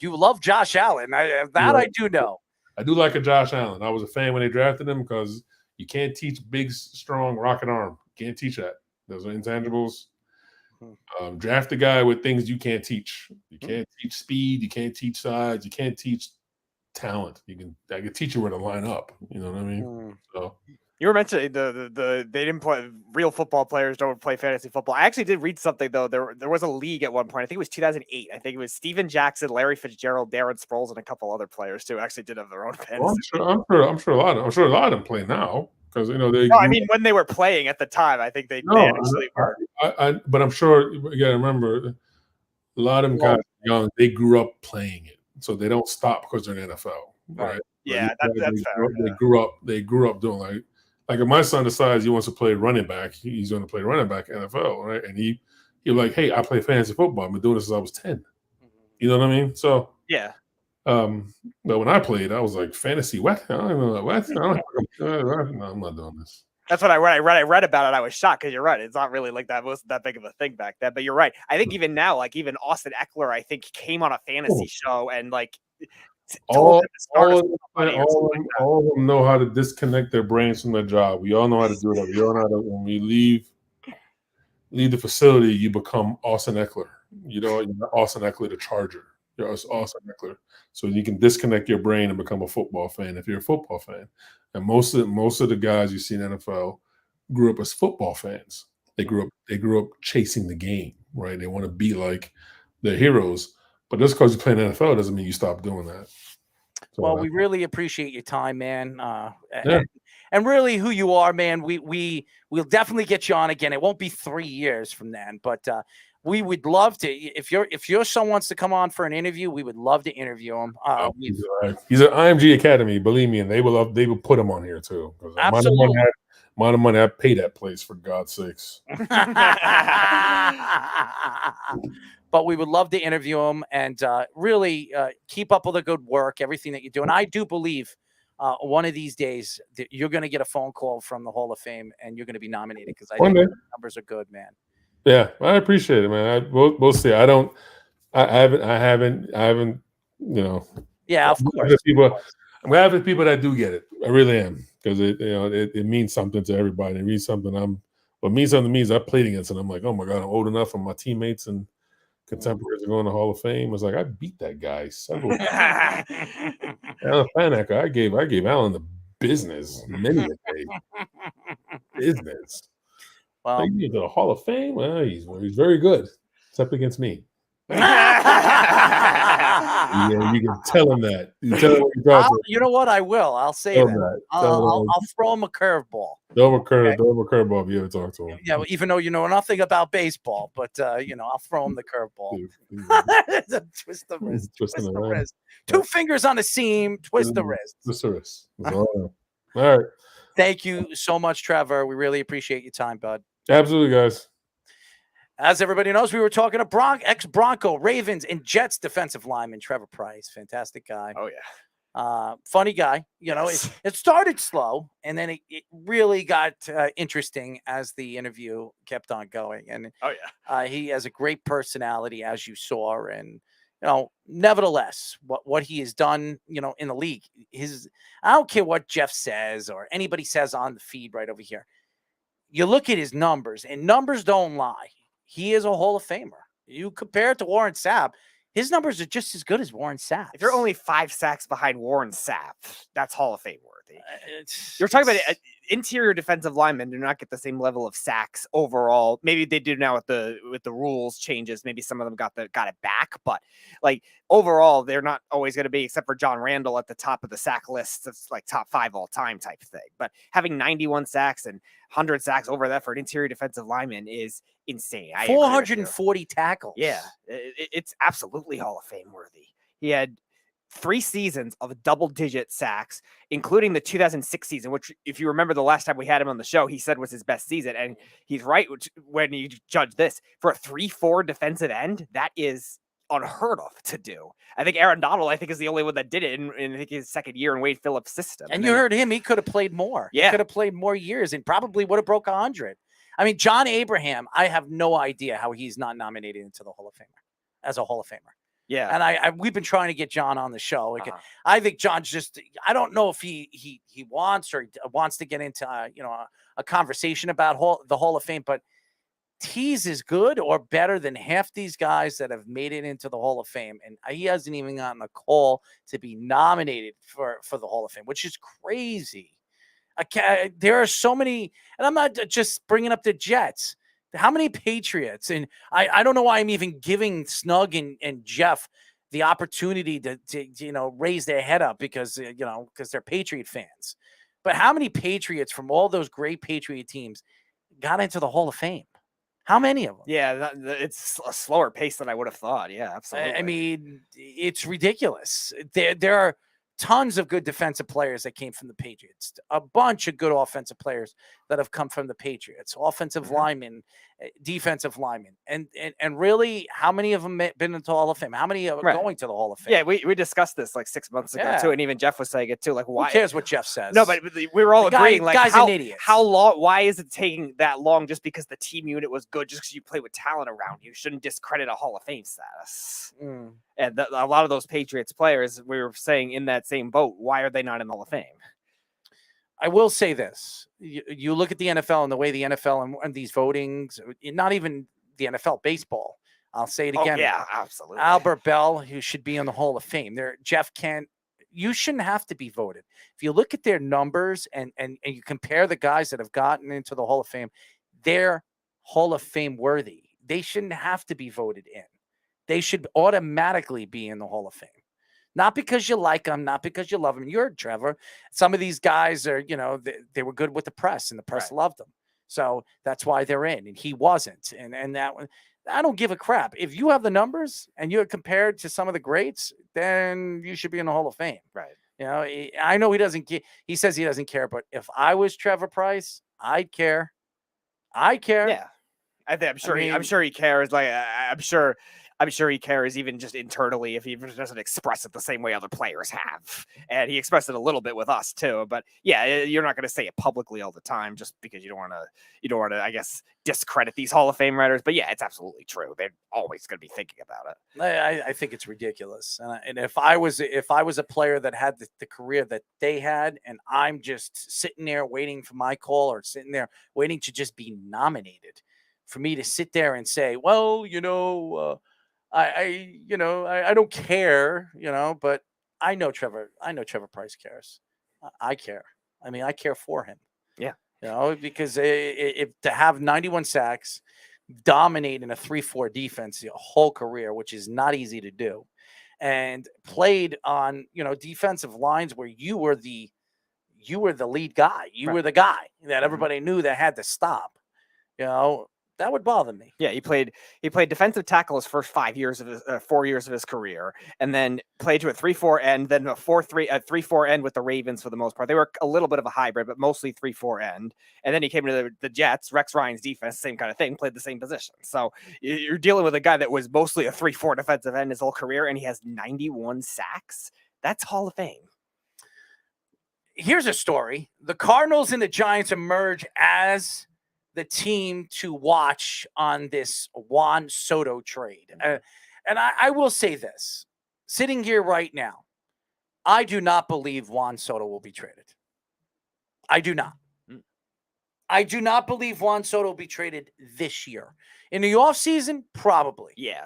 You love Josh Allen. I do know. I do like a Josh Allen. I was a fan when they drafted him because you can't teach big, strong, rocket arm. You can't teach that. Those are intangibles. Draft a guy with things you can't teach. You can't teach speed. You can't teach size. You can't teach talent. I can teach you where to line up. You know what I mean? So. You were mentioning the they didn't play, real football players don't play fantasy football. I actually did read something though. There was a league at one point. I think it was 2008. I think it was Steven Jackson, Larry Fitzgerald, Darren Sproles, and a couple other players too. Actually, did have their own fantasy. Well, I'm sure a lot of them play now because they. No, I mean when they were playing at the time, I think they actually were. But I'm sure you got to remember A lot of them guys young, they grew up playing it, so they don't stop because they're in the NFL, right? Yeah, that's fair. They grew up doing like if my son decides he wants to play running back, he's going to play running back in NFL, right? And he's like, hey, I play fantasy football. I've been doing this since I was 10. You know what I mean? So yeah. But when I played, I was like, fantasy what? I don't know what. No, I'm not doing this. That's what I read about it. I was shocked because you're right. It's not really like that wasn't that big of a thing back then. But you're right. I think even now, like even Austin Eckler, I think came on a fantasy show and like all of them know how to disconnect their brains from their job. We all know how to do that. We all know how to, when we leave the facility, you become Austin Eckler. You know, you're not Austin Eckler the Charger. You're Austin Eckler. So you can disconnect your brain and become a football fan if you're a football fan. And most of the guys you see in the NFL grew up as football fans. They grew up chasing the game, right? They want to be like their heroes. But just because you play in the NFL doesn't mean you stop doing that. So, well, we really appreciate your time, man. And really who you are, man. We'll definitely get you on again. It won't be 3 years from then, but we would love to. If your son wants to come on for an interview, we would love to interview him. He's at IMG Academy, believe me, and they will put him on here too. Absolutely. Amount of money I pay that place, for God's sakes. But we would love to interview him and really keep up with the good work, everything that you do. And I do believe one of these days that you're going to get a phone call from the Hall of Fame and you're going to be nominated because I think the numbers are good, man. Yeah, I appreciate it, man. We'll see. I haven't. You know. Yeah, of course. I'm glad for the people that do get it. I really am, because it means something to everybody. It means something. What means something to me is I played against it. I'm like, oh my God, I'm old enough, and my teammates and contemporaries are going to the Hall of Fame. I was like, I beat that guy several times. Alan Faneca, I gave Alan the business many a day. Business. Well, like, to the Hall of Fame. Well, he's very good, except against me. Yeah, you can tell him that. You tell him what you're talking. You know what? I will. I'll say that. I'll throw him a curveball. Throw him a curveball if you ever talk to him. Yeah, well, even though you know nothing about baseball, but I'll throw him the curveball. Twist the wrist. Twist the wrist. 2 fingers on the seam. Twist the wrist. Twist the wrist. All right. Thank you so much, Trevor. We really appreciate your time, bud. Absolutely, guys. As everybody knows, we were talking to ex-Bronco, Ravens, and Jets defensive lineman Trevor Price. Fantastic guy. Oh, yeah. Funny guy. It started slow, and then it really got interesting as the interview kept on going. And he has a great personality, as you saw. And, nevertheless, what he has done, in the league, I don't care what Jeff says or anybody says on the feed right over here. You look at his numbers, and numbers don't lie. He is a Hall of Famer. You compare it to Warren Sapp, his numbers are just as good as Warren Sapp. If you're only 5 sacks behind Warren Sapp, that's Hall of Fame worthy. You're talking about interior defensive linemen do not get the same level of sacks overall. Maybe they do now with the rules changes. Maybe some of them got it back, but like overall, they're not always going to be, except for John Randall at the top of the sack list. That's like top 5 all time type thing. But having 91 sacks and 100 sacks over that for an interior defensive lineman is insane. 440 tackles. Yeah, it's absolutely Hall of Fame worthy. He had 3 seasons of double-digit sacks, including the 2006 season, which, if you remember the last time we had him on the show, he said was his best season. And he's right when you judge this. For a 3-4 defensive end, that is unheard of to do. I think Aaron Donald, is the only one that did it in I think his second year in Wade Phillips' system. And you heard him. He could have played more. Yeah. He could have played more years and probably would have broke 100. I mean, John Abraham, I have no idea how he's not nominated into the Hall of Famer as a Hall of Famer. Yeah. And we've been trying to get John on the show. I think John's I don't know if he wants to get into a conversation about the Hall of Fame, but he's as good or better than half these guys that have made it into the Hall of Fame. And he hasn't even gotten a call to be nominated for the Hall of Fame, which is crazy. There are so many, and I'm not just bringing up the Jets. How many Patriots? And I don't know why I'm even giving Snug and Jeff the opportunity to raise their head up because they're Patriot fans. But how many Patriots from all those great Patriot teams got into the Hall of Fame? How many of them? Yeah, it's a slower pace than I would have thought. Yeah, absolutely. I mean, it's ridiculous. There are tons of good defensive players that came from the Patriots. A bunch of good offensive players that have come from the Patriots. Offensive linemen, defensive linemen, and really, how many of them been into the Hall of Fame? How many are going to the Hall of Fame? Yeah, we discussed this like 6 months ago too, and even Jeff was saying it too. Like, why? Who cares what Jeff says? No, but we were all agreeing. Like, guy's an idiot. How long? Why is it taking that long? Just because the team unit was good, just because you play with talent around you, shouldn't discredit a Hall of Fame status. And a lot of those Patriots players, we were saying in that same boat. Why are they not in the Hall of Fame? I will say this. You look at the NFL and the way the NFL and these votings, not even the NFL, baseball. I'll say it again. Oh, yeah, absolutely. Albert Bell, who should be in the Hall of Fame. Jeff Kent, you shouldn't have to be voted. If you look at their numbers and you compare the guys that have gotten into the Hall of Fame, they're Hall of Fame worthy. They shouldn't have to be voted in. They should automatically be in the Hall of Fame. Not because you like them, not because you love them. You're Trevor. Some of these guys are, they were good with the press, and the press loved them. So that's why they're in, and he wasn't. And that one, I don't give a crap. If you have the numbers and you're compared to some of the greats, then you should be in the Hall of Fame. Right. I know he doesn't. He says he doesn't care, but if I was Trevor Price, I'd care. I care. Yeah, I'm sure he cares. Like, I'm sure he cares even just internally if he doesn't express it the same way other players have. And he expressed it a little bit with us too. But yeah, you're not going to say it publicly all the time just because you don't want to, I guess, discredit these Hall of Fame writers. But yeah, it's absolutely true. They're always going to be thinking about it. I think it's ridiculous. And if I was a player that had the career that they had, and I'm just sitting there waiting for my call or sitting there waiting to just be nominated, for me to sit there and say, well, I don't care, but I know Trevor Price cares. I care. I mean, I care for him. Yeah. Because if to have 91 sacks, dominate in a 3-4 defense your whole career, which is not easy to do, and played on, defensive lines where you were the lead guy. You were the guy that everybody knew that had to stop, that would bother me. Yeah, he played defensive tackle his first 4 years of his career, and then played to a 3-4 end, then a 3-4 end with the Ravens for the most part. They were a little bit of a hybrid, but mostly 3-4 end. And then he came to the Jets, Rex Ryan's defense, same kind of thing, played the same position. So you're dealing with a guy that was mostly a 3-4 defensive end his whole career, and he has 91 sacks. That's Hall of Fame. Here's a story: the Cardinals and the Giants emerge as the team to watch on this Juan Soto trade. And I will say this, sitting here right now, I do not believe Juan Soto will be traded. I do not. I do not believe Juan Soto will be traded this year. In the offseason, probably. Yeah.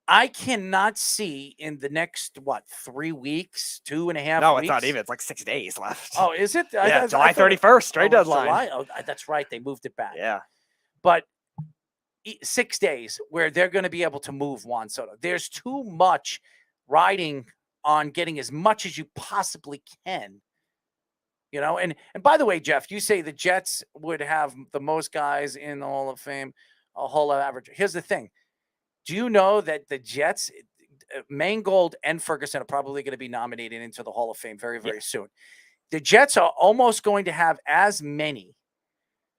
I cannot see in the next, 3 weeks, 2.5 weeks? No, it's not even. It's like 6 days left. Oh, is it? Yeah, July 31st, trade deadline. July? Oh, that's right. They moved it back. Yeah. But 6 days where they're going to be able to move Juan Soto. There's too much riding on getting as much as you possibly can. And by the way, Jeff, you say the Jets would have the most guys in the Hall of Fame, a Hall of Average. Here's the thing. Do you know that the Jets, Mangold and Ferguson are probably going to be nominated into the Hall of Fame very, very soon. The Jets are almost going to have as many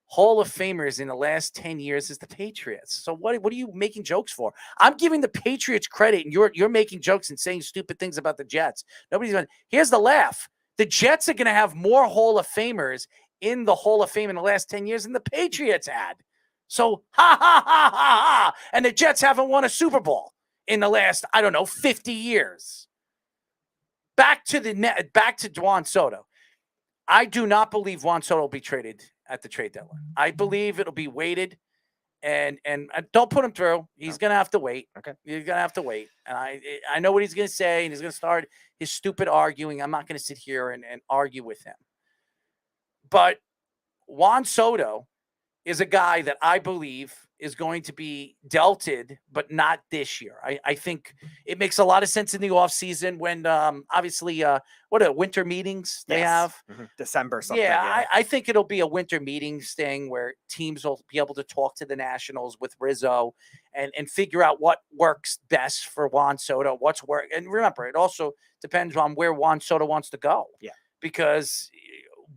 Hall of Famers in the last 10 years as the Patriots. So what are you making jokes for? I'm giving the Patriots credit, and you're making jokes and saying stupid things about the Jets. Nobody's going. Here's the laugh. The Jets are going to have more Hall of Famers in the Hall of Fame in the last 10 years than the Patriots had. So, ha, ha, ha, ha, ha. And the Jets haven't won a Super Bowl in the last, 50 years. Back to Juan Soto. I do not believe Juan Soto will be traded at the trade deadline. I believe it'll be waited, and don't put him through. He's going to have to wait. Okay. He's going to have to wait. And I know what he's going to say, and he's going to start his stupid arguing. I'm not going to sit here and argue with him. But Juan Soto is a guy that I believe is going to be dealted, but not this year. I think it makes a lot of sense in the offseason when obviously what are winter meetings they have? December something. Yeah, I think it'll be a winter meetings thing where teams will be able to talk to the Nationals with Rizzo and figure out what works best for Juan Soto, what's work. And remember, it also depends on where Juan Soto wants to go. Yeah. Because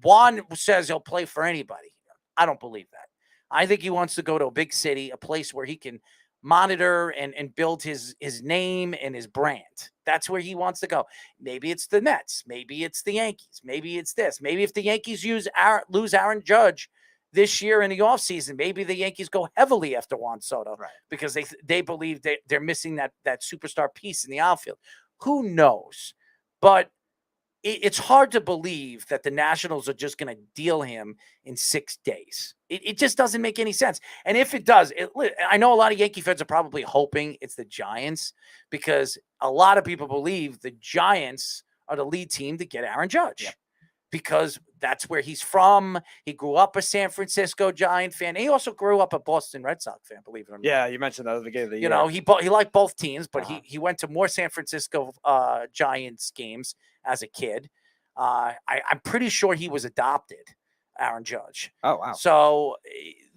Juan says he'll play for anybody. I don't believe that. I think he wants to go to a big city, a place where he can monitor and build his name and his brand. That's where he wants to go. Maybe it's the Nets. Maybe it's the Yankees. Maybe it's this. Maybe if the Yankees lose Aaron Judge this year in the offseason, maybe the Yankees go heavily after Juan Soto because they believe they're missing that superstar piece in the outfield. Who knows? But it's hard to believe that the Nationals are just going to deal him in 6 days. It just doesn't make any sense. And if it does, I know a lot of Yankee fans are probably hoping it's the Giants because a lot of people believe the Giants are the lead team to get Aaron Judge because that's where he's from. He grew up a San Francisco Giant fan. He also grew up a Boston Red Sox fan, believe it or not. Yeah, you mentioned that at the beginning of the year. You know, he liked both teams, but he went to more San Francisco Giants games as a kid. I'm pretty sure he was adopted, Aaron Judge. Oh, wow. So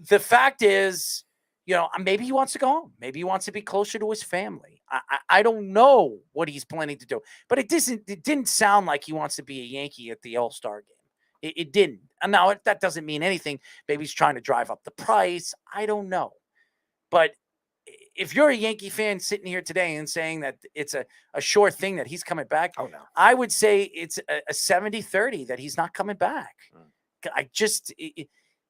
the fact is, you know, maybe he wants to go home. Maybe he wants to be closer to his family. I don't know what he's planning to do, but it didn't sound like he wants to be a Yankee at the All-Star game. It didn't. And now that doesn't mean anything. Maybe he's trying to drive up the price. I don't know. But if you're a Yankee fan sitting here today and saying that it's a sure thing that he's coming back, I would say it's a 70-30 that he's not coming back.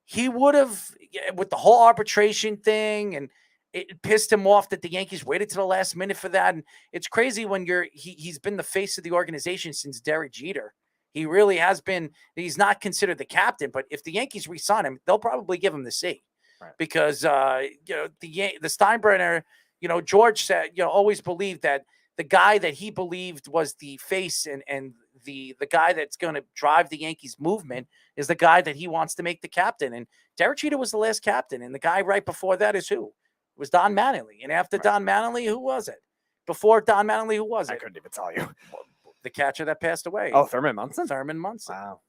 He would have, with the whole arbitration thing, and it pissed him off that the Yankees waited to the last minute for that. And it's crazy when he's been the face of the organization since Derek Jeter. He really has been. He's not considered the captain, but if the Yankees re-sign him, they'll probably give him the C. Right. Because you know, the Steinbrenner, you know, George said, you know, always believed that the guy that he believed was the face and the guy that's going to drive the Yankees movement is the guy that he wants to make the captain. And Derek Jeter was the last captain, and the guy right before that is who? It was Don Mattingly. And after Don Mattingly, who was it? Before Don Mattingly, who was it? I couldn't even tell you. The catcher that passed away. Oh, Thurman Munson? Thurman Munson. Wow.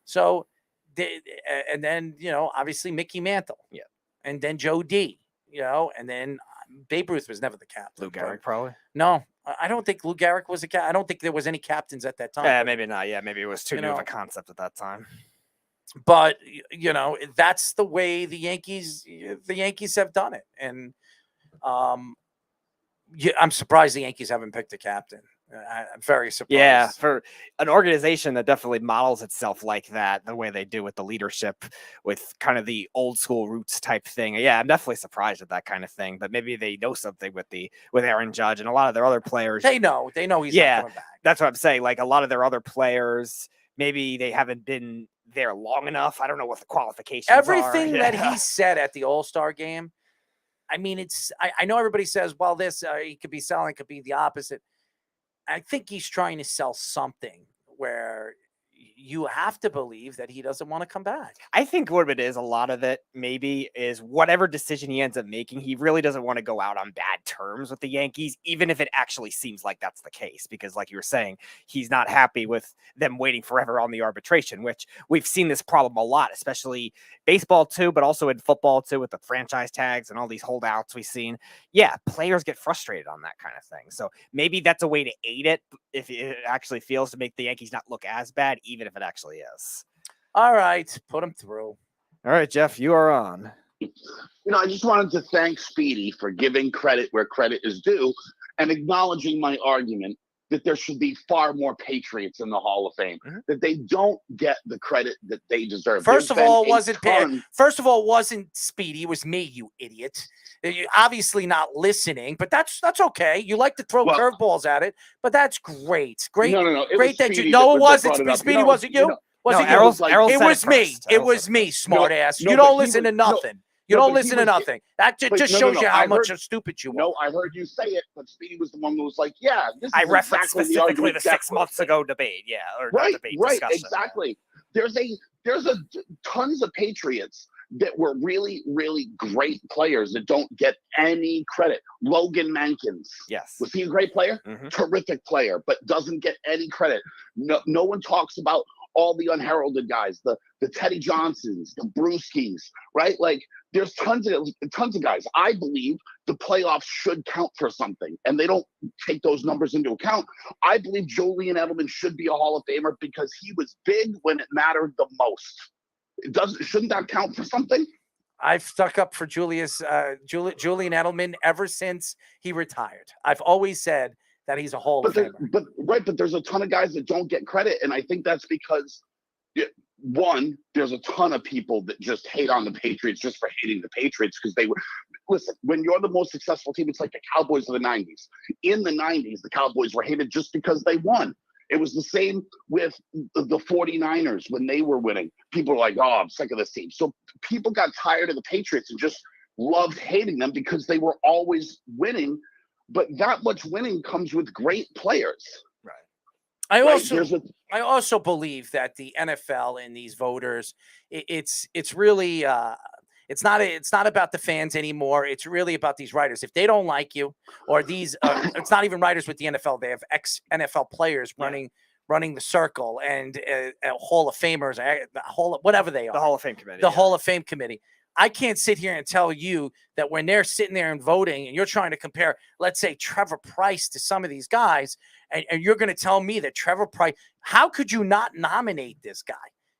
So, and then, you know, obviously Mickey Mantle. Yeah. And then Joe D, you know, and then Babe Ruth was never the captain. Lou Gehrig, probably. No, I don't think Lou Gehrig was a captain. I don't think there was any captains at that time. Yeah, maybe not. Yeah, maybe it was too new of a concept at that time. But, you know, that's the way the Yankees have done it. And I'm surprised the Yankees haven't picked a captain. I'm very surprised. Yeah, for an organization that definitely models itself like that, the way they do with the leadership, with kind of the old school roots type thing. Yeah, I'm definitely surprised at that kind of thing. But maybe they know something with Aaron Judge and a lot of their other players. They know he's not coming back. That's what I'm saying. Like a lot of their other players, maybe they haven't been there long enough. I don't know what the qualifications Everything are. that he said at the All-Star game, I mean, I know everybody says, well, this he could be selling, it could be the opposite. I think he's trying to sell something where you have to believe that he doesn't want to come back. I think what it is, a lot of it maybe is whatever decision he ends up making, he really doesn't want to go out on bad terms with the Yankees, even if it actually seems like that's the case. Because like you were saying, he's not happy with them waiting forever on the arbitration, which we've seen this problem a lot, especially baseball too, but also in football too, with the franchise tags and all these holdouts we've seen. Yeah, players get frustrated on that kind of thing. So maybe that's a way to aid it if it actually feels to make the Yankees not look as bad, even if it actually is. All right, put him through. All right, Jeff, you are on. You know, I just wanted to thank Speedy for giving credit where credit is due and acknowledging my argument that there should be far more Patriots in the Hall of Fame, that they don't get the credit that they deserve. First of all, wasn't Speedy. It was me, you idiot. You're obviously not listening, but that's okay. You like to throw curveballs at it, but that's great. Great. No. Great that you. No, it wasn't. Speedy, wasn't you? Was it you? It was me. It was me, smart ass. You don't listen to nothing. You don't listen to nothing. That just shows you how much stupid you are. No, I heard you say it, but Speedy was the one who was like, yeah, this is I referenced specifically the 6 months ago debate. Yeah. Or right, debate right, discussion. exactly. There's a tons of Patriots that were really, really great players that don't get any credit. Logan Mankins. Yes. Was he a great player? Terrific player, but doesn't get any credit. No one talks about all the unheralded guys, the Teddy Johnsons, the Brewskis, right? Like there's tons of guys. I believe the playoffs should count for something, and they don't take those numbers into account. I believe Julian Edelman should be a Hall of Famer because he was big when it mattered the most. Shouldn't that count for something? I've stuck up for Julian Edelman ever since he retired. I've always said that he's a Hall of Famer. But there's a ton of guys that don't get credit, and I think that's because one, there's a ton of people that just hate on the Patriots just for hating the Patriots because they were. Listen, when you're the most successful team, it's like the Cowboys of the 90s. In the 90s, the Cowboys were hated just because they won. It was the same with the 49ers when they were winning. People were like, oh, I'm sick of this team. So people got tired of the Patriots and just loved hating them because they were always winning. But that much winning comes with great players. I also believe that the NFL and these voters, it's really it's not about the fans anymore. It's really about these writers. If they don't like you, or these, it's not even writers with the NFL. They have ex-NFL players running the circle and Hall of Famers, whatever they are. The Hall of Fame committee. The Hall of Fame committee. I can't sit here and tell you that when they're sitting there and voting and you're trying to compare, let's say, Trevor Price to some of these guys, and you're going to tell me that Trevor Price, how could you not nominate this guy?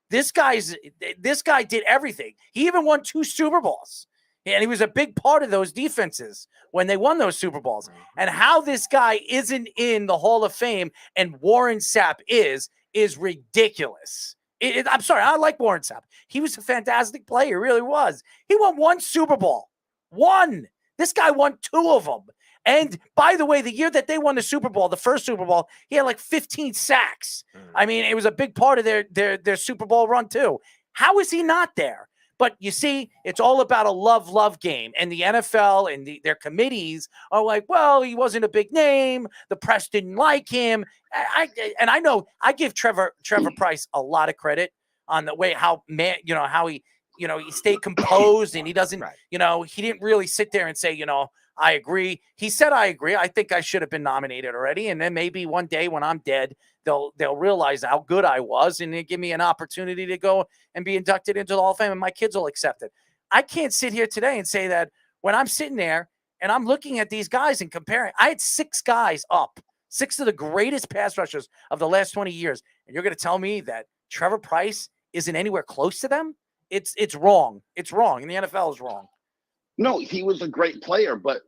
This guy did everything. He even won 2 Super Bowls. And he was a big part of those defenses when they won those Super Bowls. And how this guy isn't in the Hall of Fame and Warren Sapp is ridiculous. I'm sorry, I like Warren Sapp. He was a fantastic player, he really was. He won 1 Super Bowl. 1. This guy won 2 of them. And by the way, the year that they won the Super Bowl, the first Super Bowl, he had like 15 sacks. I mean, it was a big part of their Super Bowl run too. How is he not there? But you see, it's all about a love game. And the NFL and their committees are like, well, he wasn't a big name. The press didn't like him. I know I give Trevor Price a lot of credit on the way how he stayed composed and he doesn't, he didn't really sit there and say, I agree. He said, I agree. I think I should have been nominated already. And then maybe one day when I'm dead, they'll realize how good I was and they give me an opportunity to go and be inducted into the Hall of Fame and my kids will accept it. I can't sit here today and say that when I'm sitting there and I'm looking at these guys and comparing, I had 6 guys up, 6 of the greatest pass rushers of the last 20 years. And you're going to tell me that Trevor Price isn't anywhere close to them? It's wrong. It's wrong. And the NFL is wrong. No, he was a great player, but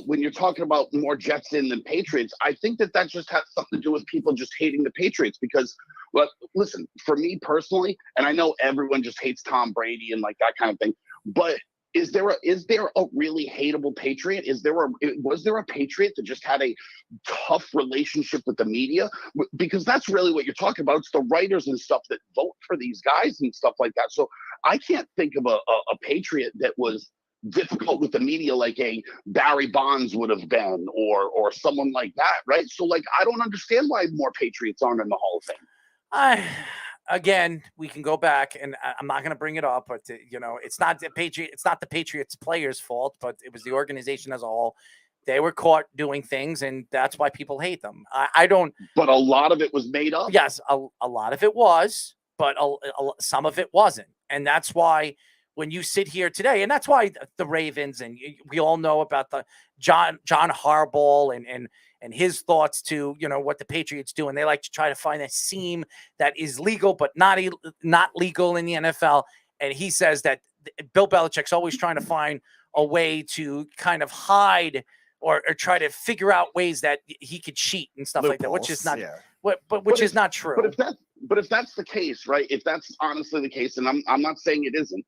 when you're talking about more Jets in than Patriots, I think that just has something to do with people just hating the Patriots because, well, listen, for me personally, and I know everyone just hates Tom Brady and like that kind of thing, but is there a really hateable Patriot? Was there a Patriot that just had a tough relationship with the media? Because that's really what you're talking about. It's the writers and stuff that vote for these guys and stuff like that. So I can't think of a Patriot that was difficult with the media like a Barry Bonds would have been or someone like that, right? So like I don't understand why more Patriots aren't in the Hall of Fame. Again, we can go back and I'm not going to bring it up, but it's not the Patriots players' fault, but it was the organization as a whole. They were caught doing things and that's why people hate them. But a lot of it was made up. Yes, a lot of it was, but some of it wasn't. And that's why when you sit here today, and that's why the Ravens, and we all know about the John Harbaugh and his thoughts to, what the Patriots do. And they like to try to find a seam that is legal, but not legal in the NFL. And he says that Bill Belichick's always trying to find a way to kind of hide or try to figure out ways that he could cheat and stuff like that, which is not, which is not true. But if that's the case, right? If that's honestly the case, and I'm not saying it isn't,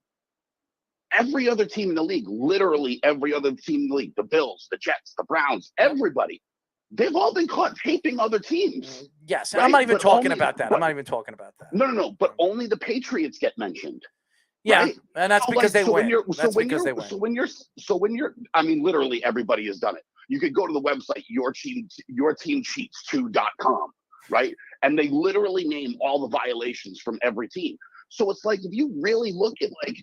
every other team in the league, literally every other team in the league, the Bills, the Jets, the Browns, everybody, they've all been caught taping other teams. Yes, right? I'm not even talking about that. I'm not even talking about that. No. But only the Patriots get mentioned. Yeah, right? And that's because they win. That's because they win. So when you're, I mean, literally everybody has done it. You could go to the website, yourteamcheats2.com, right? And they literally name all the violations from every team. So it's like, if you really look at like,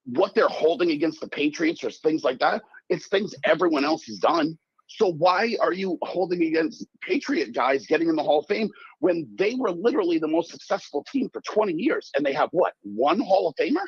what they're holding against the Patriots or things like that, it's things everyone else has done. So why are you holding against Patriot guys getting in the Hall of Fame when they were literally the most successful team for 20 years and they have what, one Hall of Famer?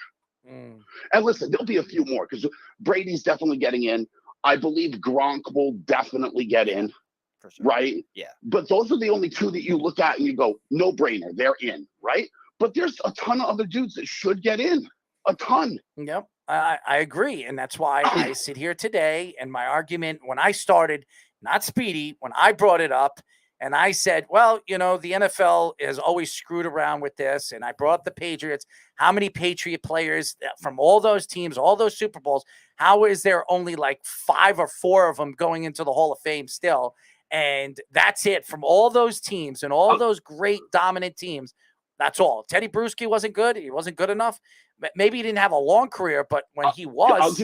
And listen, there'll be a few more because Brady's definitely getting in. I believe Gronk will definitely get in, for sure. Right? Yeah. But those are the only two that you look at and you go, no brainer, they're in, right? But there's a ton of other dudes that should get in, a ton. Yep, I agree. And that's why I sit here today. And my argument when I started, not Speedy, when I brought it up and I said, well, the NFL has always screwed around with this. And I brought up the Patriots. How many Patriot players from all those teams, all those Super Bowls, how is there only like 5 or 4 of them going into the Hall of Fame still? And that's it from all those teams and all those great dominant teams. That's all. Teddy Bruschi wasn't good. He wasn't good enough. Maybe he didn't have a long career, but when he was,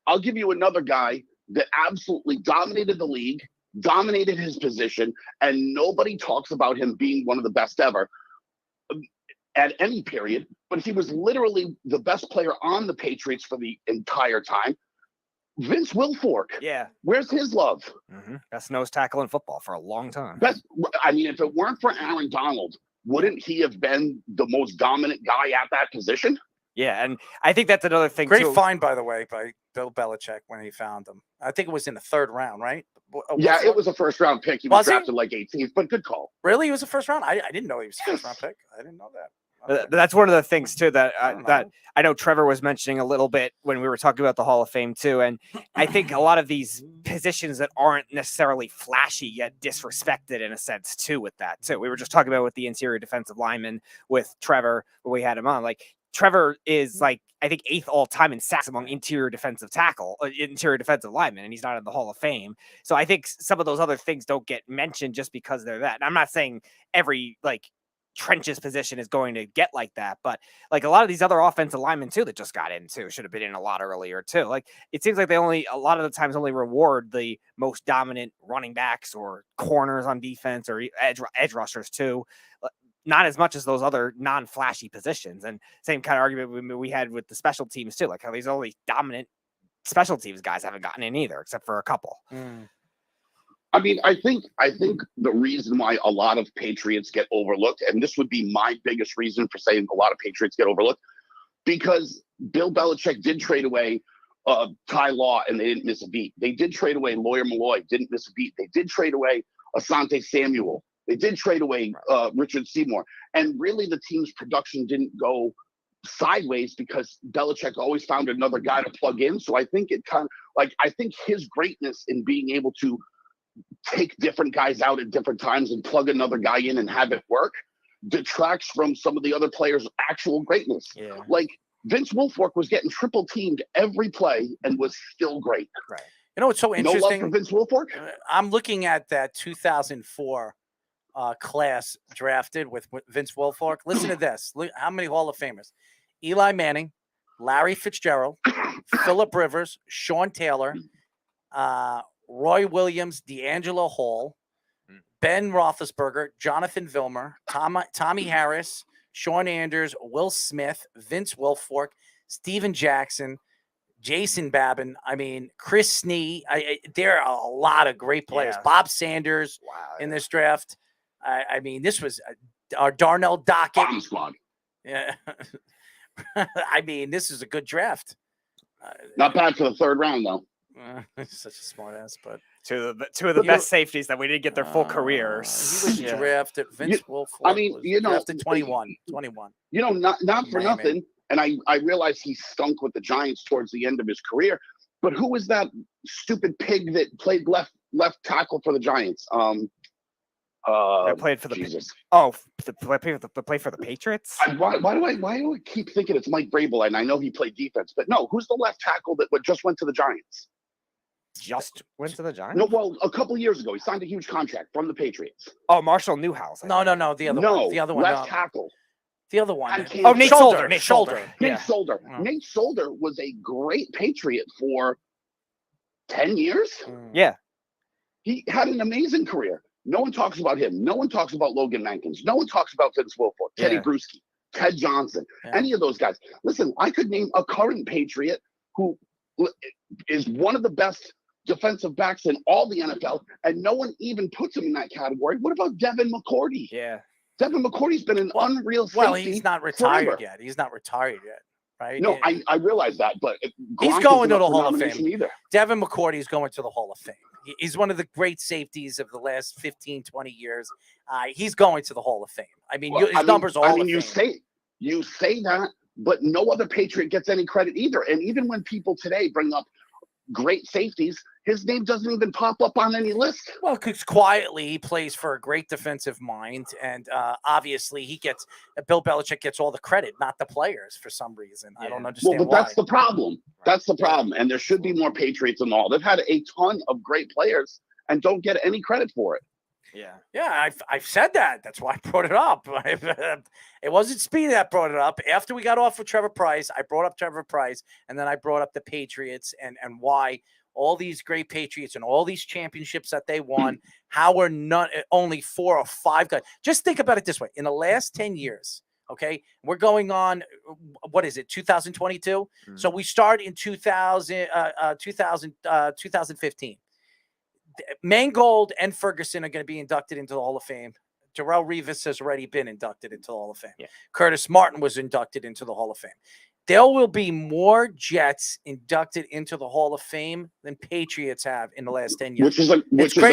I'll give you another guy that absolutely dominated the league, dominated his position, and nobody talks about him being one of the best ever at any period. But he was literally the best player on the Patriots for the entire time. Vince Wilfork. Yeah. Where's his love? Best nose tackle in football for a long time. If it weren't for Aaron Donald, wouldn't he have been the most dominant guy at that position? Yeah, and I think that's another thing. Great find, by the way, by Bill Belichick when he found him. I think it was in the 3rd round, right? Yeah, it was a first-round pick. He was drafted like 18th, but good call. Really? He was a first round? I didn't know he was a first-round pick. I didn't know that. Okay. That's one of the things too that I know Trevor was mentioning a little bit when we were talking about the Hall of Fame too, and I think a lot of these positions that aren't necessarily flashy yet disrespected in a sense too with that too. We were just talking about with the interior defensive lineman with Trevor when we had him on. Like Trevor is like I think 8th all time in sacks among interior defensive linemen, and he's not in the Hall of Fame. So I think some of those other things don't get mentioned just because they're that. And I'm not saying every trenches position is going to get like that, but like a lot of these other offensive linemen too that just got into should have been in a lot earlier too. Like it seems like they a lot of the times only reward the most dominant running backs or corners on defense or edge rushers too, not as much as those other non-flashy positions. And same kind of argument we had with the special teams too, like how these only dominant special teams guys haven't gotten in either except for a couple. I think the reason why a lot of Patriots get overlooked, and this would be my biggest reason for saying a lot of Patriots get overlooked, because Bill Belichick did trade away Ty Law and they didn't miss a beat. They did trade away Lawyer Malloy, didn't miss a beat. They did trade away Asante Samuel. They did trade away Richard Seymour. And really the team's production didn't go sideways because Belichick always found another guy to plug in. So I think I think his greatness in being able to take different guys out at different times and plug another guy in and have it work detracts from some of the other players' actual greatness. Yeah. Like Vince Wilfork was getting triple teamed every play and was still great. Right. You know what's so interesting? No love for Vince Wilfork? I'm looking at that 2004 class drafted with Vince Wilfork. Listen to this. Look how many Hall of Famers: Eli Manning, Larry Fitzgerald, Phillip Rivers, Sean Taylor, Roy Williams, D'Angelo Hall, Ben Roethlisberger, Jonathan Vilmer, Tommy Harris, Sean Anders, Will Smith, Vince Wilfork, Steven Jackson, Jason Babin. Chris Snee. There are a lot of great players. Yeah. Bob Sanders in this draft. This was our Darnell Dockett. Bomb squad. Yeah. This is a good draft. Not bad for the 3rd round, though. Such a smart ass, but two of the best safeties that we didn't get their full careers. He was drafted. Vince Wilfork. Drafted 21. Not for nothing. And I realized he stunk with the Giants towards the end of his career. But who was that stupid pig that played left tackle for the Giants? That played for the Jesus. Play for the Patriots. Why do I keep thinking it's Mike Vrabel? And I know he played defense, but no, who's the left tackle that just went to the Giants? Just went to the Giants? No, well, a couple years ago, he signed a huge contract from the Patriots. Oh, Marshall Newhouse. No. The other one. The other one. Left tackle. The other one. Nate Solder. Nate Solder. Nate Solder. Nate Solder was a great Patriot for 10 years. Yeah. He had an amazing career. No one talks about him. No one talks about Logan Mankins. No one talks about Vince Wilfork, Teddy Bruschi, Ted Johnson, any of those guys. Listen, I could name a current Patriot who is one of the best defensive backs in all the NFL, and no one even puts him in that category. What about Devin McCourty? Yeah. Devin McCourty's been an unreal safety. Well, he's not retired forever. yet. He's not retired yet, right? No, I realize that, but he's Gronk going to isn't the up for Hall of nomination Fame. either. Devin McCourty is going to the Hall of Fame. He's one of the great safeties of the last 15, 20 years. He's going to the Hall of Fame. I mean, his numbers are Hall of Fame. You say that, but no other Patriot gets any credit either. And even when people today bring up great safeties, his name doesn't even pop up on any list. Well, because quietly he plays for a great defensive mind, and obviously Bill Belichick gets all the credit, not the players for some reason. I don't understand Well, but why. that's the problem. That's the problem. And there should be more Patriots in all. They've had a ton of great players and don't get any credit for it. Yeah, I've said that. That's why I brought it up. It wasn't Speedy that brought it up. After we got off with Trevor Price, I brought up Trevor Price, and then I brought up the Patriots and why all these great Patriots and all these championships that they won, how are not only 4 or 5 guys. Just think about it this way. In the last 10 years, okay, we're going on, what is it, 2022? So we start in 2015. Mangold and Ferguson are going to be inducted into the Hall of Fame. Darrelle Revis has already been inducted into the Hall of Fame. Curtis Martin was inducted into the Hall of Fame. There will be more Jets inducted into the Hall of Fame than Patriots have in the last 10 years. Which is a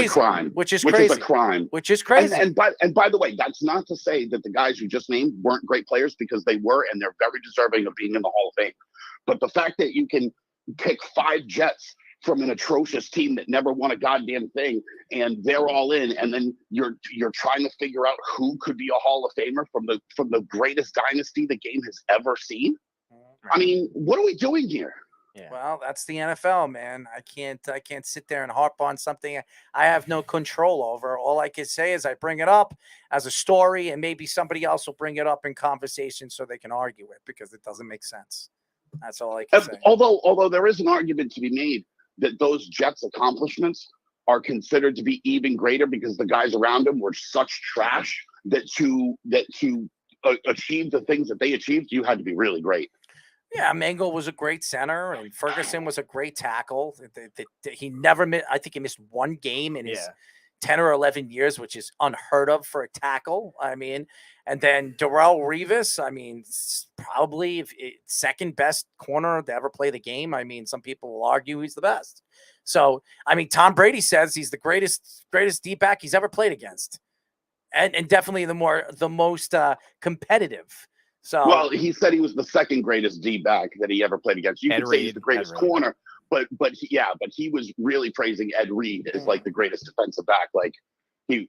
crime. Which is crazy. Which is a crime. Which is crazy. And by the way, that's not to say that the guys you just named weren't great players, because they were, and they're very deserving of being in the Hall of Fame. But the fact that you can pick 5 Jets from an atrocious team that never won a goddamn thing, and they're all in, and then you're trying to figure out who could be a Hall of Famer from the greatest dynasty the game has ever seen. I mean, what are we doing here? Well, that's the NFL, man. I can't sit there and harp on something I have no control over. All I can say is I bring it up as a story, and maybe somebody else will bring it up in conversation so they can argue it, because it doesn't make sense. That's all I can say. Although there is an argument to be made that those Jets' accomplishments are considered to be even greater because the guys around them were such trash that to achieve the things that they achieved, you had to be really great. Yeah, Mangold was a great center, and Ferguson was a great tackle. He never missed. I think he missed one game in his 10 or 11 years, which is unheard of for a tackle. I mean, and then Darrelle Revis, I mean, probably second best corner to ever play the game. I mean, some people will argue he's the best. So, I mean, Tom Brady says he's the greatest D-back he's ever played against, and definitely the most competitive. So, well, he said he was the second greatest D-back that he ever played against. You could say he's the greatest corner, but he was really praising Ed Reed as like the greatest defensive back. Like he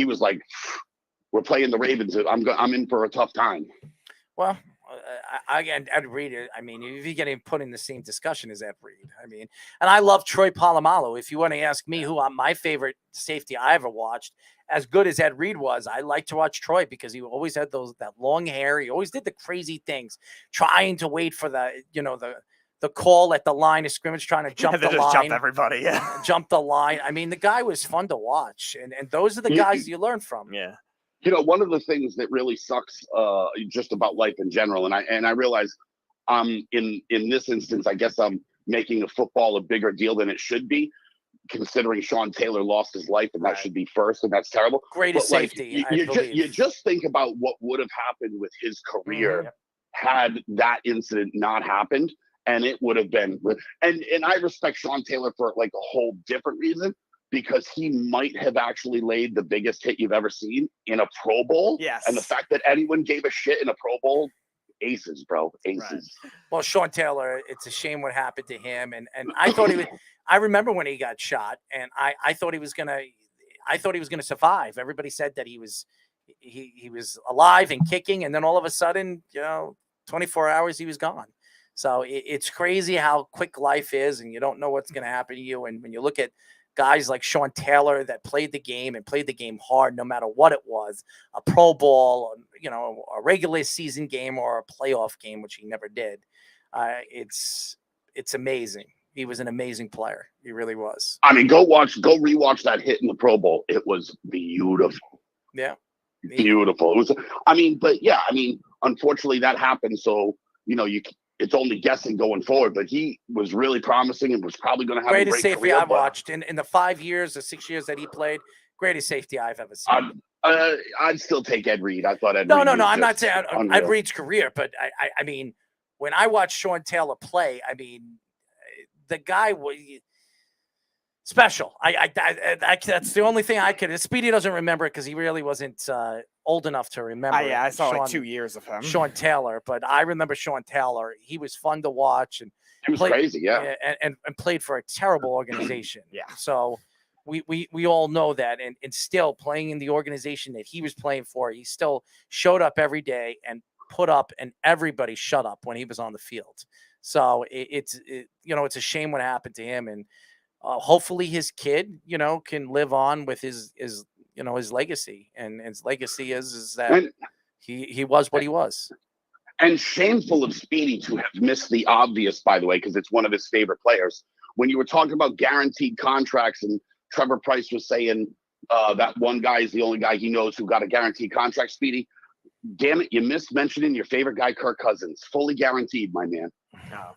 was like, we're playing the Ravens. I'm in for a tough time. Well, again, Ed Reed, I mean, if you get him put in the same discussion as Ed Reed, I mean, and I love Troy Polamalu. If you want to ask me who my favorite safety I ever watched, as good as Ed Reed was, I like to watch Troy because he always had that long hair. He always did the crazy things, trying to wait for the call at the line of scrimmage, trying to jump the line. Jump everybody, jump the line. I mean, the guy was fun to watch, and those are the guys you learn from. Yeah. You know, one of the things that really sucks just about life in general, and I realize in this instance, I guess I'm making a football a bigger deal than it should be, considering Sean Taylor lost his life, and that should be first, and that's terrible. Greatest safety, you just think about what would have happened with his career had that incident not happened, and it would have been. And I respect Sean Taylor for like a whole different reason, because he might have actually laid the biggest hit you've ever seen in a Pro Bowl. Yes. And the fact that anyone gave a shit in a Pro Bowl, aces, bro, aces. Right. Well, Sean Taylor, it's a shame what happened to him, and I thought he would. I remember when he got shot, and I thought he was gonna survive. Everybody said that he was alive and kicking, and then all of a sudden, 24 hours he was gone. So it's crazy how quick life is, and you don't know what's gonna happen to you. And when you look at guys like Sean Taylor that played the game and played the game hard, no matter what it was, a Pro Bowl, a regular season game or a playoff game, which he never did. It's amazing. He was an amazing player. He really was. I mean, go rewatch that hit in the Pro Bowl. It was beautiful. Yeah. Beautiful. It was, unfortunately that happened. So, it's only guessing going forward, but he was really promising and was probably going to have Greatest a great safety career. I've watched in the 5 years or 6 years that he played. Greatest safety I've ever seen. I'd still take Ed Reed. I thought Ed No, Reed was I'm not just saying Ed unreal. Reed's career, but I mean, when I watched Sean Taylor play, I mean, the guy was special. That's the only thing I could. Speedy doesn't remember it because he really wasn't old enough to remember. Yeah, I saw Sean, like 2 years of him. Sean Taylor, but I remember Sean Taylor. He was fun to watch, and he was crazy, yeah, and played for a terrible organization. Yeah, so we all know that, and still playing in the organization that he was playing for, he still showed up every day and put up, and everybody shut up when he was on the field. So it's a shame what happened to him, and hopefully his kid, can live on with his legacy, and his legacy is that he was what he was. And shameful of Speedy to have missed the obvious, by the way, because it's one of his favorite players. When you were talking about guaranteed contracts, and Trevor Price was saying that one guy is the only guy he knows who got a guaranteed contract, Speedy, damn it, you missed mentioning your favorite guy, Kirk Cousins, fully guaranteed, my man. No.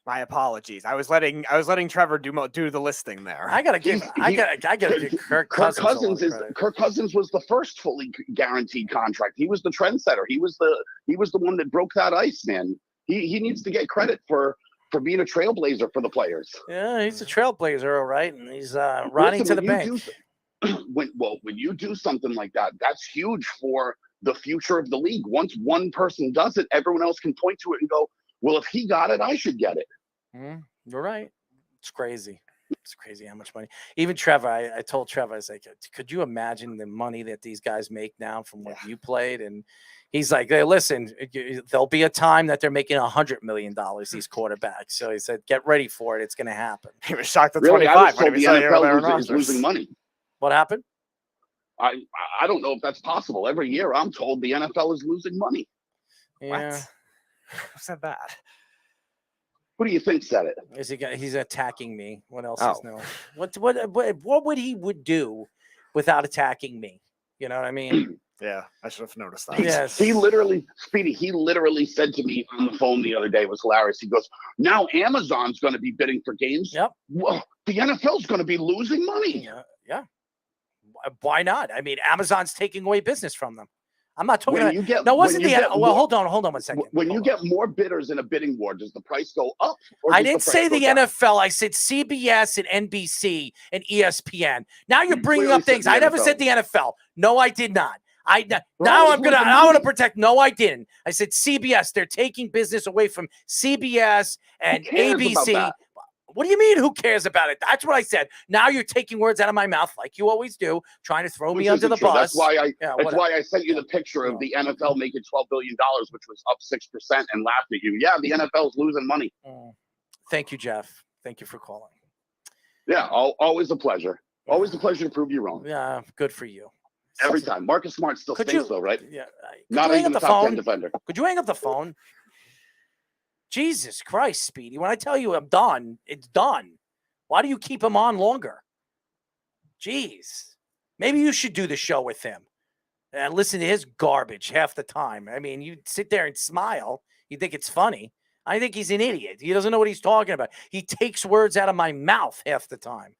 My apologies. I was letting Trevor do the listing there. I gotta give Kirk Cousins. Kirk Cousins was the first fully guaranteed contract. He was the trendsetter. He was the one that broke that ice, man. He needs to get credit for being a trailblazer for the players. Yeah, he's a trailblazer, all right, and he's riding to the bank. When you do something like that, that's huge for the future of the league. Once one person does it, everyone else can point to it and go, well, if he got it, I should get it. You're right. It's crazy. It's crazy how much money. Even Trevor, I told Trevor, I was like, could you imagine the money that these guys make now from what you played? And he's like, hey, listen, there'll be a time that they're making $100 million, these quarterbacks. So he said, get ready for it. It's going to happen. He was shocked at really, 25. I was told the NFL is losing money. What happened? I don't know if that's possible. Every year I'm told the NFL is losing money. Yeah. What? Who said that? Who do you think said it? He's attacking me. What else is no? What would he do without attacking me? You know what I mean? Yeah, I should have noticed that. Yes. He literally said to me on the phone the other day, it was hilarious. He goes, now Amazon's going to be bidding for games. Yep. Well, the NFL's going to be losing money. Yeah. Why not? I mean, Amazon's taking away business from them. I'm not talking about. Hold on 1 second. When you get more bidders in a bidding war, does the price go up? I didn't say the NFL. I said CBS and NBC and ESPN. Now you're bringing up things. I never said the NFL. No, I did not. I want to protect. No, I didn't. I said CBS. They're taking business away from CBS and ABC. What do you mean? Who cares about it? That's what I said. Now you're taking words out of my mouth like you always do, trying to throw me under the bus. That's why I sent you the picture of the NFL making $12 billion, which was up 6%, and laughed at you. Yeah, the NFL's losing money. Thank you, Jeff. Thank you for calling. Yeah, always a pleasure. Always a pleasure to prove you wrong. Yeah, good for you. Every time. Marcus Smart still stinks, though, right? Yeah. Not even the top 10 defender. Could you hang up the phone? Jesus Christ, Speedy. When I tell you I'm done, it's done. Why do you keep him on longer? Jeez. Maybe you should do the show with him and listen to his garbage half the time. I mean, you sit there and smile. You think it's funny. I think he's an idiot. He doesn't know what he's talking about. He takes words out of my mouth half the time,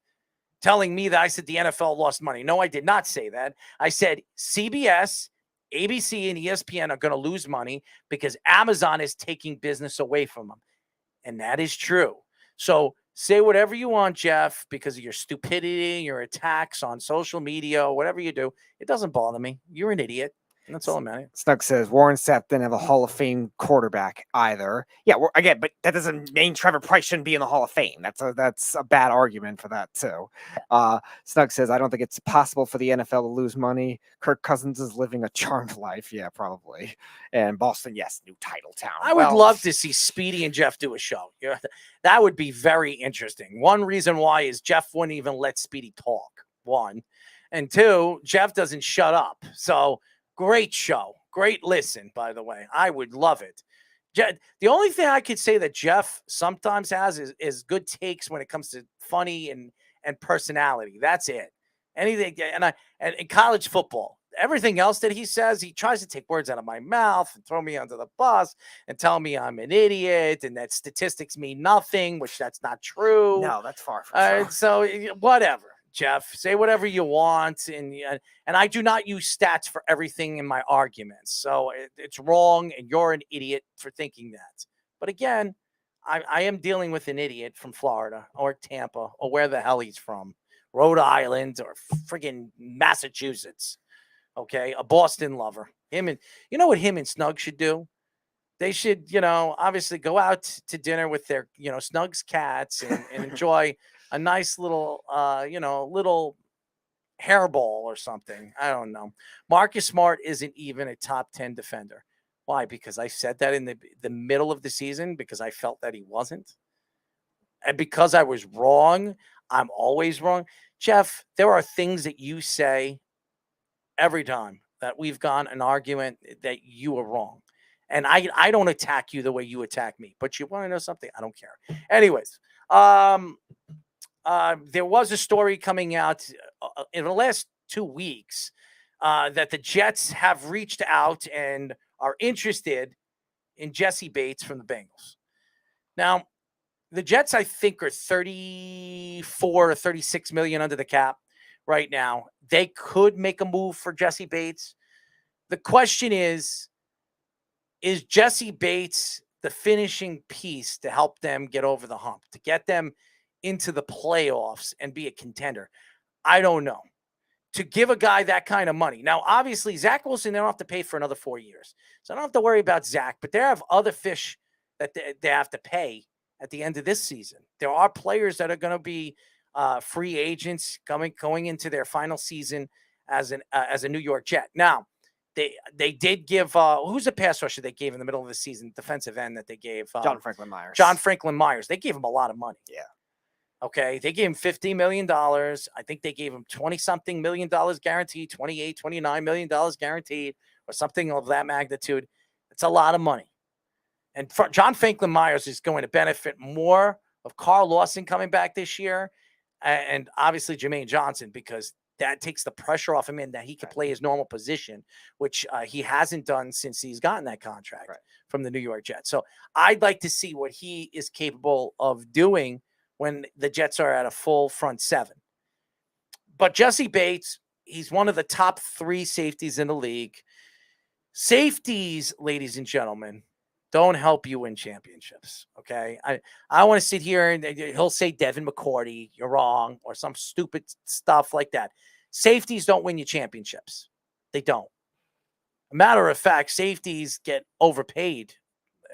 telling me that I said the NFL lost money. No, I did not say that. I said CBS, ABC, and ESPN are going to lose money because Amazon is taking business away from them. And that is true. So say whatever you want, Jeff, because of your stupidity, your attacks on social media, whatever you do. It doesn't bother me. You're an idiot. And that's all I'm at. Snug says Warren Sapp didn't have a Hall of Fame quarterback either. Yeah, again, but that doesn't mean Trevor Price shouldn't be in the Hall of Fame. That's a bad argument for that too. Snug says I don't think it's possible for the NFL to lose money. Kirk Cousins is living a charmed life. Yeah, probably. And Boston, yes, new title town. I would love to see Speedy and Jeff do a show. Yeah, that would be very interesting. One reason why is Jeff wouldn't even let Speedy talk. One, and two, Jeff doesn't shut up. So. Great show. Great listen, by the way. I would love it. The only thing I could say that Jeff sometimes has is good takes when it comes to funny and personality. That's it. Anything. And in college football, everything else that he says, he tries to take words out of my mouth and throw me under the bus and tell me I'm an idiot and that statistics mean nothing, which that's not true. No, that's far from true. So whatever, Jeff, say whatever you want. And I do not use stats for everything in my arguments. So it's wrong. And you're an idiot for thinking that. But again, I am dealing with an idiot from Florida or Tampa or where the hell he's from. Rhode Island or friggin' Massachusetts, okay? A Boston lover. You know what him and Snug should do? They should, obviously go out to dinner with their, Snug's cats and enjoy a nice little, little hairball or something. I don't know. Marcus Smart isn't even a top 10 defender. Why? Because I said that in the middle of the season because I felt that he wasn't. And because I was wrong, I'm always wrong. Jeff, there are things that you say every time that we've gone an argument that you are wrong. And I don't attack you the way you attack me. But you want to know something? I don't care. Anyways, there was a story coming out in the last 2 weeks that the Jets have reached out and are interested in Jessie Bates from the Bengals. Now, the Jets, I think, are 34 or 36 million under the cap right now. They could make a move for Jessie Bates. The question is Jessie Bates the finishing piece to help them get over the hump, to get them into the playoffs and be a contender? I don't know. To give a guy that kind of money. Now, obviously, Zach Wilson, they don't have to pay for another 4 years. So I don't have to worry about Zach, but they have other fish that they have to pay at the end of this season. There are players that are going to be free agents going into their final season as a New York Jet. Now, they did give who's the pass rusher they gave in the middle of the season, defensive end that they gave John Franklin Myers. John Franklin Myers. They gave him a lot of money. Yeah. Okay, they gave him $50 million. I think they gave him $20-something million guaranteed, $29 million guaranteed, or something of that magnitude. It's a lot of money. And John Franklin Myers is going to benefit more of Carl Lawson coming back this year and obviously Jermaine Johnson, because that takes the pressure off him and that he can play his normal position, which he hasn't done since he's gotten that contract from the New York Jets. So I'd like to see what he is capable of doing when the Jets are at a full front seven. But Jessie Bates, he's one of the top 3 safeties in the league. Safeties, ladies and gentlemen, don't help you win championships, okay? I want to sit here and he'll say Devin McCourty, you're wrong, or some stupid stuff like that. Safeties don't win you championships. They don't. A matter of fact, safeties get overpaid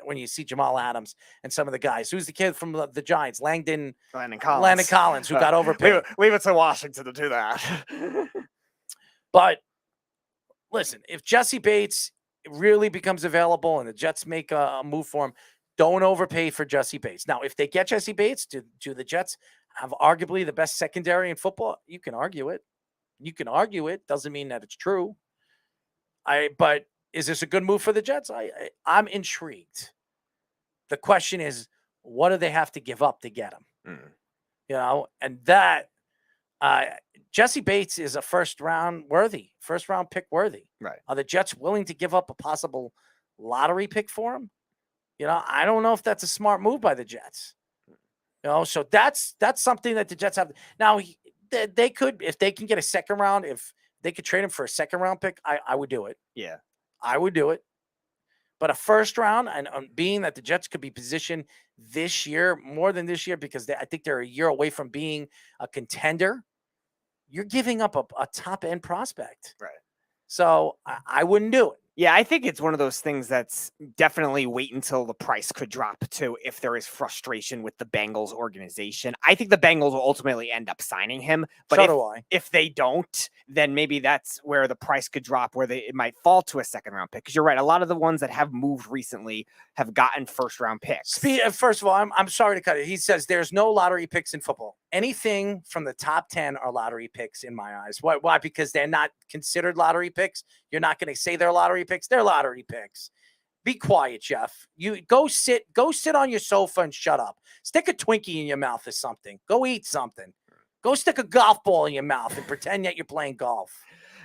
when you see Jamal Adams and some of the guys. Who's the kid from the Giants? Landon Collins, who got overpaid. Leave it to Washington to do that. But listen, if Jessie Bates really becomes available and the Jets make a move for him, don't overpay for Jessie Bates. Now, if they get Jessie Bates, do the Jets have arguably the best secondary in football? You can argue it. Doesn't mean that it's true. But is this a good move for the Jets? I'm intrigued. The question is, what do they have to give up to get him? And that Jessie Bates is a first round pick worthy. Right. Are the Jets willing to give up a possible lottery pick for him? I don't know if that's a smart move by the Jets. So that's something that the Jets have. Now, they could, if they can get a second round, if they could trade him for a second round pick, I would do it. Yeah. I would do it. But a first round, and being that the Jets could be positioned this year, more than this year, because I think they're a year away from being a contender, you're giving up a top-end prospect. Right. So I wouldn't do it. Yeah, I think it's one of those things that's definitely wait until the price could drop too if there is frustration with the Bengals organization. I think the Bengals will ultimately end up signing him, but if they don't, then maybe that's where the price could drop, where it might fall to a second round pick. Because you're right, a lot of the ones that have moved recently have gotten first round picks. First of all, I'm sorry to cut it. He says there's no lottery picks in football. Anything from the top 10 are lottery picks in my eyes. Why? Because they're not considered lottery picks. You're not going to say they're lottery picks. They're lottery picks. Be quiet, Jeff. You go sit on your sofa and shut up. Stick a Twinkie in your mouth or something. Go eat something. Go stick a golf ball in your mouth and pretend that you're playing golf.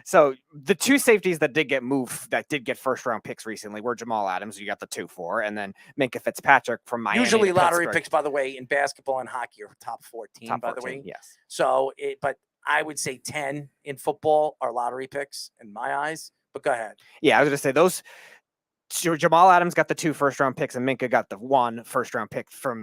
So the two safeties that did get moved, that did get first-round picks recently, were Jamal Adams, who you got the 2 for, and then Minka Fitzpatrick from Miami. Usually lottery Pittsburgh. picks, by the way, in basketball and hockey are top 14, Top by 14, the way. yes. So, but I would say 10 in football are lottery picks in my eyes. But go ahead. Yeah, I was going to say those. Jamal Adams got the 2 first-round picks, and Minka got the 1 first-round pick for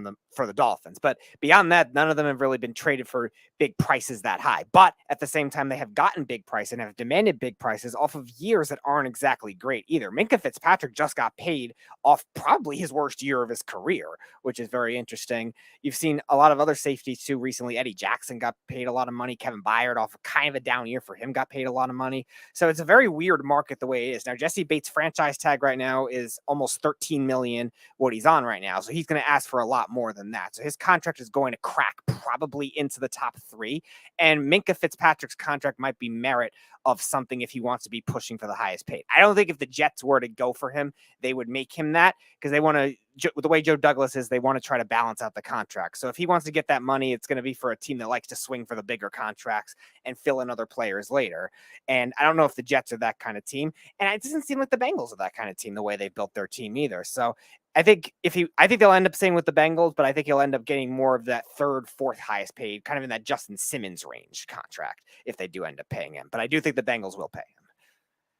the Dolphins. But beyond that, none of them have really been traded for big prices that high. But at the same time, they have gotten big price and have demanded big prices off of years that aren't exactly great either. Minka Fitzpatrick just got paid off probably his worst year of his career, which is very interesting. You've seen a lot of other safeties too recently. Eddie Jackson got paid a lot of money. Kevin Byard, off kind of a down year for him, got paid a lot of money. So it's a very weird market the way it is. Now, Jessie Bates' franchise tag right now is almost $13 million, what he's on right now. So he's going to ask for a lot more than that. So his contract is going to crack probably into the top 3. And Minka Fitzpatrick's contract might be merit of something if he wants to be pushing for the highest paid. I don't think if the Jets were to go for him, they would make him that, because they want to, the way Joe Douglas is, they want to try to balance out the contract. So if he wants to get that money, it's going to be for a team that likes to swing for the bigger contracts and fill in other players later. And I don't know if the Jets are that kind of team. And it doesn't seem like the Bengals are that kind of team, the way they built their team either. So I think they'll end up staying with the Bengals, but I think he'll end up getting more of that 3rd, 4th highest paid, kind of in that Justin Simmons range contract, if they do end up paying him. But I do think the Bengals will pay him.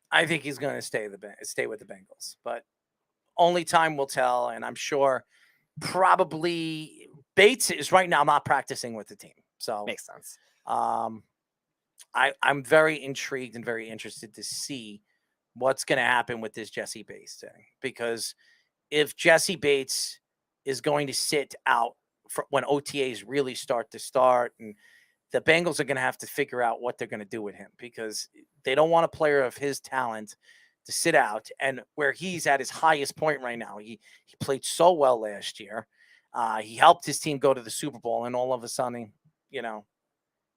I think he's going to stay with the Bengals, but only time will tell. And I'm sure probably Bates is right now not practicing with the team. So makes sense. I'm very intrigued and very interested to see what's going to happen with this Jessie Bates thing, because if Jessie Bates is going to sit out for when OTAs really start, and the Bengals are going to have to figure out what they're going to do with him, because they don't want a player of his talent to sit out. And where he's at his highest point right now, he played so well last year. He helped his team go to the Super Bowl, and all of a sudden,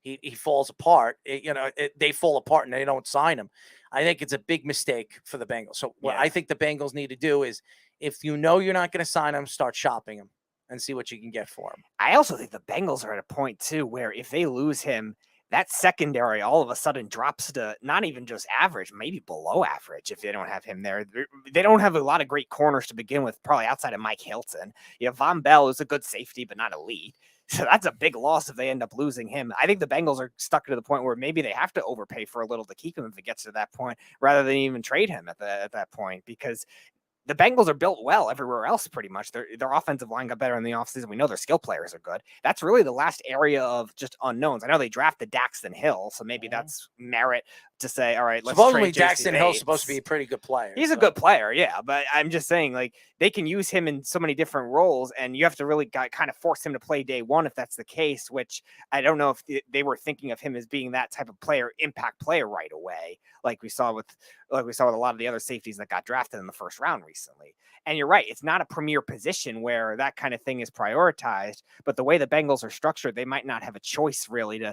he falls apart. They fall apart and they don't sign him. I think it's a big mistake for the Bengals. So what I think the Bengals need to do is, if you know you're not going to sign him, start shopping him and see what you can get for him. I also think the Bengals are at a point too where if they lose him, that secondary all of a sudden drops to not even just average, maybe below average if they don't have him there. They don't have a lot of great corners to begin with, probably outside of Mike Hilton. Von Bell is a good safety, but not elite. So that's a big loss if they end up losing him. I think the Bengals are stuck to the point where maybe they have to overpay for a little to keep him if it gets to that point, rather than even trade him at that point, because the Bengals are built well everywhere else pretty much. Their offensive line got better in the offseason. We know their skill players are good. That's really the last area of just unknowns. I know they drafted Daxton Hill, so maybe that's merit to say, all right, let's supposedly trade Daxton Hill's supposed to be a pretty good player. He's a good player, yeah, but I'm just saying, like, they can use him in so many different roles, and you have to really kind of force him to play day one if that's the case, which I don't know if they were thinking of him as being that type of player, impact player right away, like we saw with a lot of the other safeties that got drafted in the first round recently. And you're right, it's not a premier position where that kind of thing is prioritized, but the way the Bengals are structured, they might not have a choice really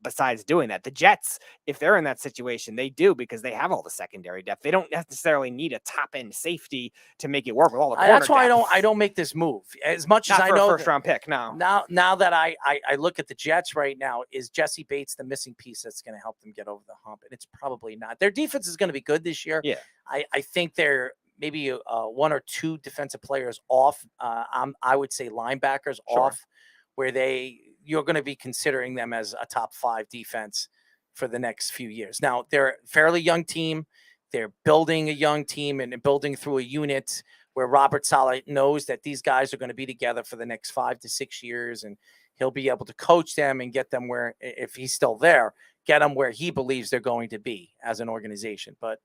besides doing that. The Jets, if they're in that situation, they do, because they have all the secondary depth. They don't necessarily need a top end safety to make it work with all the corner That's why depth. I don't make this move as much Not as I for a know. first round pick, no. Now that I look at the Jets right now, is Jessie Bates the missing piece that's going to help them get over the hump? And it's probably not. Their defense is going to be good this year. Yeah, I think they're maybe 1 or 2 defensive players off. I would say linebackers off, where you're going to be considering them as a top 5 defense for the next few years. Now, they're a fairly young team. They're building a young team and building through a unit where Robert Saleh knows that these guys are going to be together for the next 5 to 6 years, and he'll be able to coach them and get them where, if he's still there, get them where he believes they're going to be as an organization. But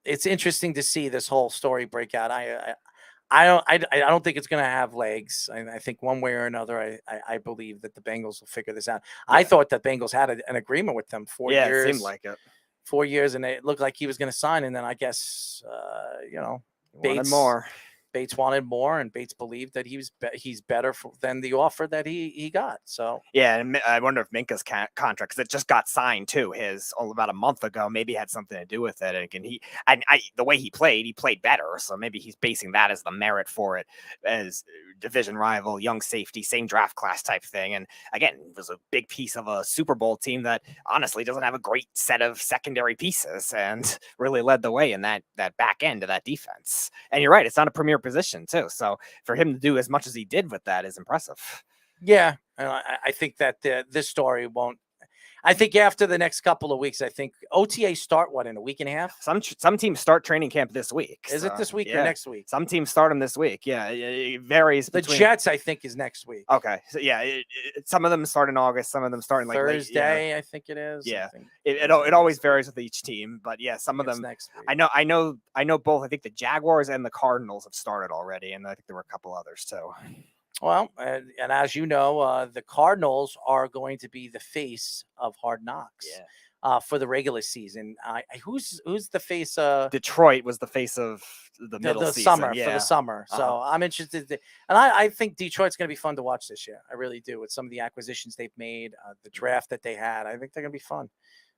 it's interesting to see this whole story break out. I don't think it's going to have legs. I think one way or another, I believe that the Bengals will figure this out. Yeah. I thought that Bengals had an agreement with them 4 years. Yeah, it seemed like it. 4 years, and it looked like he was going to sign. And then I guess, Bates Bates wanted more, and Bates believed that he's better than the offer that he got. So yeah, and I wonder if Minka's contract, because it just got signed too, about a month ago, maybe had something to do with it. And again, the way he played better, so maybe he's basing that as the merit for it, as division rival, young safety, same draft class type thing. And again, it was a big piece of a Super Bowl team that honestly doesn't have a great set of secondary pieces, and really led the way in that back end of that defense. And you're right, it's not a premier position too. So for him to do as much as he did with that is impressive. Yeah, I think that this story won't. I think after the next couple of weeks, I think OTA start in a week and a half. Some teams start training camp this week. Is it this week or next week? Some teams start them this week. Yeah, it varies. The Jets, I think, is next week. Okay, so yeah, some of them start in August, some of them start in like Thursday. late, I think it is. Yeah, it always varies with each team, but yeah, some of them next week. I know both. I think the Jaguars and the Cardinals have started already, and I think there were a couple others too. Well, and as you know, the Cardinals are going to be the face of Hard Knocks for the regular season. Who's the face? Detroit was the face of the middle season. Summer for the summer. So I'm interested, and I think Detroit's going to be fun to watch this year. I really do, with some of the acquisitions they've made, the draft that they had. I think they're going to be fun.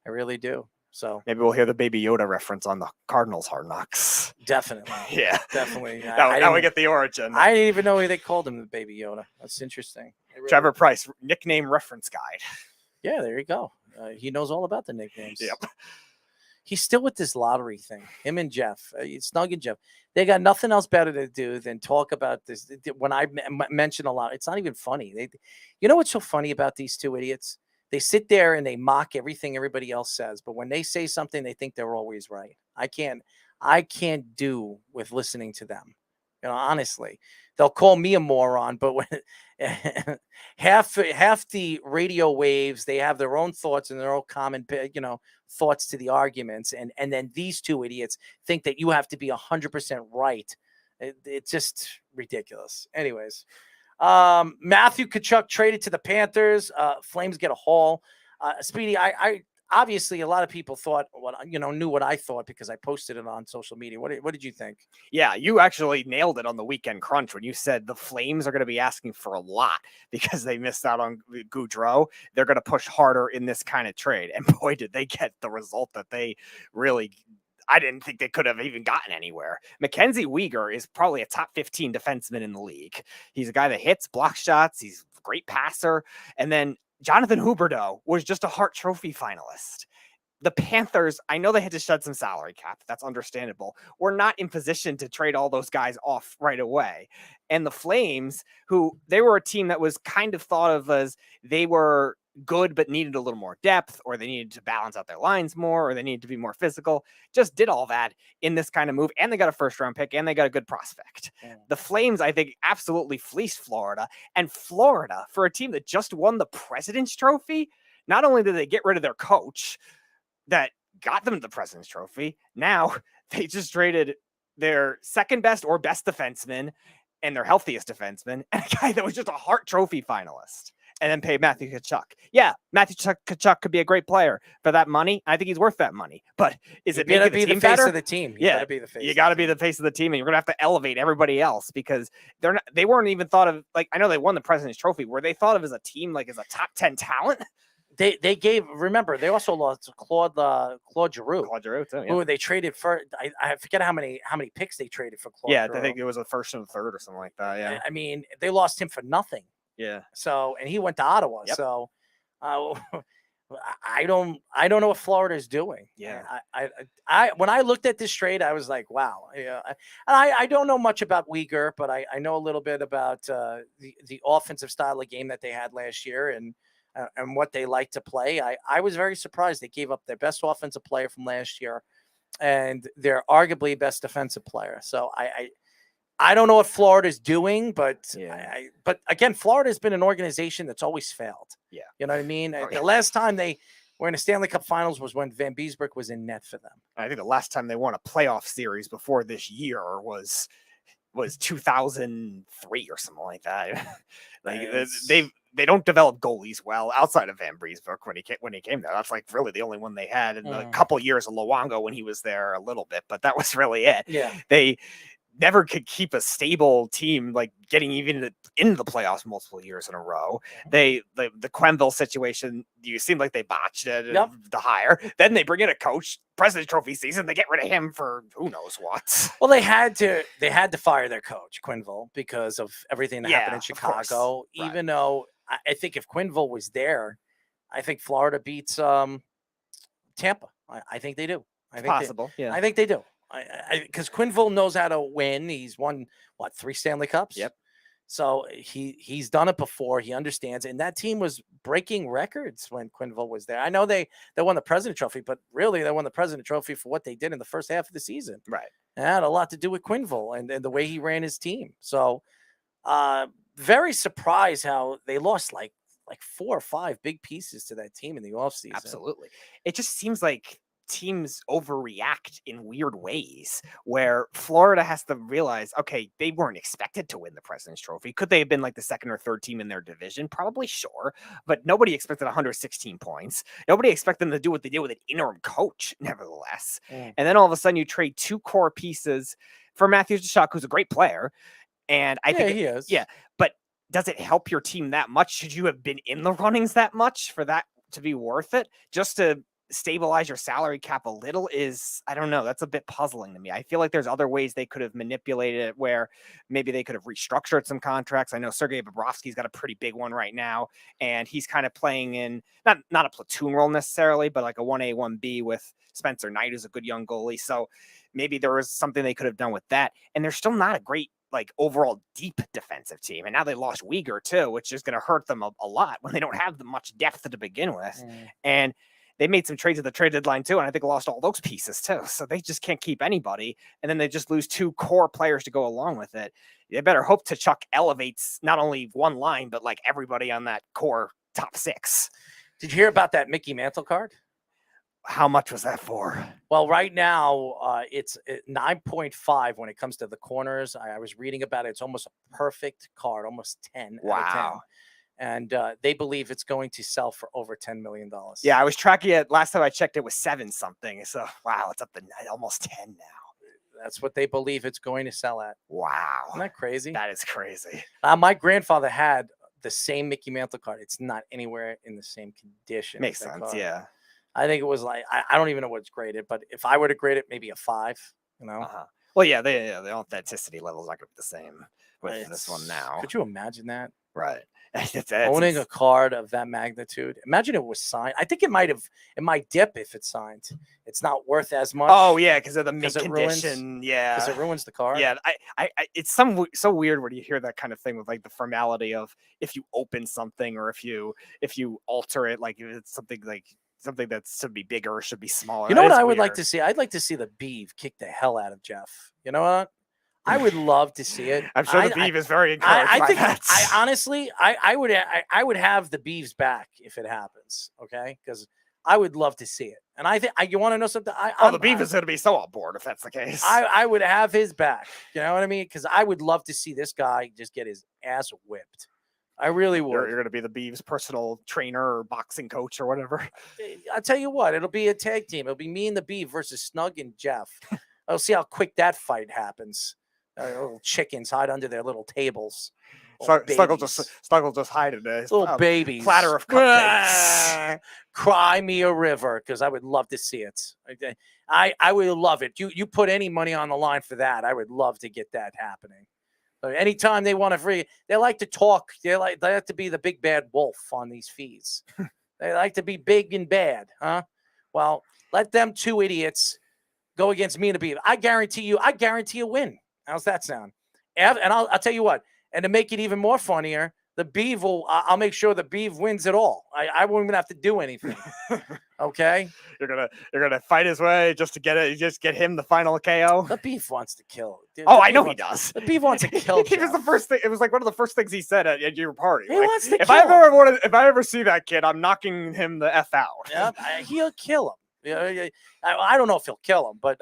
I really do. So maybe we'll hear the Baby Yoda reference on the Cardinals Hard Knocks. Definitely. Yeah, definitely. Now we get the origin. I didn't even know they called him the Baby Yoda. That's interesting. Really Trevor Price, nickname reference guide. Yeah, there you go. He knows all about the nicknames. Yep. He's still with this lottery thing. Him and Jeff, Snug and Jeff. They got nothing else better to do than talk about this. When I mention a lot, it's not even funny. You know what's so funny about these two idiots? They sit there and they mock everything everybody else says, but when they say something, they think they're always right. I can't do with listening to them. Honestly, they'll call me a moron, but when half the radio waves, they have their own thoughts and their own common, thoughts to the arguments. And then these two idiots think that you have to be 100% right. It's just ridiculous. Anyways. Matthew Tkachuk traded to the Panthers. Flames get a haul. Speedy, I obviously a lot of people knew what I thought because I posted it on social media. What did you think? Yeah, you actually nailed it on the weekend crunch when you said the Flames are going to be asking for a lot because they missed out on Gaudreau. They're going to push harder in this kind of trade. And boy, did they get the result that they really I didn't think they could have even gotten anywhere. Mackenzie Weegar is probably a top 15 defenseman in the league. He's a guy that hits, blocks shots. He's a great passer. And then Jonathan Huberdeau was just a Hart Trophy finalist. The Panthers, I know they had to shed some salary cap. That's understandable. We're not in position to trade all those guys off right away. And the Flames, they were a team that was kind of thought of as they were good but needed a little more depth, or they needed to balance out their lines more, or they needed to be more physical. Just did all that in this kind of move, and they got a first round pick, and they got a good prospect. The Flames, I think, absolutely fleeced Florida, and Florida, for a team that just won the President's Trophy, not only did they get rid of their coach that got them the President's Trophy, now they just traded their second best or best defenseman and their healthiest defenseman, and a guy that was just a Hart Trophy finalist. And then paid Matthew Tkachuk. Yeah, Matthew Tkachuk could be a great player for that money. I think he's worth that money. But is it making the team better? Face of the team. You gotta be the face. You got to be the face of the team, and you're gonna have to elevate everybody else because they weren't even thought of. Like, I know they won the President's Trophy. Were they thought of as a team, like as a top 10 talent? They gave. Remember, they also lost Claude Giroux. Claude Giroux too. Yeah. Who they traded for? I forget how many picks they traded for Claude. Yeah, Giroux. I think it was a first and a third or something like that. Yeah. I mean, they lost him for nothing. Yeah. So, and he went to Ottawa. Yep. So, I don't know what Florida is doing. Yeah. I when I looked at this trade, I was like, wow. Yeah. And I don't know much about Weegar, but I know a little bit about the offensive style of game that they had last year and what they like to play. I was very surprised they gave up their best offensive player from last year and their arguably best defensive player. So I don't know what Florida's doing, but but again, Florida's been an organization that's always failed. Yeah. You know what I mean? The last time they were in a Stanley Cup Finals was when Van Beesbroek was in net for them. I think the last time they won a playoff series before this year was 2003 or something like that. They don't develop goalies well outside of Van Beesbroek when he came there. That's like really the only one they had in a couple years of Luongo when he was there a little bit, but that was really it. Yeah. never could keep a stable team, like getting even into the playoffs multiple years in a row. The Quenneville situation, you seem like they botched it. Yep. The hire. Then they bring in a coach, President's Trophy season. They get rid of him for who knows what. Well, they had to fire their coach, Quenneville, because of everything that happened in of Chicago. course. Even though I think if Quenneville was there, I think Florida beats Tampa. I think they do. I think Possible. I think they do. Because Quenneville knows how to win. He's won 3 Stanley Cups. Yep. So he's done it before. He understands, and that team was breaking records when Quenneville was there. I know they won the President Trophy, but really they won the President Trophy for what they did in the first half of the season. Right. It had a lot to do with Quenneville and the way he ran his team. So very surprised how they lost like 4 or 5 big pieces to that team in the offseason. Absolutely. It just seems like teams overreact in weird ways where Florida has to realize, okay, they weren't expected to win the President's Trophy. Could they have been like the 2nd or 3rd team in their division? Probably, sure. But nobody expected 116 points. Nobody expected them to do what they did with an interim coach, nevertheless. And then all of a sudden you trade 2 core pieces for Matthew Tkachuk, who's a great player. And I think he is. Yeah. But does it help your team that much? Should you have been in the runnings that much for that to be worth it? Just to stabilize your salary cap a little is, I don't know, that's a bit puzzling to me. I feel like there's other ways they could have manipulated it where maybe they could have restructured some contracts. I know Sergei Bobrovsky's got a pretty big one right now, and he's kind of playing in not a platoon role necessarily, but like a 1A, 1B with Spencer Knight, who's a good young goalie. So maybe there was something they could have done with that. And they're still not a great like overall deep defensive team. And now they lost Weegar too, which is going to hurt them a lot when they don't have much depth to begin with. And they made some trades at the trade deadline too, and I think lost all those pieces too. So they just can't keep anybody, and then they just lose 2 core players to go along with it. They better hope Tkachuk elevates not only one line, but like everybody on that core top 6. Did you hear about that Mickey Mantle card? How much was that for? Well, right now it's 9.5 when it comes to the corners. I was reading about it. It's almost a perfect card, almost 10 out of 10. And they believe it's going to sell for over $10 million. Yeah, I was tracking it. Last time I checked, it was 7 something. So, wow, it's up to almost 10 now. That's what they believe it's going to sell at. Wow. Isn't that crazy? That is crazy. My grandfather had the same Mickey Mantle card. It's not anywhere in the same condition. Makes sense, card. yeah. I think it was like, I don't even know what it's graded, but if I were to grade it, maybe a 5, you know? Well, yeah, the authenticity level is not going to be the same with this one now. Could you imagine that? Right. Owning a card of that magnitude. Imagine it was signed. I think it might dip if it's signed. It's not worth as much. Oh yeah, because of the mint condition. Yeah, because it ruins the card. Yeah, I it's so weird when you hear that kind of thing with like the formality of if you open something or if you alter it, like it's something that should be bigger or should be smaller. You know what I would like to see? I'd like to see the Beeve kick the hell out of Jeff. You know what? I would love to see it. I'm sure the Beeve is very encouraged. I think that. I honestly would have the Beeves back if it happens. Okay, because I would love to see it. And I think you want to know something. The Beeve is going to be so on board if that's the case. I would have his back. You know what I mean? Because I would love to see this guy just get his ass whipped. I really would. You're going to be the Beeves' personal trainer or boxing coach or whatever. I'll tell you what. It'll be a tag team. It'll be me and the Beeve versus Snug and Jeff. I'll see how quick that fight happens. Little chickens hide under their little tables. Snug will just hide in there. Little babies. Platter of cupcakes. Cry me a river, because I would love to see it. I would love it. You put any money on the line for that, I would love to get that happening. But anytime they want to they like to talk. They like to be the big bad wolf on these fees. They like to be big and bad, huh? Well, let them 2 idiots go against me and the Beeve. I guarantee a win. How's that sound? And I'll tell you what. And to make it even more funnier, the Beeve I'll make sure the Beeve wins it all. I won't even have to do anything. Okay? You're gonna fight his way just to get him the final KO. The Beeve wants to kill. Dude, I know he does. The Beeve wants to kill. It was the first thing. It was like one of the first things he said at your party. He wants to if kill. If I ever see that kid, I'm knocking him the F out. Yeah, he'll kill him. I don't know if he'll kill him, but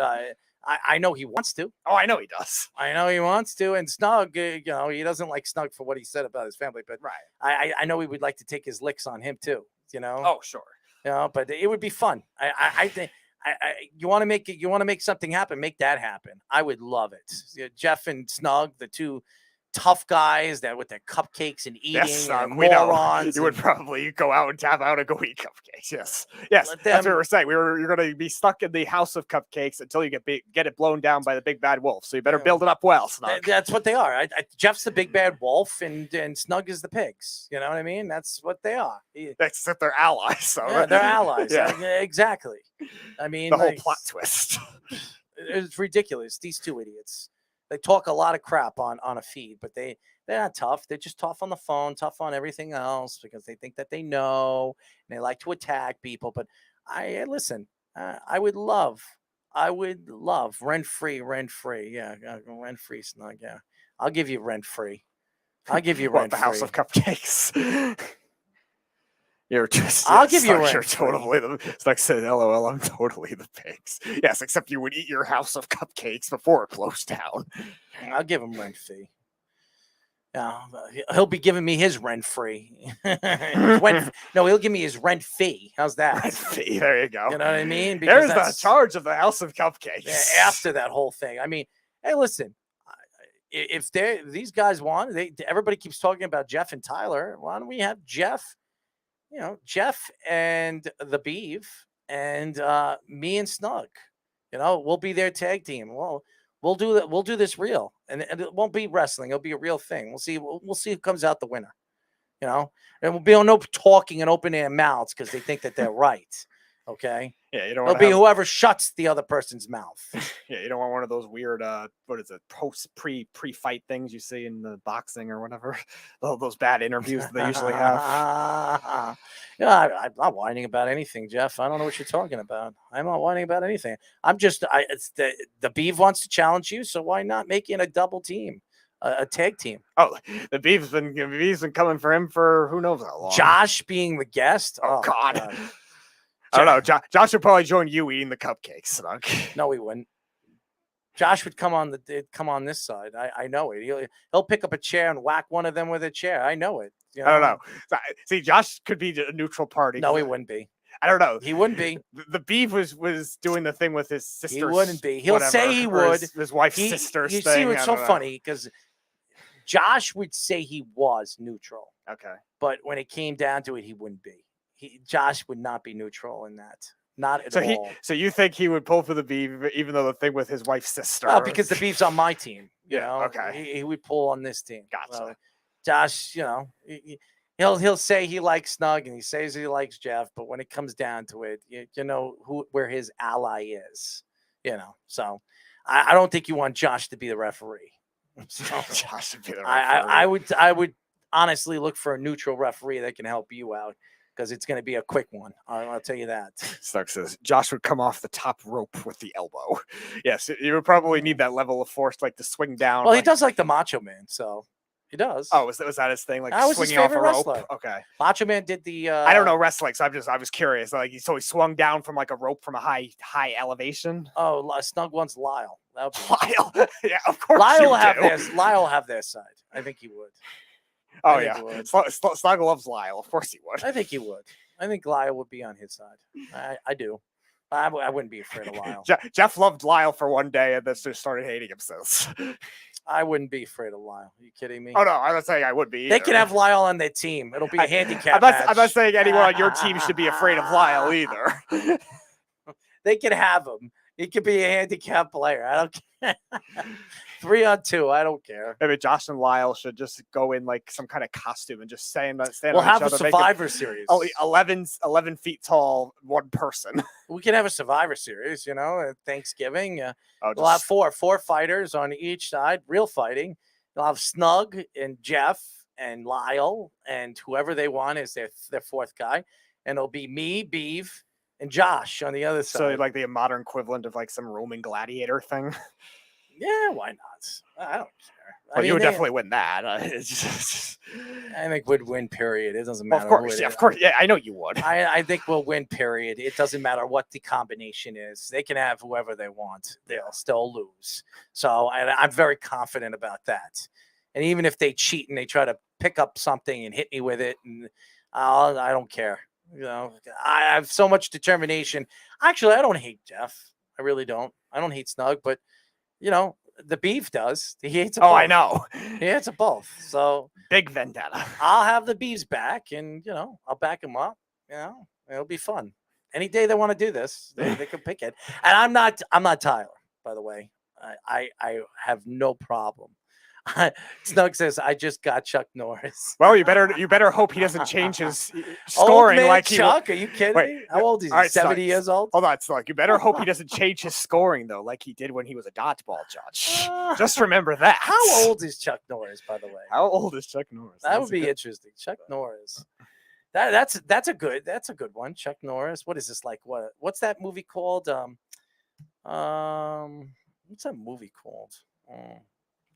I know he wants to. Oh, I know he does. I know he wants to. And Snug, he doesn't like Snug for what he said about his family, but I know he would like to take his licks on him too. You know. Oh, sure. But it would be fun. I think you want to make something happen, make that happen. I would love it. Jeff and Snug, the two tough guys that with their cupcakes and eating, and we know. morons. You would probably go out and tap out and go eat cupcakes. Yes, that's what we were saying. You're going to be stuck in the house of cupcakes until you get it blown down by the big bad wolf. So you better build it up well, Snug. That's what they are. Jeff's the big bad wolf, and Snug is the pigs. You know what I mean? That's what they are. Except they're allies. So they're allies. Yeah. Exactly. I mean, the whole plot twist. It's ridiculous. These two idiots. They talk a lot of crap on a feed, but they're not tough. They're just tough on the phone, tough on everything else because they think that they know and they like to attack people. But listen. I would love rent-free. Yeah, rent-free, Snug. Yeah, I'll give you rent-free. I'll give you rent-free. The house of cupcakes. You're just. I'll give you rent. You're totally it's like said, LOL. I'm totally the pigs. Yes, except you would eat your house of cupcakes before it closed down. I'll give him rent fee. Yeah, he'll be giving me his rent free. No, he'll give me his rent fee. How's that? Rent fee. There you go. You know what I mean? There's the charge of the house of cupcakes. After that whole thing, I mean, hey, listen. If these guys want, everybody keeps talking about Jeff and Tyler. Why don't we have Jeff? Jeff and the Beeve and me and Snug, we'll be their tag team. Well, we'll do that. We'll do this real, and it won't be wrestling. It'll be a real thing. We'll see. We'll see who comes out the winner. And we'll be on no talking and opening their mouths because they think that they're right. Okay. Yeah, you don't. It'll be whoever shuts the other person's mouth. Yeah, you don't want one of those weird, what is it, pre-fight things you see in the boxing or whatever. All those bad interviews that they usually have. I'm not whining about anything, Jeff. I don't know what you're talking about. I'm not whining about anything. I'm just, it's the Beeve wants to challenge you, so why not make it a double team, a tag team? Oh, the Beeve's been coming for him for who knows how long. Josh being the guest. Oh God. I don't know. Josh would probably join you eating the cupcakes, Snug. No, he wouldn't. Josh would come on this side. I know it. He'll pick up a chair and whack one of them with a chair. I know it. I don't know. See, Josh could be a neutral party. No, he wouldn't be. I don't know. He wouldn't be. The Beef was doing the thing with his sister. He wouldn't be. He'll say he would. His wife's sister. You see, it's so funny because Josh would say he was neutral. Okay. But when it came down to it, he wouldn't be. Josh would not be neutral in that. Not at all. So you think he would pull for the Beef, even though the thing with his wife's sister? Oh, because the Beef's on my team. Okay. He would pull on this team. Gotcha. Josh, he'll say he likes Snug and he says he likes Jeff, but when it comes down to it, you know where his ally is. So I don't think you want Josh to be the referee. So Josh would be the referee. I would honestly look for a neutral referee that can help you out. Because it's going to be a quick one. I'll tell you that. Stark says Josh would come off the top rope with the elbow. Yes, you would probably need that level of force, like to swing down. Well, he does like the Macho Man, so he does. Oh, was that his thing? Like swinging off a rope? Okay. Macho Man did the. I don't know wrestling, so I was curious. Like he swung down from like a rope from a high elevation. Oh, Snug wants Lyle. Lyle, yeah, of course. Lyle will have their side. I think he would. Oh, yeah. Snug loves Lyle. Of course he would. I think he would. I think Lyle would be on his side. I do. I wouldn't be afraid of Lyle. Jeff loved Lyle for one day and then just started hating him since. I wouldn't be afraid of Lyle. Are you kidding me? Oh, no. I'm not saying I would be either. They can have Lyle on their team. It'll be a handicap I'm not saying anyone on your team should be afraid of Lyle either. They can have him. He could be a handicap player. I don't care. 3-on-2. I don't care. Maybe Josh and Lyle should just go in like some kind of costume and just stand we'll on each other. We'll have a Survivor Series. 11 feet tall, one person. We can have a Survivor Series, at Thanksgiving. We'll have four fighters on each side, real fighting. You'll have Snug and Jeff and Lyle and whoever they want is their fourth guy. And it'll be me, Beeve, and Josh on the other side. So like the modern equivalent of like some Roman gladiator thing. Yeah, why not? I don't care. Well, you would definitely win that. I think we'd win, period. It doesn't matter. Of course. Yeah, I know you would. I think we'll win, period. It doesn't matter what the combination is. They can have whoever they want. They'll still lose. So I'm very confident about that. And even if they cheat and they try to pick up something and hit me with it, and I don't care. I have so much determination. Actually, I don't hate Jeff. I really don't. I don't hate Snug, but the beef does. He hates. I know. He hates them both. So big vendetta. I'll have the beefs back, and I'll back him up. It'll be fun. Any day they want to do this, they can pick it. And I'm not Tyler, by the way. I have no problem. Snug says, I just got Chuck Norris. Well, you better hope he doesn't change his scoring. Old man like Chuck, are you kidding me? How old is he? Right, 70 years old? Hold on, Snug. You better hope he doesn't change his scoring, though, like he did when he was a dodgeball judge. Just remember that. How old is Chuck Norris, by the way? How old is Chuck Norris? That would be interesting. Chuck Norris. That's a good one. Chuck Norris. What is this like? What's that movie called? What's that movie called?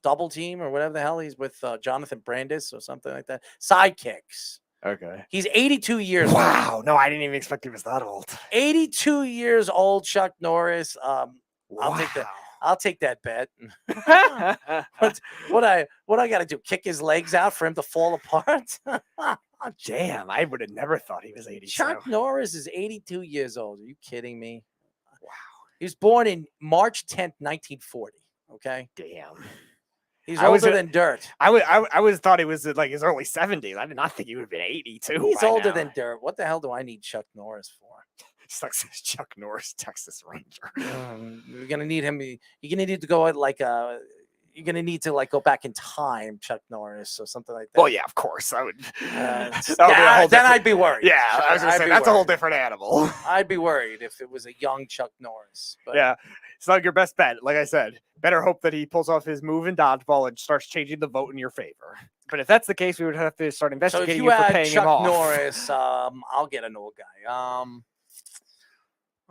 Double Team or whatever the hell. He's with Jonathan Brandis or something like that. Sidekicks. Okay. He's 82 years old. Wow. No, I didn't even expect he was that old. 82 years old, Chuck Norris. I'll take that bet. what I got to do? Kick his legs out for him to fall apart? Damn, I would have never thought he was 82. Chuck Norris is 82 years old. Are you kidding me? Wow. He was born in March 10th, 1940. Okay. Damn. He's older than dirt. I always thought he was like his early 70s. I did not think he would have been 82. He's older than dirt. What the hell do I need Chuck Norris for? Sucks as Chuck Norris, Texas Ranger. You're gonna need him. You're gonna need to go at you're gonna need to go back in time, Chuck Norris, or something like that. Well, yeah, of course. I would. Then I'd be worried. Yeah, I was gonna say that's a whole different animal. I'd be worried if it was a young Chuck Norris. But yeah, it's not your best bet. Like I said, better hope that he pulls off his move in dodgeball and starts changing the vote in your favor. But if that's the case, we would have to start investigating you for paying Chuck him off. Norris, I'll get an old guy.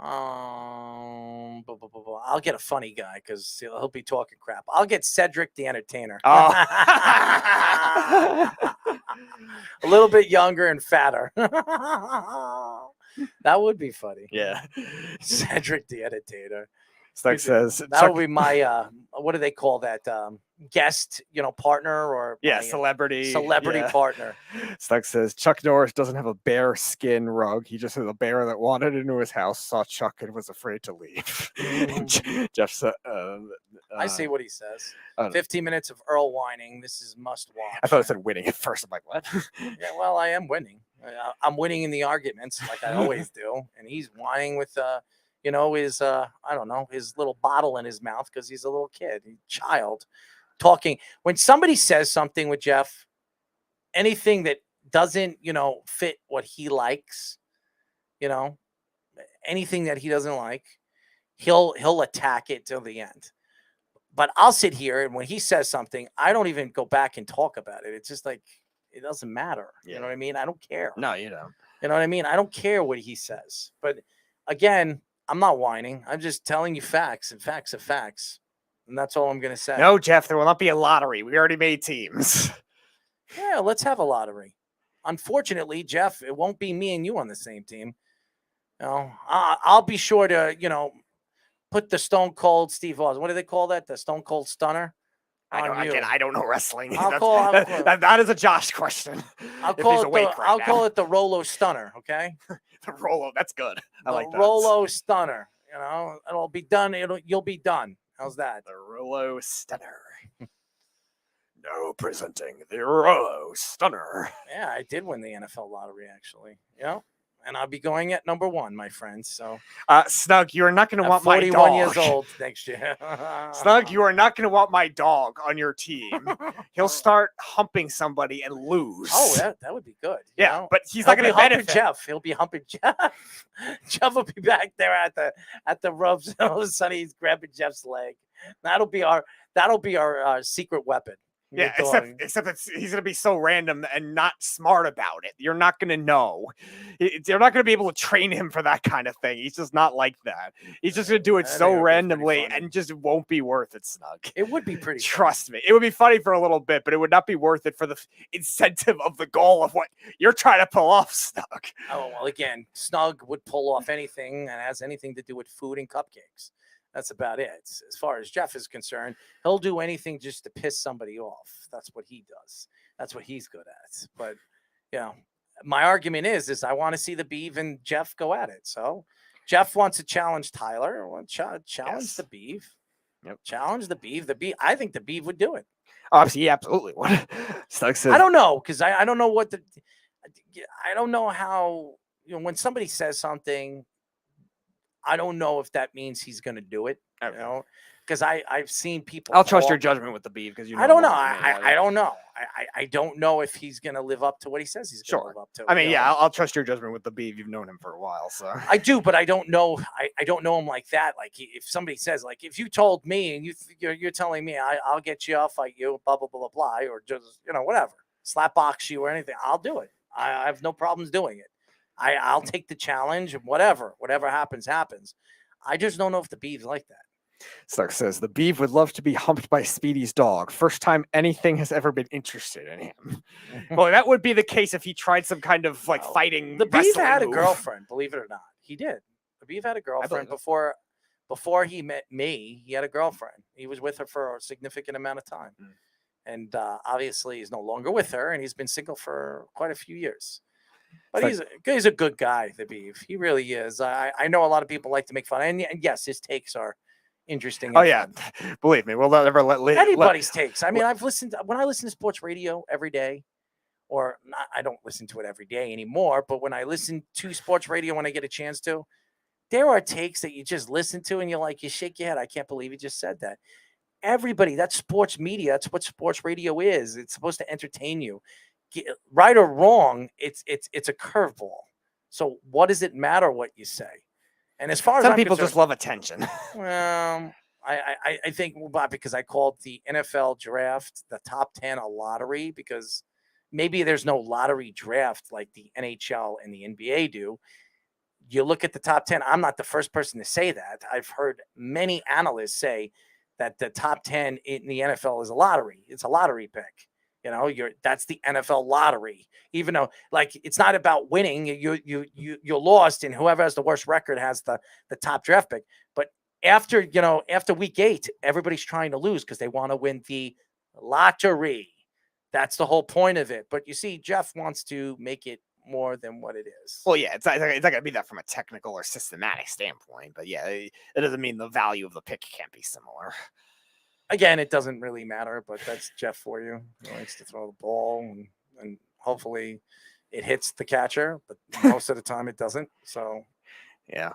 I'll get a funny guy because he'll be talking crap. I'll get Cedric the Entertainer. Oh. A little bit younger and fatter. That would be funny. Yeah. Cedric the Entertainer. Stuck says that would be my what do they call that? Guest, partner or celebrity partner. Stuck says Chuck Norris doesn't have a bear skin rug. He just has a bear that wandered into his house, saw Chuck, and was afraid to leave. Jeff said, I see what he says. 15 minutes of Earl whining. This is must watch. I thought it said winning at first. I'm like, what? Yeah, well, I am winning. I'm winning in the arguments like I always do, and he's whining with his I don't know, his little bottle in his mouth because he's a little kid, child, talking. When somebody says something with Jeff, anything that doesn't, fit what he likes, anything that he doesn't like, he'll attack it till the end. But I'll sit here and when he says something, I don't even go back and talk about it. It's just like, it doesn't matter. Yeah. You know what I mean? I don't care. No, you don't. You know what I mean? I don't care what he says. But again, I'm not whining. I'm just telling you facts, and facts are facts. And that's all I'm going to say. No, Jeff, there will not be a lottery. We already made teams. Yeah, let's have a lottery. Unfortunately, Jeff, it won't be me and you on the same team. I'll be sure to, put the Stone Cold Steve Austin. What do they call that? The Stone Cold Stunner? I don't know wrestling. That is a Josh question. I'll call it the Rolo Stunner, okay? The Rolo, that's good. I like that. Rolo Stunner. It'll be done. You'll be done. How's that? The Rolo Stunner. No, presenting the Rolo Stunner. Yeah, I did win the NFL lottery, actually. And I'll be going at number 1, my friends. So, Snug, you are not going to want my dog. 41 years old next year. Snug, you are not going to want my dog on your team. He'll start humping somebody and lose. Oh, that would be good. Yeah, but he's not going to benefit. Jeff. He'll be humping Jeff. Jeff will be back there at the ropes. All of a sudden, he's grabbing Jeff's leg. That'll be our secret weapon. Yeah, except that he's going to be so random and not smart about it. You're not going to know. You're not going to be able to train him for that kind of thing. He's just not like that. He's just going to do it so randomly and just won't be worth it, Snug. It would be pretty Trust me. It would be funny for a little bit, but it would not be worth it for the incentive of the goal of what you're trying to pull off, Snug. Oh, well, again, Snug would pull off anything that has anything to do with food and cupcakes. That's about it. As far as Jeff is concerned, he'll do anything just to piss somebody off. That's what he does. That's what he's good at. But, my argument is I want to see the Beeve and Jeff go at it. So Jeff wants to challenge Tyler. Challenge the Beeve. Yep. Challenge the Beeve. I think the Beeve would do it. Obviously, he absolutely would. Stuck says, I don't know, because I don't know what I don't know how, when somebody says something, I don't know if that means he's going to do it, because I've seen people. I'll trust your judgment with the Beeve because I don't know. I don't know. I don't know if he's going to live up to what he says he's going to live up to. I mean, I'll trust your judgment with the Beeve. You've known him for a while, so I do, but I don't know. I don't know him like that. Like if somebody says, like, if you told me and you're telling me I'll get you, I'll fight you, blah blah blah blah, or just whatever, slap box you or anything, I'll do it. I have no problems doing it. I'll take the challenge. Whatever happens. I just don't know if the Beeve's like that. Stark says the Beeve would love to be humped by Speedy's dog. First time anything has ever been interested in him. Well, that would be the case if he tried some kind of fighting. The Beeve had a girlfriend, believe it or not. He did. The Beeve had a girlfriend before he met me. He had a girlfriend. He was with her for a significant amount of time, and obviously he's no longer with her, and he's been single for quite a few years. But he's a good guy, the Beeve. He really is. I know a lot of people like to make fun, and yes, his takes are interesting. Oh yeah, believe me, we'll never let anybody's takes. I mean, when I listen to sports radio every day, or not, I don't listen to it every day anymore, but when I listen to sports radio when I get a chance to, there are takes that you just listen to and you're like, you shake your head. I can't believe you just said that. Everybody, that's sports media. That's what sports radio is. It's supposed to entertain you. Right or wrong, it's a curveball. So what does it matter what you say? And as far as some people just love attention. Well, I think because I called the NFL draft the top 10 a lottery, because maybe there's no lottery draft like the NHL and the NBA do. You look at the top 10. I'm not the first person to say that. I've heard many analysts say that the top 10 in the NFL is a lottery. It's a lottery pick. That's the NFL lottery. Even though, it's not about winning. You're lost, and whoever has the worst record has the top draft pick. But after week 8, everybody's trying to lose because they want to win the lottery. That's the whole point of it. But you see, Jeff wants to make it more than what it is. Well, yeah, it's not going to be that from a technical or systematic standpoint. But yeah, it doesn't mean the value of the pick can't be similar. Again, it doesn't really matter, but that's Jeff for you. He likes to throw the ball, and hopefully it hits the catcher, but most of the time it doesn't. So, yeah.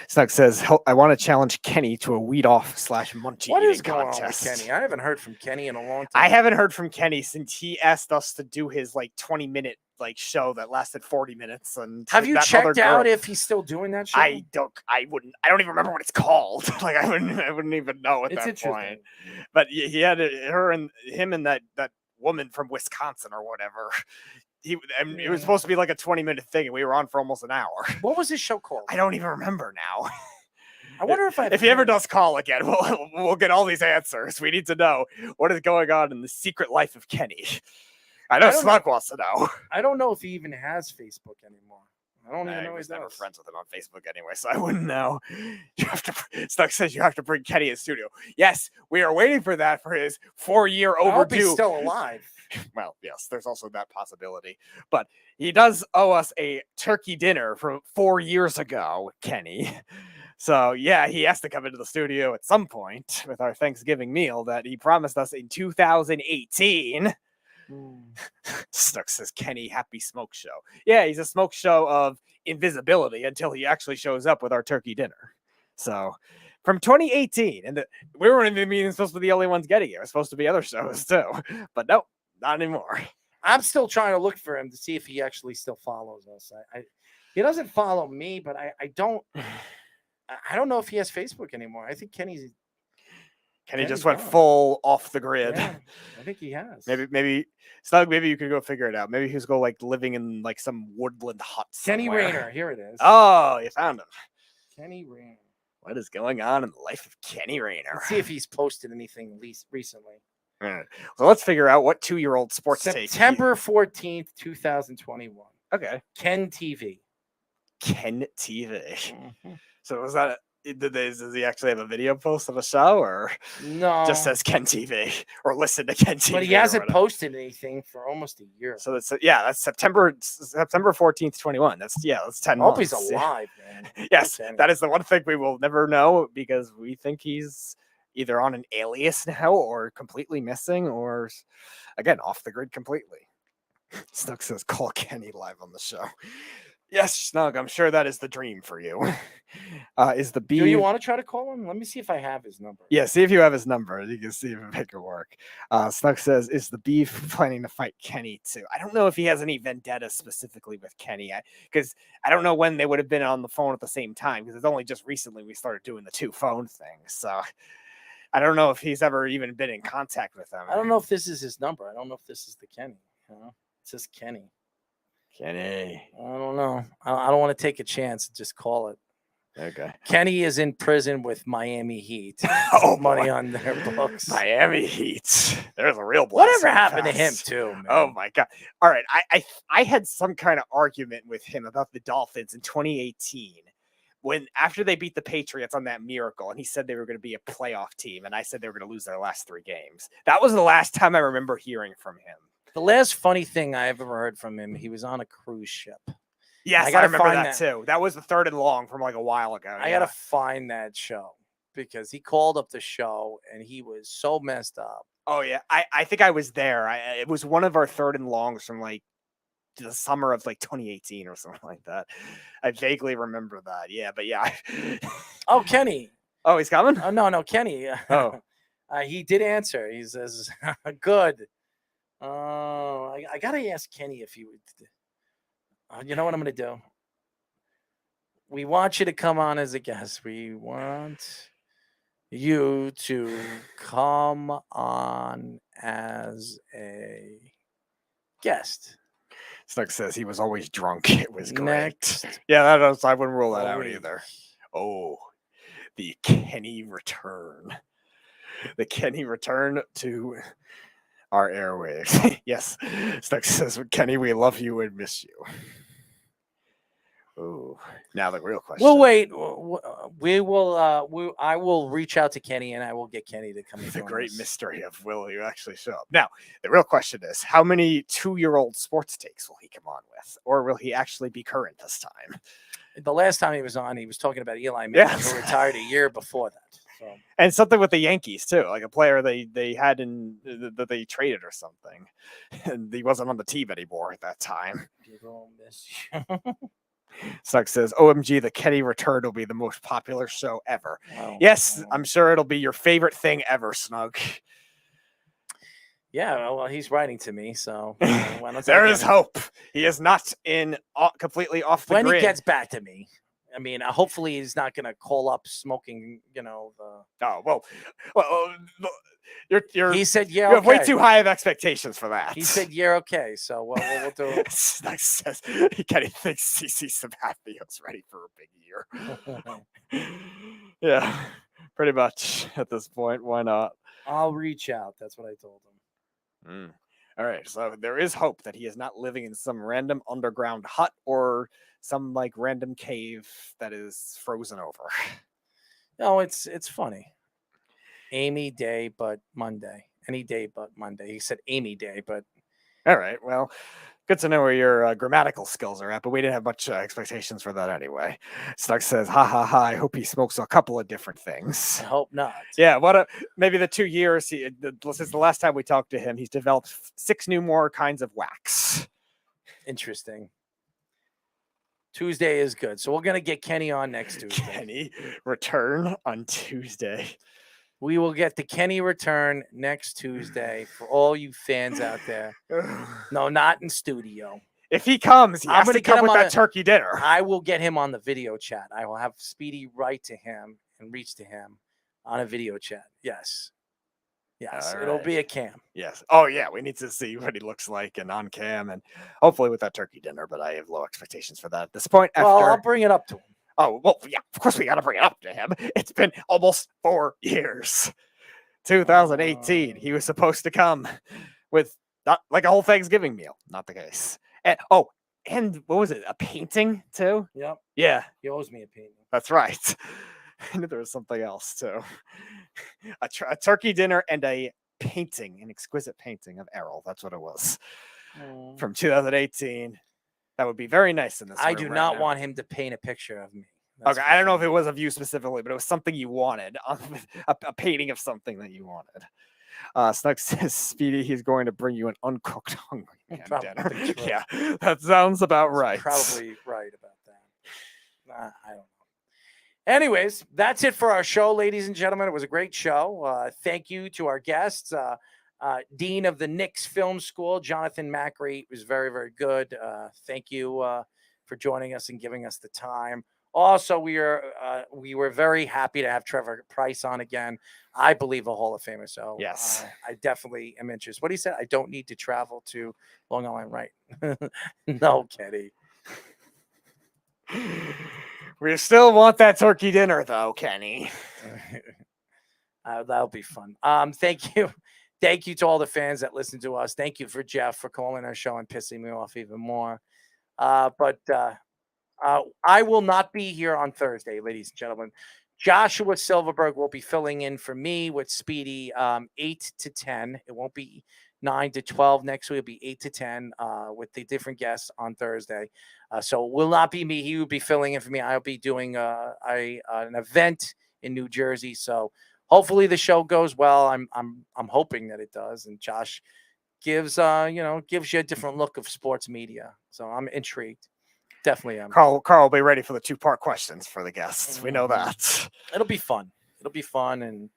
Snug says, I want to challenge Kenny to a weed-off/munchie What is eating going contest. on with Kenny? I haven't heard from Kenny in a long time. I haven't heard from Kenny since he asked us to do his 20-minute show that lasted 40 minutes. And have you checked out if he's still doing that show? I don't even remember what it's called. I wouldn't even know at that point. But he had him and that woman from Wisconsin or whatever. It was supposed to be a 20-minute thing, and we were on for almost an hour. What was his show called? I don't even remember now. I wonder if he ever does call again, we'll get all these answers. We need to know what is going on in the secret life of Kenny. I know Slug wants to know. I don't know if he even has Facebook anymore. I don't even know he's never friends with him on Facebook anyway, so I wouldn't know. Stuck says you have to bring Kenny in studio. Yes, we are waiting for that for his 4-year overdue. I hope he's still alive. Well, yes, there's also that possibility. But he does owe us a turkey dinner from 4 years ago, Kenny. So, yeah, he has to come into the studio at some point with our Thanksgiving meal that he promised us in 2018. Stuck says Kenny happy smoke show. Yeah, he's a smoke show of invisibility until he actually shows up with our turkey dinner. So from 2018, and we weren't even supposed to be the only ones getting it. It was supposed to be other shows too, but nope, not anymore. I'm still trying to look for him to see if he actually still follows us. He doesn't follow me, but I don't know if he has Facebook anymore. I think Kenny just went full off the grid. Yeah, I think he has. Maybe Snug, maybe you could go figure it out. Maybe he's living in some woodland hut somewhere. Kenny Rayner, here it is. Oh, you found him. Kenny Rayner. What is going on in the life of Kenny Rayner? Let's see if he's posted anything recently. All right. So let's figure out what 2-year-old sports take. September 14th, 2021. Okay. Ken TV. Ken TV. Mm-hmm. So was that Does he actually have a video post of a show, or No. just says Ken TV, or listen to Ken TV? But he hasn't posted anything for almost a year. So that's September 14th, 21. That's 10 I hope months. he's alive, man. Yes, that is the one thing we will never know, because we think he's either on an alias now or completely missing, or again off the grid completely. Snug says, call Kenny live on the show. Yes, Snug, I'm sure that is the dream for you. Is the B? Do you want to try to call him? Let me see if I have his number. Yeah, see if you have his number. You can see if it make it work. Snug says, is the Beef planning to fight Kenny too? I don't know if he has any vendetta specifically with Kenny, because I don't know when they would have been on the phone at the same time, because it's only just recently we started doing the 2 phone thing. So I don't know if he's ever even been in contact with them. I don't know if this is his number. I don't know if this is the Kenny. You know? It says Kenny. Kenny. I don't know. I don't want to take a chance and just call it. Okay. Kenny is in prison with Miami Heat. Money on their books. Miami Heat. There's a real blast. Whatever happened to him too, man? Oh my God. All right. I had some kind of argument with him about the Dolphins in 2018 after they beat the Patriots on that miracle, and he said they were going to be a playoff team, and I said they were going to lose their last 3 games. That was the last time I remember hearing from him. The last funny thing I ever heard from him, he was on a cruise ship. Yes, I remember that too. That was the 3rd and long from like a while ago. I got to find that show, because he called up the show and he was so messed up. Oh, yeah. I think I was there. It was one of our 3rd and longs from like the summer of like 2018 or something like that. I vaguely remember that. Yeah, but yeah. Oh, Kenny. Oh, he's coming? Oh, no, Kenny. Oh. He did answer. He says, good. I got to ask Kenny if he would. You know what I'm going to do? We want you to come on as a guest. We want you to come on as a guest. Snug says he was always drunk. It was great. Next. Yeah, I wouldn't rule that out either. Oh, the Kenny return. The Kenny return to our airwaves. Yes. Snug says, Kenny, we love you and miss you. Oh, now the real question. Well, wait. We will. I will reach out to Kenny, and I will get Kenny to come. The great mystery of will you actually show up? Now, the real question is, how many 2-year-old sports takes will he come on with, or will he actually be current this time? The last time he was on, he was talking about Eli Manning, who retired a year before that. So. And something with the Yankees too, like a player they had that they traded or something, and he wasn't on the team anymore at that time. People miss you. Snug says, OMG, the Kenny return will be the most popular show ever. Wow. Yes, I'm sure it'll be your favorite thing ever, Snug. Yeah, well, he's writing to me, so there is hope. He is not completely off the grid. When he gets back to me. I mean, hopefully he's not going to call up smoking, Oh, well, you're. He said, "Yeah." You have way too high of expectations for that. He said, "You're okay." So we'll do it. Says Kenny thinks CC Sabathio's ready for a big year. Yeah, pretty much at this point. Why not? I'll reach out. That's what I told him. All right, so there is hope that he is not living in some random underground hut or some like random cave that is frozen over. No, it's funny. Amy Day, but Monday. Any day but Monday. He said Amy Day, but all right. Well, good to know where your grammatical skills are at, but we didn't have much expectations for that anyway. Snug says, ha ha ha, I hope he smokes a couple of different things. I hope not. Yeah, maybe the 2 years, since the last time we talked to him, he's developed 6 more kinds of wax. Interesting. Tuesday is good. So we're going to get Kenny on next Tuesday. Kenny return on Tuesday. We will get the Kenny return next Tuesday for all you fans out there. No, not in studio. If he comes, he has to come with that turkey dinner. I will get him on the video chat. I will have Speedy write to him and reach to him on a video chat. Yes. Yes, it'll be a cam. Yes. Oh, yeah. We need to see what he looks like and on cam, and hopefully with that turkey dinner, but I have low expectations for that at this point. Well, I'll bring it up to him. Oh, well, yeah, of course we got to bring it up to him. It's been almost 4 years. 2018, he was supposed to come with not like a whole Thanksgiving meal. Not the case. And and what was it? A painting too? Yep. Yeah. He owes me a painting. That's right. I knew there was something else too. A turkey dinner and a painting, an exquisite painting of Errol. That's what it was from 2018. That would be very nice in this. I room do right not now. want him to paint a picture of me. Okay, I don't know if it was of you specifically, but it was something you wanted, a painting of something that you wanted. Snug says, Speedy, he's going to bring you an uncooked Hungry Man dinner. Yeah, that sounds about right. Probably right about that. I don't know. Anyways, that's it for our show, ladies and gentlemen. It was a great show. Thank you to our guests. Dean of the Knicks Film School, Jonathan Macri. It was very, very good. Thank you for joining us and giving us the time. Also, we were very happy to have Trevor Price on again. I believe a Hall of Famer. So yes, I definitely am interested. What he said, I don't need to travel to Long Island, right? No, Kenny. We still want that turkey dinner, though, Kenny. That'll be fun. Thank you. Thank you to all the fans that listen to us. Thank you for Jeff for calling our show and pissing me off even more. But I will not be here on Thursday, ladies and gentlemen. Joshua Silverberg will be filling in for me with Speedy 8 to 10. It won't be 9 to 12 next week. It'll be 8 to 10 with the different guests on Thursday. So it will not be me. He will be filling in for me. I'll be doing an event in New Jersey. So hopefully the show goes well. I'm hoping that it does. And Josh gives you a different look of sports media. So I'm intrigued. Definitely am. Carl will be ready for the 2-part questions for the guests. We know that. It'll be fun. It'll be fun. And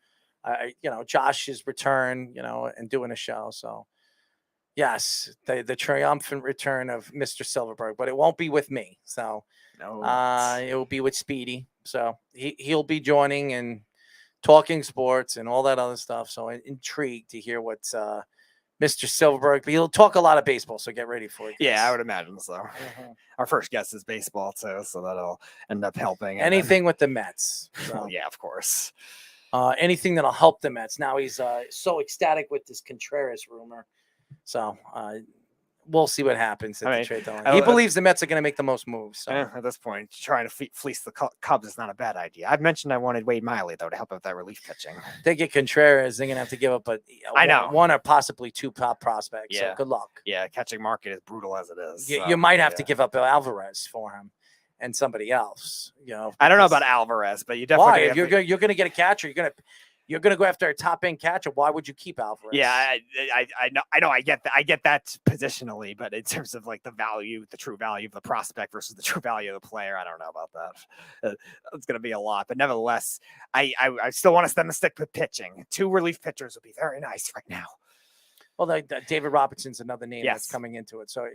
Josh's return, and doing a show. So yes, the triumphant return of Mr. Silverberg, but it won't be with me. So it will be with Speedy. So he'll be joining and talking sports and all that other stuff. So I'm intrigued to hear what Mr. Silverberg, but he'll talk a lot of baseball. So get ready for it. Yeah, I would imagine so. Our first guest is baseball too, so that'll end up helping. Anything with the Mets. So. Yeah, of course. Anything that'll help the Mets. Now he's so ecstatic with this Contreras rumor. So we'll see what happens at the trade deadline. He believes the Mets are going to make the most moves. So. At this point, trying to fleece the Cubs is not a bad idea. I've mentioned I wanted Wade Miley, though, to help out with that relief pitching. They get Contreras, they're going to have to give up one or possibly 2 top prospects. Yeah. So good luck. Yeah, catching market is brutal as it is. You might have to give up Alvarez for him and somebody else. I don't know about Alvarez, but you definitely. Why? If you're going to get a catcher, you're going to go after a top end catcher. Why would you keep Alvarez? Yeah, I know. I get that. I get that positionally, but in terms of like the true value of the prospect versus the true value of the player, I don't know about that. It's going to be a lot, but nevertheless, I still want them to stick with pitching. 2 relief pitchers would be very nice right now. Well, David Robertson's another name that's coming into it. So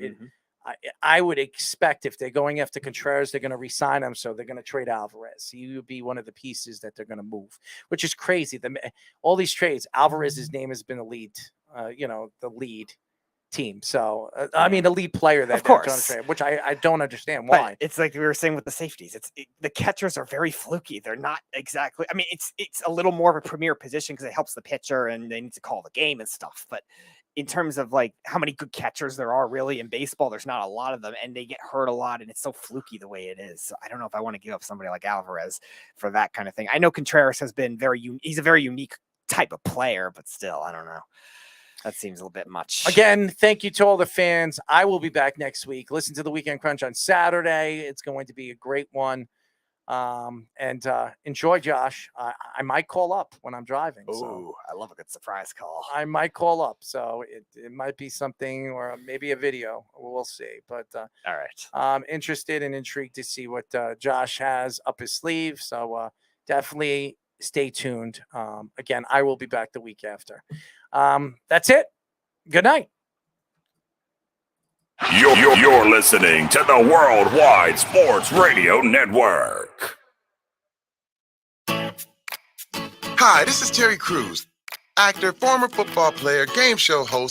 I would expect if they're going after Contreras, they're going to re-sign him. So they're going to trade Alvarez. He would be one of the pieces that they're going to move, which is crazy. All these trades, Alvarez's name has been the lead team. So, the lead player that they're going to trade, which I don't understand why. But it's like we were saying with the safeties. The catchers are very fluky. They're not exactly. I mean, it's a little more of a premier position because it helps the pitcher and they need to call the game and stuff. But in terms of like how many good catchers there are really in baseball, there's not a lot of them, and they get hurt a lot, and it's so fluky the way it is. So I don't know if I want to give up somebody like Alvarez for that kind of thing. I know Contreras has been he's a very unique type of player, but still, I don't know. That seems a little bit much. Again, thank you to all the fans. I will be back next week. Listen to the Weekend Crunch on Saturday. It's going to be a great one. And enjoy, Josh. I might call up when I'm driving. Oh, I love a good surprise call. I might call up, so it might be something or maybe a video. We'll see. But all right, I'm interested and intrigued to see what Josh has up his sleeve. So definitely stay tuned. Again, I will be back the week after. That's it. Good night. You're listening to the Worldwide Sports Radio Network. Hi, this is Terry Crews, actor, former football player, game show host,